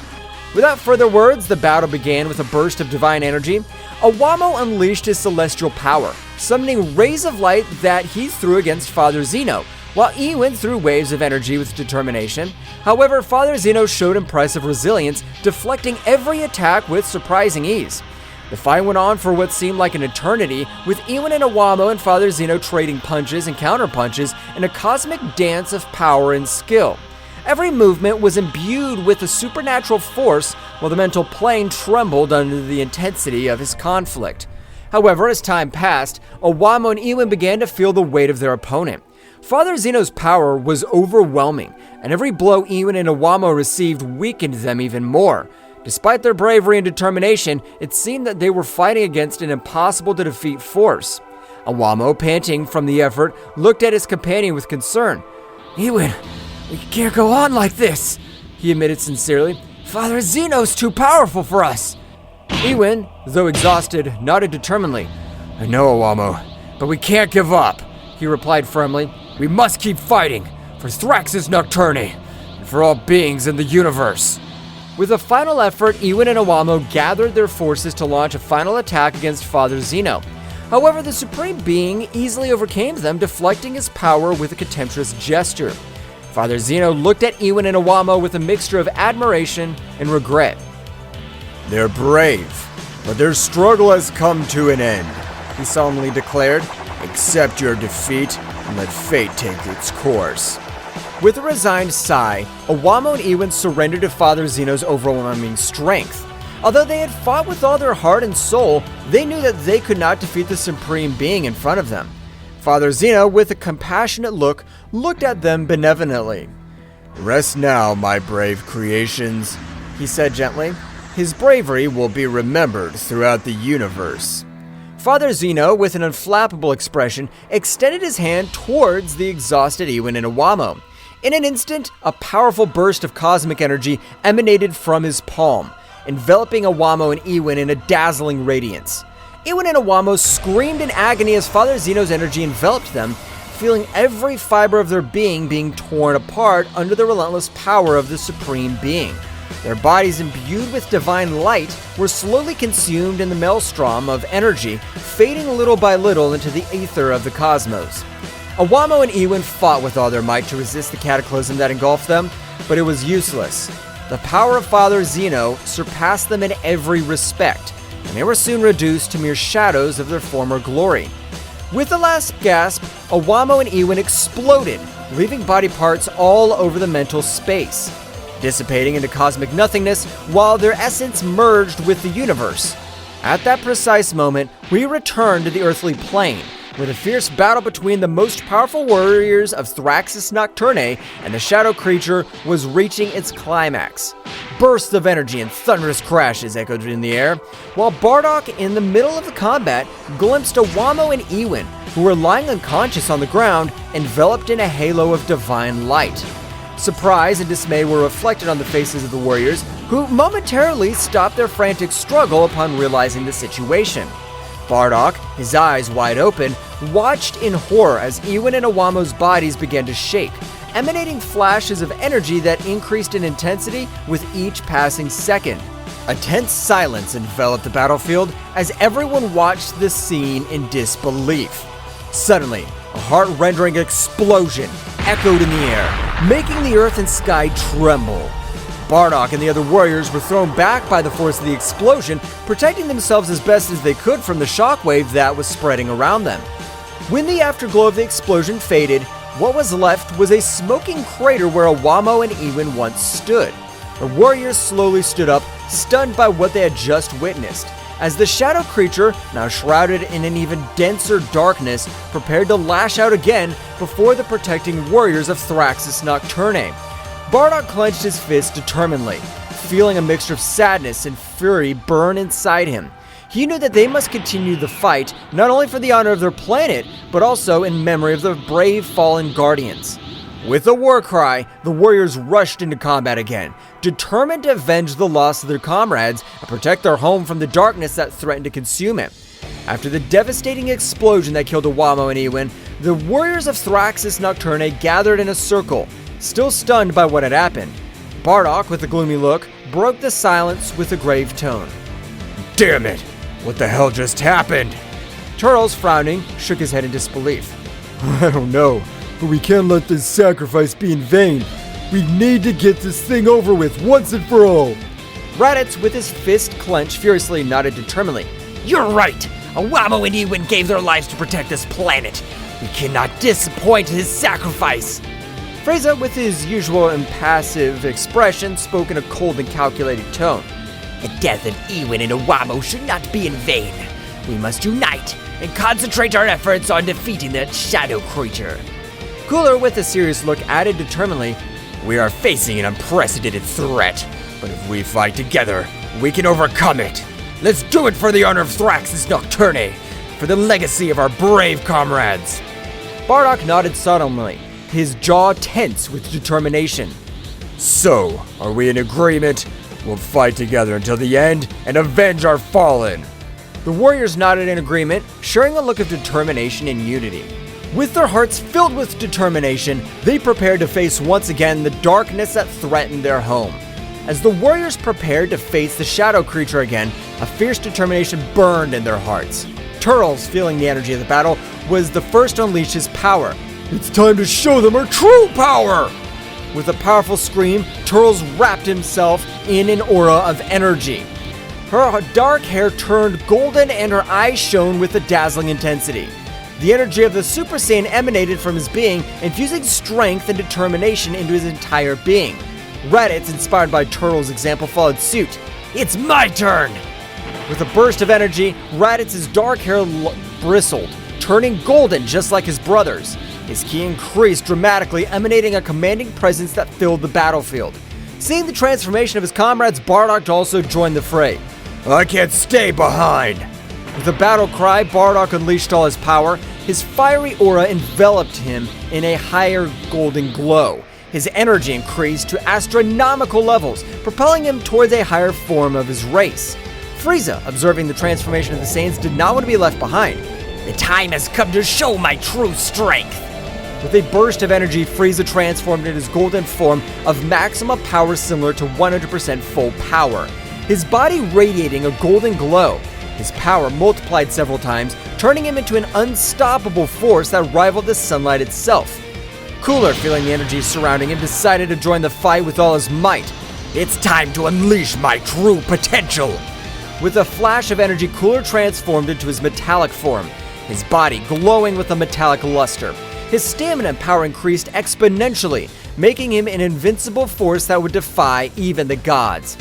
Speaker 1: Without further words, the battle began with a burst of divine energy. Awamo unleashed his celestial power, summoning rays of light that he threw against Father Zeno, while Ewin threw waves of energy with determination. However, Father Zeno showed impressive resilience, deflecting every attack with surprising ease. The fight went on for what seemed like an eternity, with Iwan and Awamo and Father Zeno trading punches and counterpunches in a cosmic dance of power and skill. Every movement was imbued with a supernatural force, while the mental plane trembled under the intensity of his conflict. However, as time passed, Awamo and Iwan began to feel the weight of their opponent. Father Zeno's power was overwhelming, and every blow Iwan and Awamo received weakened them even more. Despite their bravery and determination, it seemed that they were fighting against an impossible-to-defeat force. Awamo, panting from the effort, looked at his companion with concern. "Iwan, we can't go on like this," he admitted sincerely. "Father Zeno's too powerful for us." Iwan, though exhausted, nodded determinedly. "I know, Awamo, but we can't give up," he replied firmly. "We must keep fighting, for Thraxis Nocturne, and for all beings in the universe." With a final effort, Iwan and Awamo gathered their forces to launch a final attack against Father Zeno. However, the Supreme Being easily overcame them, deflecting his power with a contemptuous gesture. Father Zeno looked at Iwan and Awamo with a mixture of admiration and regret.
Speaker 3: "They're brave, but their struggle has come to an end," he solemnly declared. "Accept your defeat and let fate take its course."
Speaker 1: With a resigned sigh, Awamo and Iwan surrendered to Father Zeno's overwhelming strength. Although they had fought with all their heart and soul, they knew that they could not defeat the Supreme Being in front of them. Father Zeno, with a compassionate look, looked at them benevolently.
Speaker 3: "Rest now, my brave creations," he said gently. "His bravery will be remembered throughout the universe."
Speaker 1: Father Zeno, with an unflappable expression, extended his hand towards the exhausted Iwan and Awamo. In an instant, a powerful burst of cosmic energy emanated from his palm, enveloping Awamo and Iwan in a dazzling radiance. Iwan and Awamo screamed in agony as Father Zeno's energy enveloped them, feeling every fiber of their being torn apart under the relentless power of the Supreme Being. Their bodies, imbued with divine light, were slowly consumed in the maelstrom of energy, fading little by little into the aether of the cosmos. Awamo and Iwan fought with all their might to resist the cataclysm that engulfed them, but it was useless. The power of Father Zeno surpassed them in every respect, and they were soon reduced to mere shadows of their former glory. With the last gasp, Awamo and Iwan exploded, leaving body parts all over the mental space, dissipating into cosmic nothingness while their essence merged with the universe. At that precise moment, we return to the earthly plane, where the fierce battle between the most powerful warriors of Thraxis Nocturne and the shadow creature was reaching its climax. Bursts of energy and thunderous crashes echoed in the air, while Bardock, in the middle of the combat, glimpsed Awamo and Iwan, who were lying unconscious on the ground, enveloped in a halo of divine light. Surprise and dismay were reflected on the faces of the warriors, who momentarily stopped their frantic struggle upon realizing the situation. Bardock, his eyes wide open, watched in horror as Iwan and Awamo's bodies began to shake, emanating flashes of energy that increased in intensity with each passing second. A tense silence enveloped the battlefield as everyone watched the scene in disbelief. Suddenly, a heart-rending explosion echoed in the air, making the earth and sky tremble. Bardock and the other warriors were thrown back by the force of the explosion, protecting themselves as best as they could from the shockwave that was spreading around them. When the afterglow of the explosion faded, what was left was a smoking crater where Awamo and Iwan once stood. The warriors slowly stood up, stunned by what they had just witnessed, as the shadow creature, now shrouded in an even denser darkness, prepared to lash out again before the protecting warriors of Thraxis Nocturne. Bardock clenched his fist determinedly, feeling a mixture of sadness and fury burn inside him. He knew that they must continue the fight, not only for the honor of their planet, but also in memory of their brave fallen guardians. With a war cry, the warriors rushed into combat again, determined to avenge the loss of their comrades and protect their home from the darkness that threatened to consume it. After the devastating explosion that killed Awamo and Iwan, the warriors of Thraxis Nocturne gathered in a circle, still stunned by what had happened. Bardock, with a gloomy look, broke the silence with a grave tone.
Speaker 3: "Damn it! What the hell just happened?"
Speaker 1: Turtles, frowning, shook his head in disbelief.
Speaker 4: I don't know, but we can't let this sacrifice be in vain. We need to get this thing over with once and for all.
Speaker 1: Raditz, with his fist clenched, furiously nodded determinedly.
Speaker 3: You're right! Awamo and Ewin gave their lives to protect this planet. We cannot disappoint his sacrifice.
Speaker 1: Frieza, with his usual impassive expression, spoke in a cold and calculated tone.
Speaker 3: The death of Ewin and Awamo should not be in vain. We must unite and concentrate our efforts on defeating that shadow creature.
Speaker 1: Cooler, with a serious look, added determinedly,
Speaker 3: We are facing an unprecedented threat, but if we fight together, we can overcome it. Let's do it for the honor of Thraxis Nocturne, for the legacy of our brave comrades.
Speaker 1: Bardock nodded solemnly, his jaw tense with determination.
Speaker 3: So, are we in agreement? We'll fight together until the end and avenge our fallen.
Speaker 1: The warriors nodded in agreement, sharing a look of determination and unity. With their hearts filled with determination, they prepared to face once again the darkness that threatened their home. As the warriors prepared to face the shadow creature again, a fierce determination burned in their hearts. Turtles, feeling the energy of the battle, was the first to unleash his power.
Speaker 4: It's time to show them our true power!
Speaker 1: With a powerful scream, Turtles wrapped himself in an aura of energy. Her dark hair turned golden and her eyes shone with a dazzling intensity. The energy of the Super Saiyan emanated from his being, infusing strength and determination into his entire being. Raditz, inspired by Turtle's example, followed suit.
Speaker 3: It's my turn!
Speaker 1: With a burst of energy, Raditz's dark hair bristled, turning golden just like his brother's. His ki increased dramatically, emanating a commanding presence that filled the battlefield. Seeing the transformation of his comrades, Bardock also joined the fray.
Speaker 3: I can't stay behind!
Speaker 1: With a battle cry, Bardock unleashed all his power. His fiery aura enveloped him in a higher golden glow. His energy increased to astronomical levels, propelling him towards a higher form of his race. Frieza, observing the transformation of the Saiyans, did not want to be left behind.
Speaker 3: The time has come to show my true strength!
Speaker 1: With a burst of energy, Frieza transformed into his golden form of maximum power similar to 100% full power. His body radiating a golden glow. His power multiplied several times, turning him into an unstoppable force that rivaled the sunlight itself. Cooler, feeling the energy surrounding him, decided to join the fight with all his might.
Speaker 3: It's time to unleash my true potential!
Speaker 1: With a flash of energy, Cooler transformed into his metallic form, his body glowing with a metallic luster. His stamina and power increased exponentially, making him an invincible force that would defy even the gods.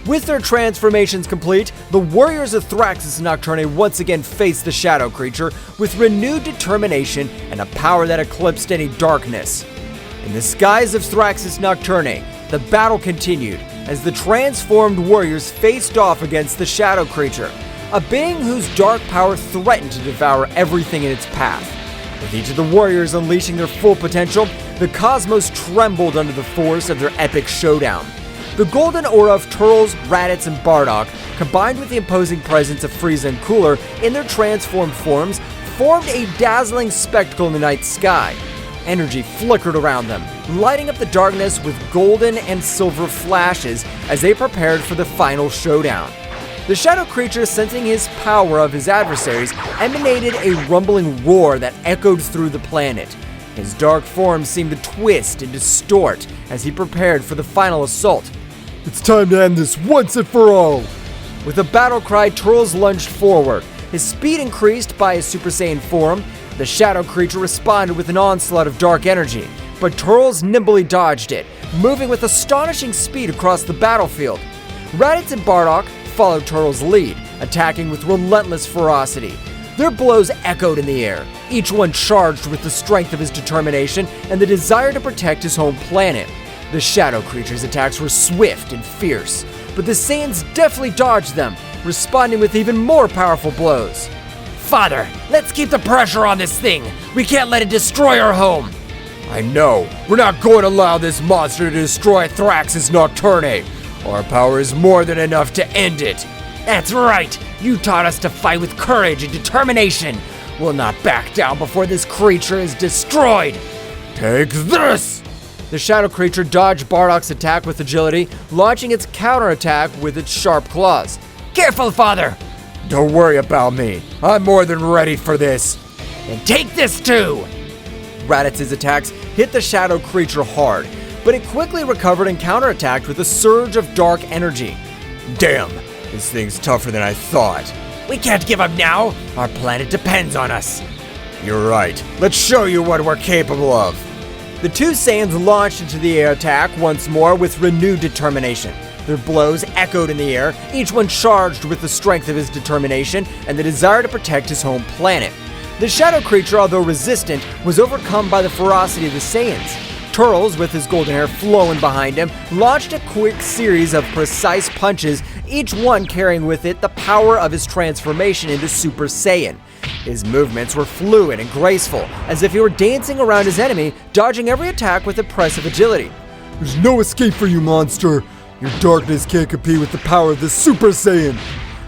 Speaker 1: With their transformations complete, the warriors of Thraxis Nocturne once again faced the shadow creature with renewed determination and a power that eclipsed any darkness. In the skies of Thraxis Nocturne, the battle continued as the transformed warriors faced off against the shadow creature, a being whose dark power threatened to devour everything in its path. With each of the warriors unleashing their full potential, the cosmos trembled under the force of their epic showdown. The golden aura of Turtles, Raditz, and Bardock, combined with the imposing presence of Frieza and Cooler in their transformed forms, formed a dazzling spectacle in the night sky. Energy flickered around them, lighting up the darkness with golden and silver flashes as they prepared for the final showdown. The shadow creature, sensing his power of his adversaries, emanated a rumbling roar that echoed through the planet. His dark form seemed to twist and distort as he prepared for the final assault.
Speaker 4: It's time to end this once and for all!
Speaker 1: With a battle cry, Turtles lunged forward. His speed increased by his Super Saiyan form. The shadow creature responded with an onslaught of dark energy, but Turtles nimbly dodged it, moving with astonishing speed across the battlefield. Raditz and Bardock followed Turtles' lead, attacking with relentless ferocity. Their blows echoed in the air, each one charged with the strength of his determination and the desire to protect his home planet. The shadow creature's attacks were swift and fierce, but the Saiyans deftly dodged them, responding with even more powerful blows.
Speaker 3: Father, let's keep the pressure on this thing! We can't let it destroy our home!
Speaker 4: I know. We're not going to allow this monster to destroy Thraxis Nocturne. Our power is more than enough to end it.
Speaker 3: That's right! You taught us to fight with courage and determination! We'll not back down before this creature is destroyed!
Speaker 4: Take this!
Speaker 1: The shadow creature dodged Bardock's attack with agility, launching its counterattack with its sharp claws.
Speaker 3: Careful, Father!
Speaker 4: Don't worry about me. I'm more than ready for this.
Speaker 3: And take this too!
Speaker 1: Raditz's attacks hit the shadow creature hard, but it quickly recovered and counterattacked with a surge of dark energy.
Speaker 3: Damn, this thing's tougher than I thought.
Speaker 4: We can't give up now. Our planet depends on us.
Speaker 3: You're right. Let's show you what we're capable of.
Speaker 1: The two Saiyans launched into the air attack once more with renewed determination. Their blows echoed in the air, each one charged with the strength of his determination and the desire to protect his home planet. The shadow creature, although resistant, was overcome by the ferocity of the Saiyans. Turles, with his golden hair flowing behind him, launched a quick series of precise punches, each one carrying with it the power of his transformation into Super Saiyan. His movements were fluid and graceful, as if he were dancing around his enemy, dodging every attack with impressive agility.
Speaker 4: There's no escape for you, monster. Your darkness can't compete with the power of the Super Saiyan.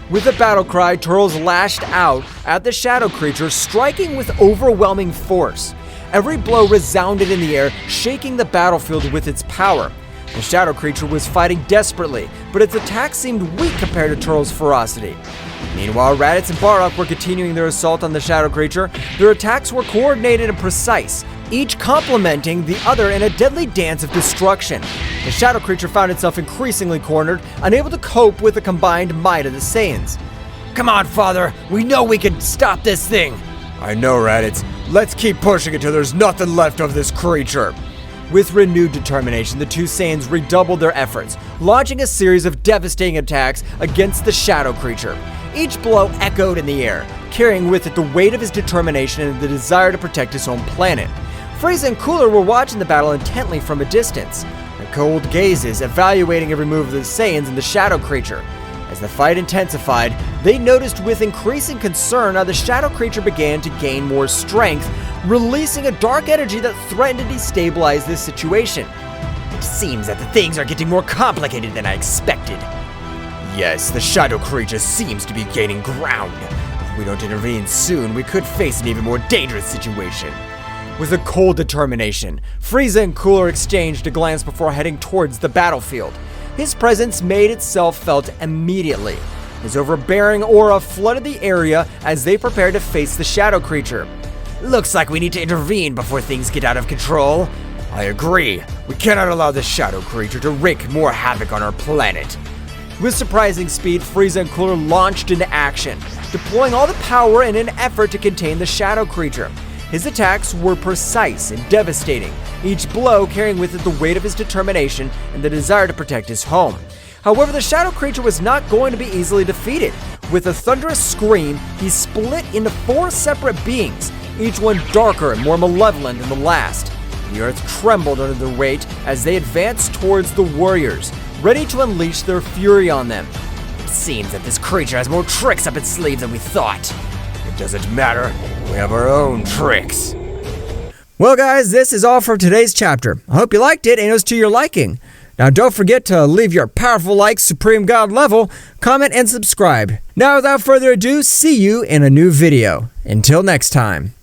Speaker 1: With a battle cry, Turles lashed out at the shadow creature, striking with overwhelming force. Every blow resounded in the air, shaking the battlefield with its power. The shadow creature was fighting desperately, but its attacks seemed weak compared to Turles' ferocity. Meanwhile, Raditz and Bardock were continuing their assault on the shadow creature. Their attacks were coordinated and precise, each complementing the other in a deadly dance of destruction. The shadow creature found itself increasingly cornered, unable to cope with the combined might of the Saiyans.
Speaker 4: Come on, Father. We know we can stop this thing.
Speaker 3: I know, Raditz. Let's keep pushing until there's nothing left of this creature.
Speaker 1: With renewed determination, the two Saiyans redoubled their efforts, launching a series of devastating attacks against the shadow creature. Each blow echoed in the air, carrying with it the weight of his determination and the desire to protect his home planet. Frieza and Cooler were watching the battle intently from a distance, their cold gazes evaluating every move of the Saiyans and the shadow creature. As the fight intensified, they noticed with increasing concern how the shadow creature began to gain more strength, releasing a dark energy that threatened to destabilize this situation.
Speaker 2: It seems that the things are getting more complicated than I expected.
Speaker 3: Yes, the shadow creature seems to be gaining ground. If we don't intervene soon, we could face an even more dangerous situation.
Speaker 1: With a cold determination, Frieza and Cooler exchanged a glance before heading towards the battlefield. His presence made itself felt immediately. His overbearing aura flooded the area as they prepared to face the shadow creature.
Speaker 2: Looks like we need to intervene before things get out of control.
Speaker 3: I agree. We cannot allow the shadow creature to wreak more havoc on our planet.
Speaker 1: With surprising speed, Frieza and Cooler launched into action, deploying all the power in an effort to contain the shadow creature. His attacks were precise and devastating, each blow carrying with it the weight of his determination and the desire to protect his home. However, the shadow creature was not going to be easily defeated. With a thunderous scream, he split into 4 separate beings, each one darker and more malevolent than the last. The earth trembled under their weight as they advanced towards the warriors, ready to unleash their fury on them.
Speaker 2: It seems that this creature has more tricks up its sleeve than we thought.
Speaker 3: It doesn't matter. We have our own tricks.
Speaker 1: Well guys, this is all for today's chapter. I hope you liked it and it was to your liking. Now don't forget to leave your powerful like Supreme God level, comment and subscribe. Now without further ado, see you in a new video. Until next time.